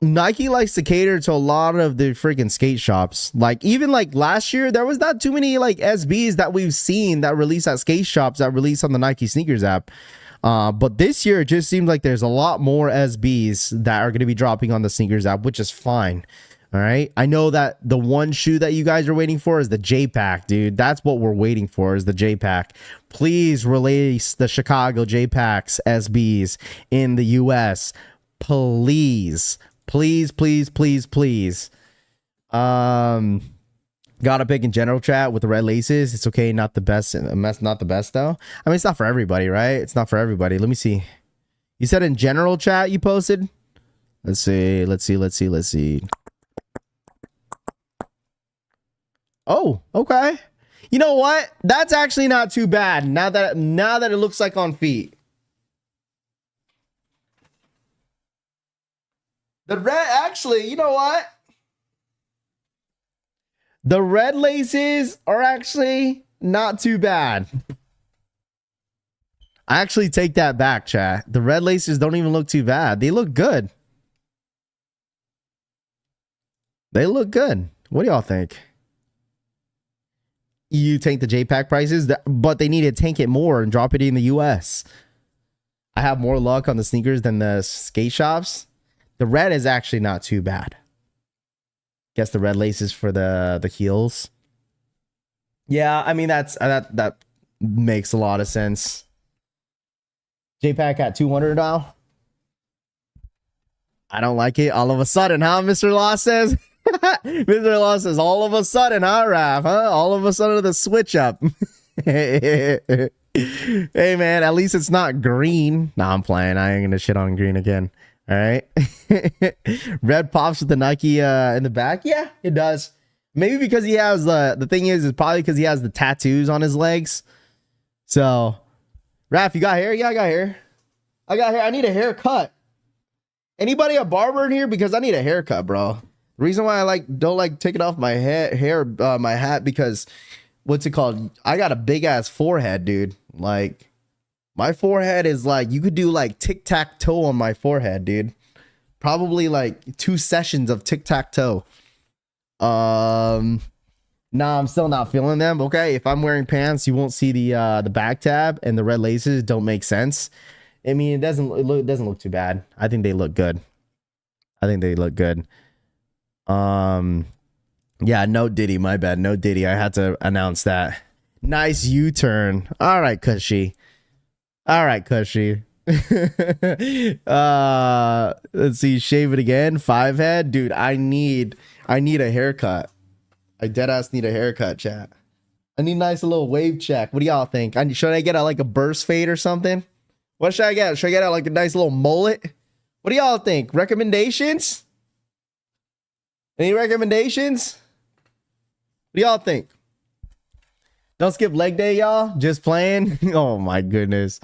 Nike likes to cater to a lot of the freaking skate shops. Like, even like last year, there was not too many like SBs that we've seen that release at skate shops that release on the Nike sneakers app. But this year, it just seems like there's a lot more SBs that are going to be dropping on the sneakers app, which is fine. All right. I know that the one shoe that you guys are waiting for is the J-Pack, dude. That's what we're waiting for, is the J-Pack. Please release the Chicago J-Packs SBs in the US. Please. Please, please, please, please. Got a pick in general chat with the red laces. It's okay, not the best. Not the best though. I mean, it's not for everybody, right? It's not for everybody. Let me see. You said in general chat you posted. Let's see. Let's see. Oh, okay. You know what? That's actually not too bad. Now that it looks like on feet. The red, actually, you know what? The red laces are actually not too bad. I actually take that back, chat. The red laces don't even look too bad. They look good. They look good. What do y'all think? You tank the J-Pack prices, but they need to tank it more and drop it in the US. I have more luck on the sneakers than the skate shops. The red is actually not too bad. Guess the red laces for the heels. Yeah, I mean that makes a lot of sense. J-Pack at 200 now. I don't like it. All of a sudden, huh? Mr. Law says. Mr. Law says, all of a sudden, huh, Raph? Huh? All of a sudden, the switch up. Hey man, at least it's not green. Nah, I'm playing. I ain't gonna shit on green again. All right. Red pops with the Nike in the back. Yeah, it does. Maybe because he has the thing is probably because he has the tattoos on his legs. So, Raph, you got hair? Yeah, I got hair. I got hair. I need a haircut. Anybody a barber in here? Because I need a haircut, bro. The reason why I don't like taking off my my hat, because what's it called? I got a big ass forehead, dude. Like, my forehead is like, you could do like tic-tac-toe on my forehead, dude. Probably like 2 sessions of tic-tac-toe. Nah, I'm still not feeling them. Okay, if I'm wearing pants, you won't see the back tab, and the red laces don't make sense. I mean, it doesn't look too bad. I think they look good. Yeah, no Diddy, my bad. No Diddy. I had to announce that. Nice U-turn. All right, Cushy. Let's see, shave it again. 5 head, dude. I need a haircut. I deadass need a haircut, chat. I need a nice little wave check. What do y'all think? Should I get like a burst fade or something? What should I get? Should I get like a nice little mullet? What do y'all think? Recommendations? Any recommendations? What do y'all think? Don't skip leg day, y'all. Just playing. Oh my goodness.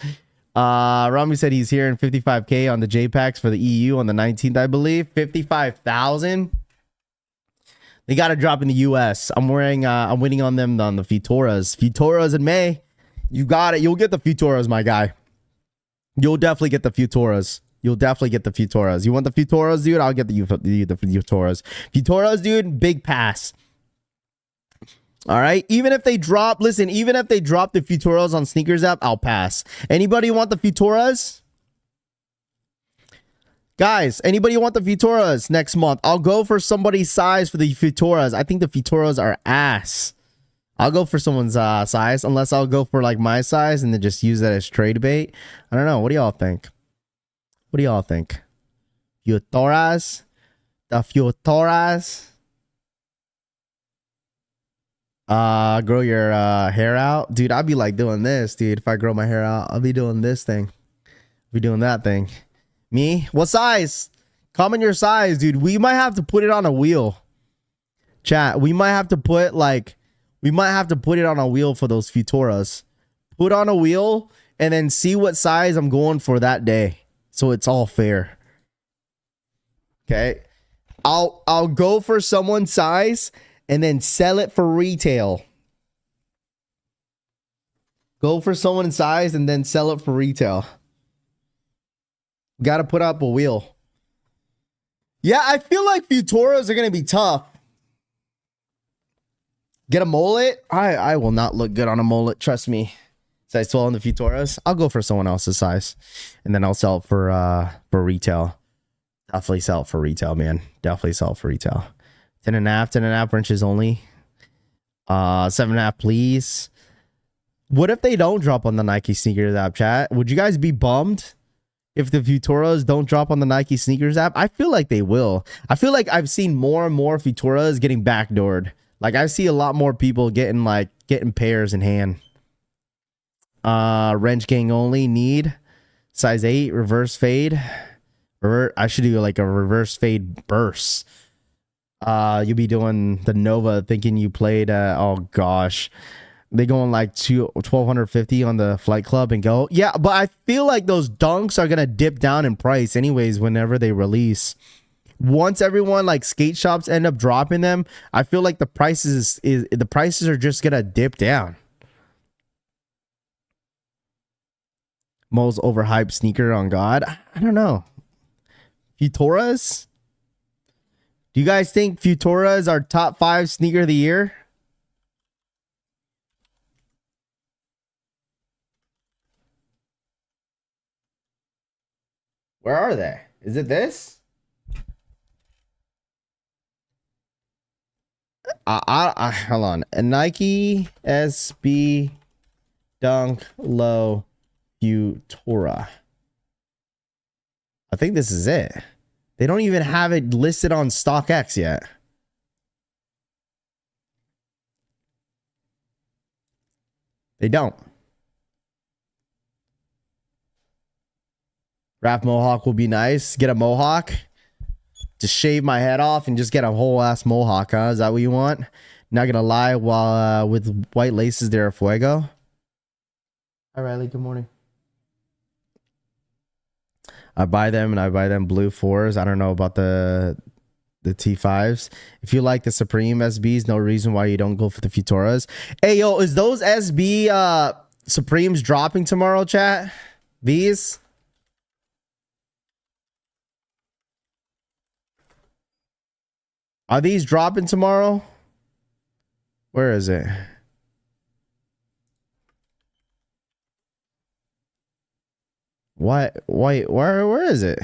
Rami said he's here in 55K on the J-Packs for the EU on the 19th, I believe. 55,000. They got to drop in the US. I'm waiting on them on the Futuras. Futuras in May. You got it. You'll get the Futuras, my guy. You'll definitely get the Futuras. You want the Futuras, dude? I'll get the Futuras. Futuras, dude, big pass. All right, even if they drop the Futuras on sneakers app, I'll pass. Anybody want the Futuras? Guys, anybody want the Futuras next month? I'll go for somebody's size for the Futuras. I think the Futuras are ass. I'll go for someone's size, unless I'll go for like my size and then just use that as trade bait. I don't know. What do y'all think? What do y'all think? Futuras? The Futuras? Grow your hair out. Dude, I'd be like doing this, dude. If I grow my hair out, I'll be doing this thing. I'll be doing that thing. Me? What size? Comment your size, dude. We might have to put it on a wheel. Chat, we might have to put it on a wheel for those Futuras. Put on a wheel and then see what size I'm going for that day. So it's all fair. Okay. I'll go for someone's size and then sell it for retail. Go for someone's size and then sell it for retail. Got to put up a wheel. Yeah, I feel like Futuras are going to be tough. Get a mullet? I will not look good on a mullet. Trust me. Size 12 on the Futuras. I'll go for someone else's size. And then I'll sell it for retail. Definitely sell it for retail, man. Definitely sell it for retail. 10.5 inches only. 7.5, please. What if they don't drop on the Nike sneakers app, chat? Would you guys be bummed if the Futuras don't drop on the Nike sneakers app? I feel like they will. I feel like I've seen more and more Futuras getting backdoored. Like I see a lot more people getting pairs in hand. Wrench gang only. Need size 8 reverse fade. I should do like a reverse fade burst. You'll be doing the Nova thinking you played oh gosh. They going like 1250 on the Flight Club and go. Yeah, but I feel like those dunks are gonna dip down in price anyways whenever they release. Once everyone like skate shops end up dropping them, I feel like the prices are just gonna dip down. Most overhyped sneaker on God. I don't know. Futuras? Do you guys think Futuras are top 5 sneaker of the year? Where are they? Is it this? Hold on. A Nike SB Dunk Low Futura. I think this is it. They don't even have it listed on StockX yet. They don't. Raph Mohawk will be nice. Get a Mohawk. Just shave my head off and just get a whole ass Mohawk, huh? Is that what you want? Not gonna lie, while with white laces there are fuego. Hi Riley, good morning. I buy them and I buy them blue 4s. I don't know about the T5s. If you like the Supreme SBs, no reason why you don't go for the Futuras. Hey yo, is those SB Supremes dropping tomorrow, chat? These? Are these dropping tomorrow? Where is it? What? Wait, where is it?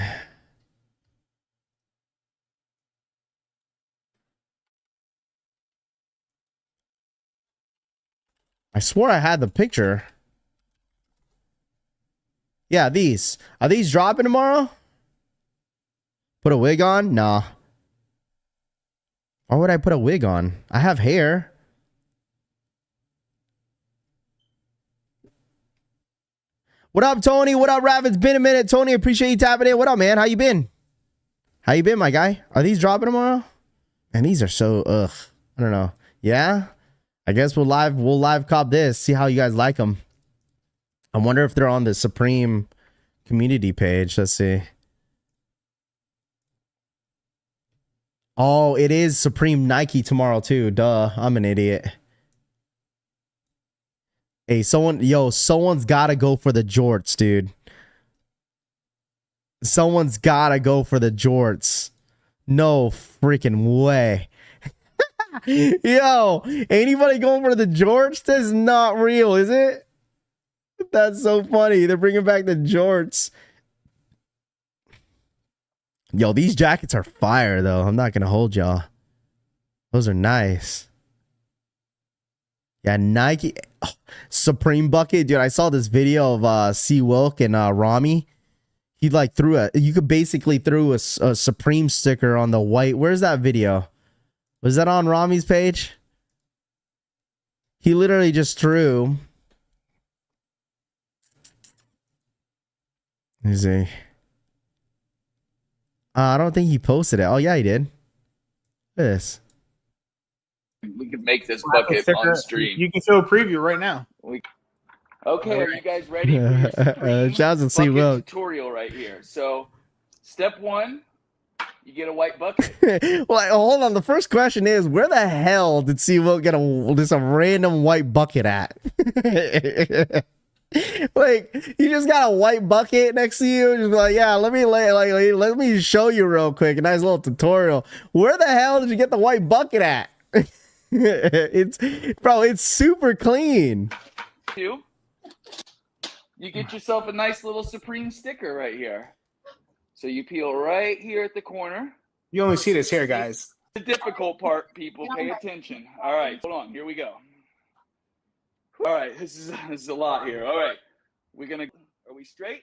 I swore I had the picture. Yeah, these. Are these dropping tomorrow? Put a wig on? Nah. Why would I put a wig on? I have hair. What up, Tony? What up, Rav? It's been a minute. Tony, appreciate you tapping in. What up, man? How you been? How you been, my guy? Are these dropping tomorrow? And these are so, ugh. I don't know. Yeah? I guess we'll live cop this. See how you guys like them. I wonder if they're on the Supreme community page. Let's see. Oh, it is Supreme Nike tomorrow, too. Duh. I'm an idiot. Hey, someone's got to go for the jorts, dude. Someone's got to go for the jorts. No freaking way. Yo, anybody going for the jorts? That's not real, is it? That's so funny. They're bringing back the jorts. Yo, these jackets are fire though. I'm not gonna hold y'all. Those are nice. Yeah, Nike Supreme bucket, dude. I saw this video of C Wilk and Rami. He like you could basically throw a Supreme sticker on the white. Where's that video? Was that on Rami's page? He literally just threw. Let me see. I don't think he posted it. Oh yeah, he did. Look at this. We can make this bucket on stream. You can show a preview right now. Okay, are you guys ready for your Shouts to C Wilk tutorial right here? So, step 1, you get a white bucket. Well, hold on. The first question is, where the hell did C Wilk get a random white bucket at? Like, you just got a white bucket next to you, just like, yeah, let me show you real quick, a nice little tutorial. Where the hell did you get the white bucket at? It's super clean. You get yourself a nice little Supreme sticker right here. So you peel right here at the corner. You only see this here, guys. The difficult part, people, pay attention. All right, hold on, here we go. All right, this is a lot here. All right, are we straight?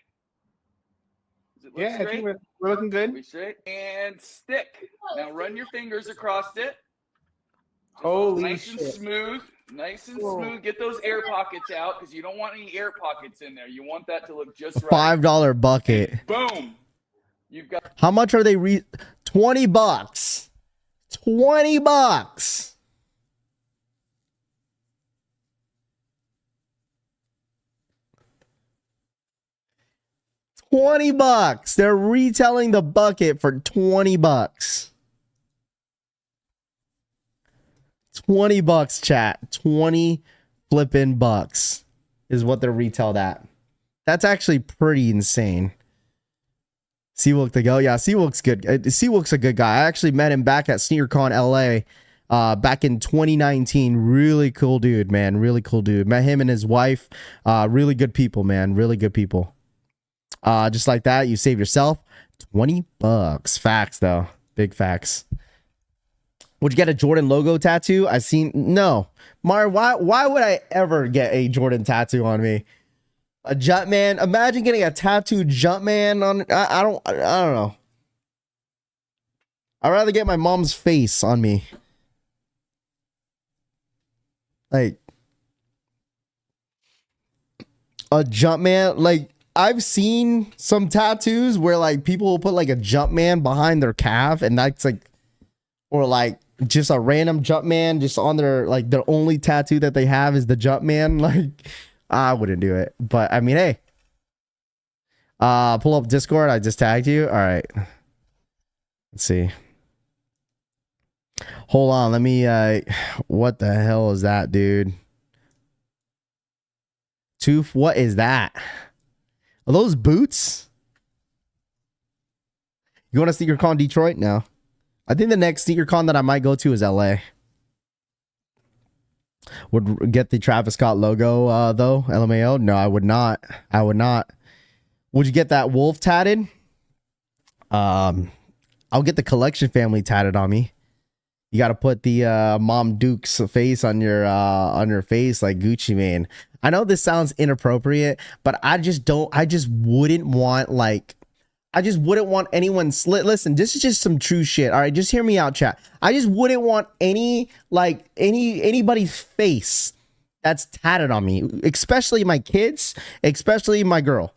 Does it look Yeah, straight? we're looking good. Are we straight? And stick. Now run your fingers across it. Holy nice shit. And smooth. Nice and smooth. Get those air pockets out because you don't want any air pockets in there. You want that to look just right. $5 bucket. And boom. You've got. How much are they? $20. $20. $20. They're retailing the bucket for $20. $20, chat. 20 flipping bucks is what they're retailed at. That's actually pretty insane. Seawolk to go. Yeah, Seawolk's good. Seawolk's a good guy. I actually met him back at SneakerCon LA back in 2019. Really cool dude, man. Really cool dude. Met him and his wife. Really good people, man. Really good people. Just like that, you save yourself $20. Facts, though. Big facts. Would you get a Jordan logo tattoo? No. Mar, why would I ever get a Jordan tattoo on me? A Jumpman? Imagine getting a tattooed Jumpman on. I don't know. I'd rather get my mom's face on me. Like a Jumpman. Like, I've seen some tattoos where like people will put like a Jumpman behind their calf, and that's like, or like just a random Jumpman just on their, like, their only tattoo that they have is the Jumpman. Like, I wouldn't do it, but I mean, hey, pull up Discord. I just tagged you. All right, let's see. Hold on, let me. What the hell is that, dude? Tooth. What is that? Are those boots? You want to SneakerCon Detroit? No. I think the next SneakerCon that I might go to is LA. Would get the Travis Scott logo though, LMAO? No, I would not. I would not. Would you get that wolf tatted? I'll get the Collection family tatted on me. You got to put the Mom Duke's face on your face like Gucci Mane. I know this sounds inappropriate, but I just wouldn't want anyone's. Listen, this is just some true shit. All right, just hear me out, chat. I just wouldn't want anybody's face that's tatted on me, especially my kids, especially my girl,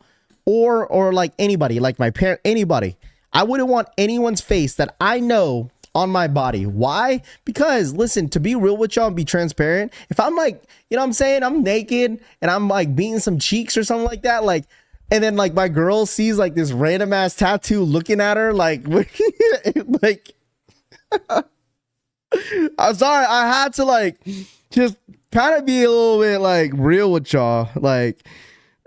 or like anybody, like my parent, anybody. I wouldn't want anyone's face that I know on my body. Why? Because listen, to be real with y'all and be transparent, if I'm like, you know what I'm saying, I'm naked and I'm like beating some cheeks or something like that, like, and then like my girl sees like this random ass tattoo looking at her, like, like, I'm sorry, I had to like just kind of be a little bit like real with y'all. Like,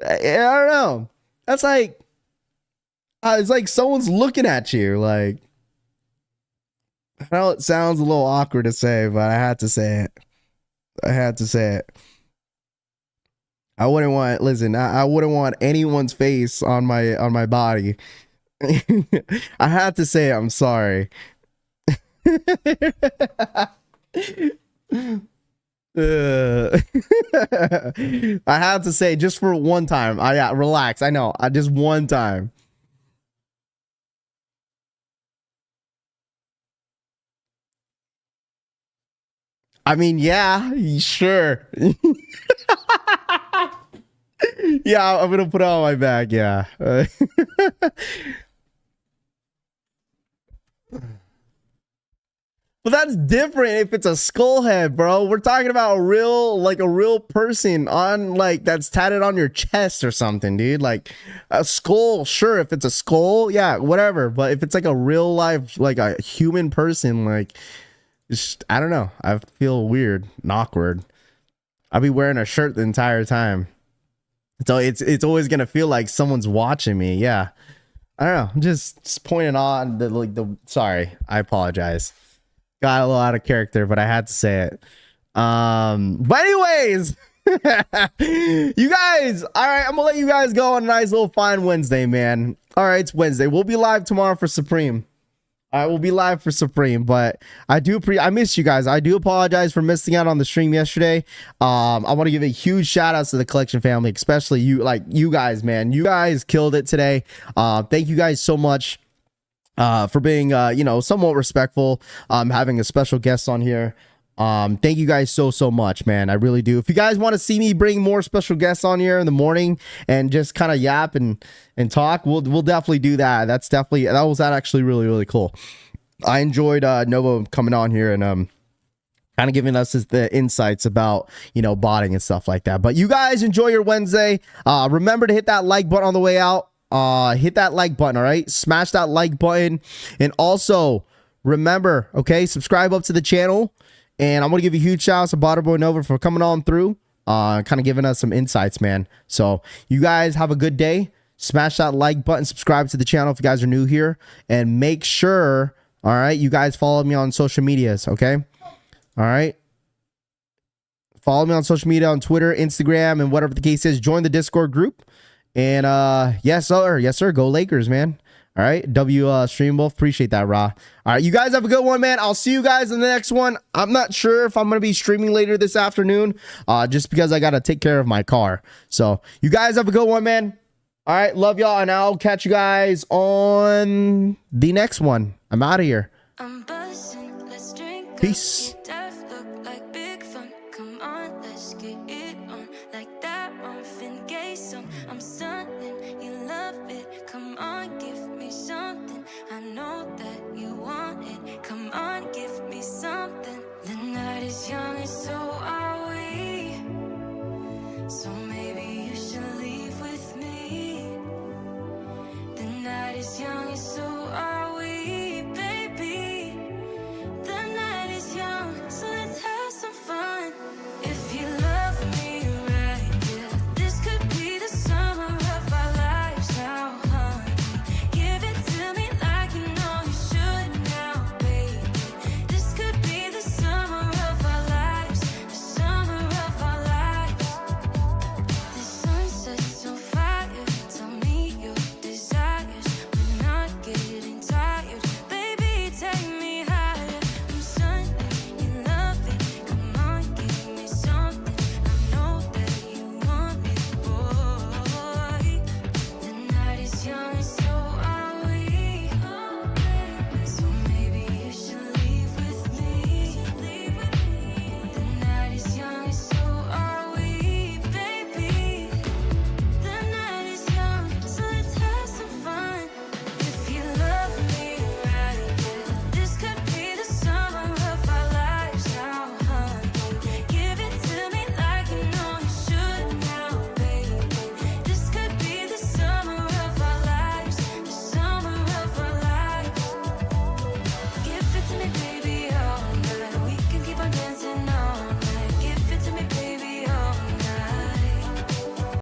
I don't know. That's like, it's like someone's looking at you. Like, I know it sounds a little awkward to say, but I had to say it. I wouldn't want, listen, I wouldn't want anyone's face on my body. I had to say I'm sorry. I had to say just for one time. Yeah, relax. I know. Just one time. I mean, yeah, sure. Yeah, I'm gonna put it on my back. Yeah. But that's different if it's a skull head, bro. We're talking about a real person on like that's tatted on your chest or something, dude. Like a skull, sure. If it's a skull, yeah, whatever. But if it's like a real life, like a human person, like I don't know. I feel weird and awkward. I'll be wearing a shirt the entire time. So it's always gonna feel like someone's watching me. Yeah. I don't know. I'm just pointing on the sorry. I apologize. Got a little out of character, but I had to say it. But anyways, you guys, all right, I'm gonna let you guys go on a nice little fine Wednesday, man. All right, it's Wednesday. We'll be live tomorrow for Supreme. All right, we'll be live for Supreme, but I miss you guys. I do apologize for missing out on the stream yesterday. I want to give a huge shout out to the collection family, especially you guys, man. You guys killed it today. Thank you guys so much. For being, somewhat respectful, having a special guest on here. Thank you guys so much, man. I really do. If you guys want to see me bring more special guests on here in the morning and just kind of yap and talk, we'll definitely do that. That was actually really cool. I enjoyed Nova coming on here and kind of giving us the insights about, botting and stuff like that. But you guys enjoy your Wednesday. Remember to hit that like button on the way out. Hit that like button, all right? Smash that like button. And also, remember, okay, subscribe up to the channel. And I'm going to give a huge shout out to Bboy Nova for coming on through, kind of giving us some insights, man. So, you guys have a good day. Smash that like button, subscribe to the channel if you guys are new here. And make sure, all right, you guys follow me on social medias, okay? All right? Follow me on social media, on Twitter, Instagram, and whatever the case is. Join the Discord group. And yes sir, go Lakers, man. All right, Stream Wolf, appreciate that, Raw. All right, you guys have a good one, man. I'll see you guys in the next one. I'm not sure if I'm gonna be streaming later this afternoon, just because I gotta take care of my car. So you guys have a good one, man. All right, love y'all, and I'll catch you guys on the next one. I'm out of here. Peace. Young and so are we. So maybe you should leave with me. The night is young and so are we.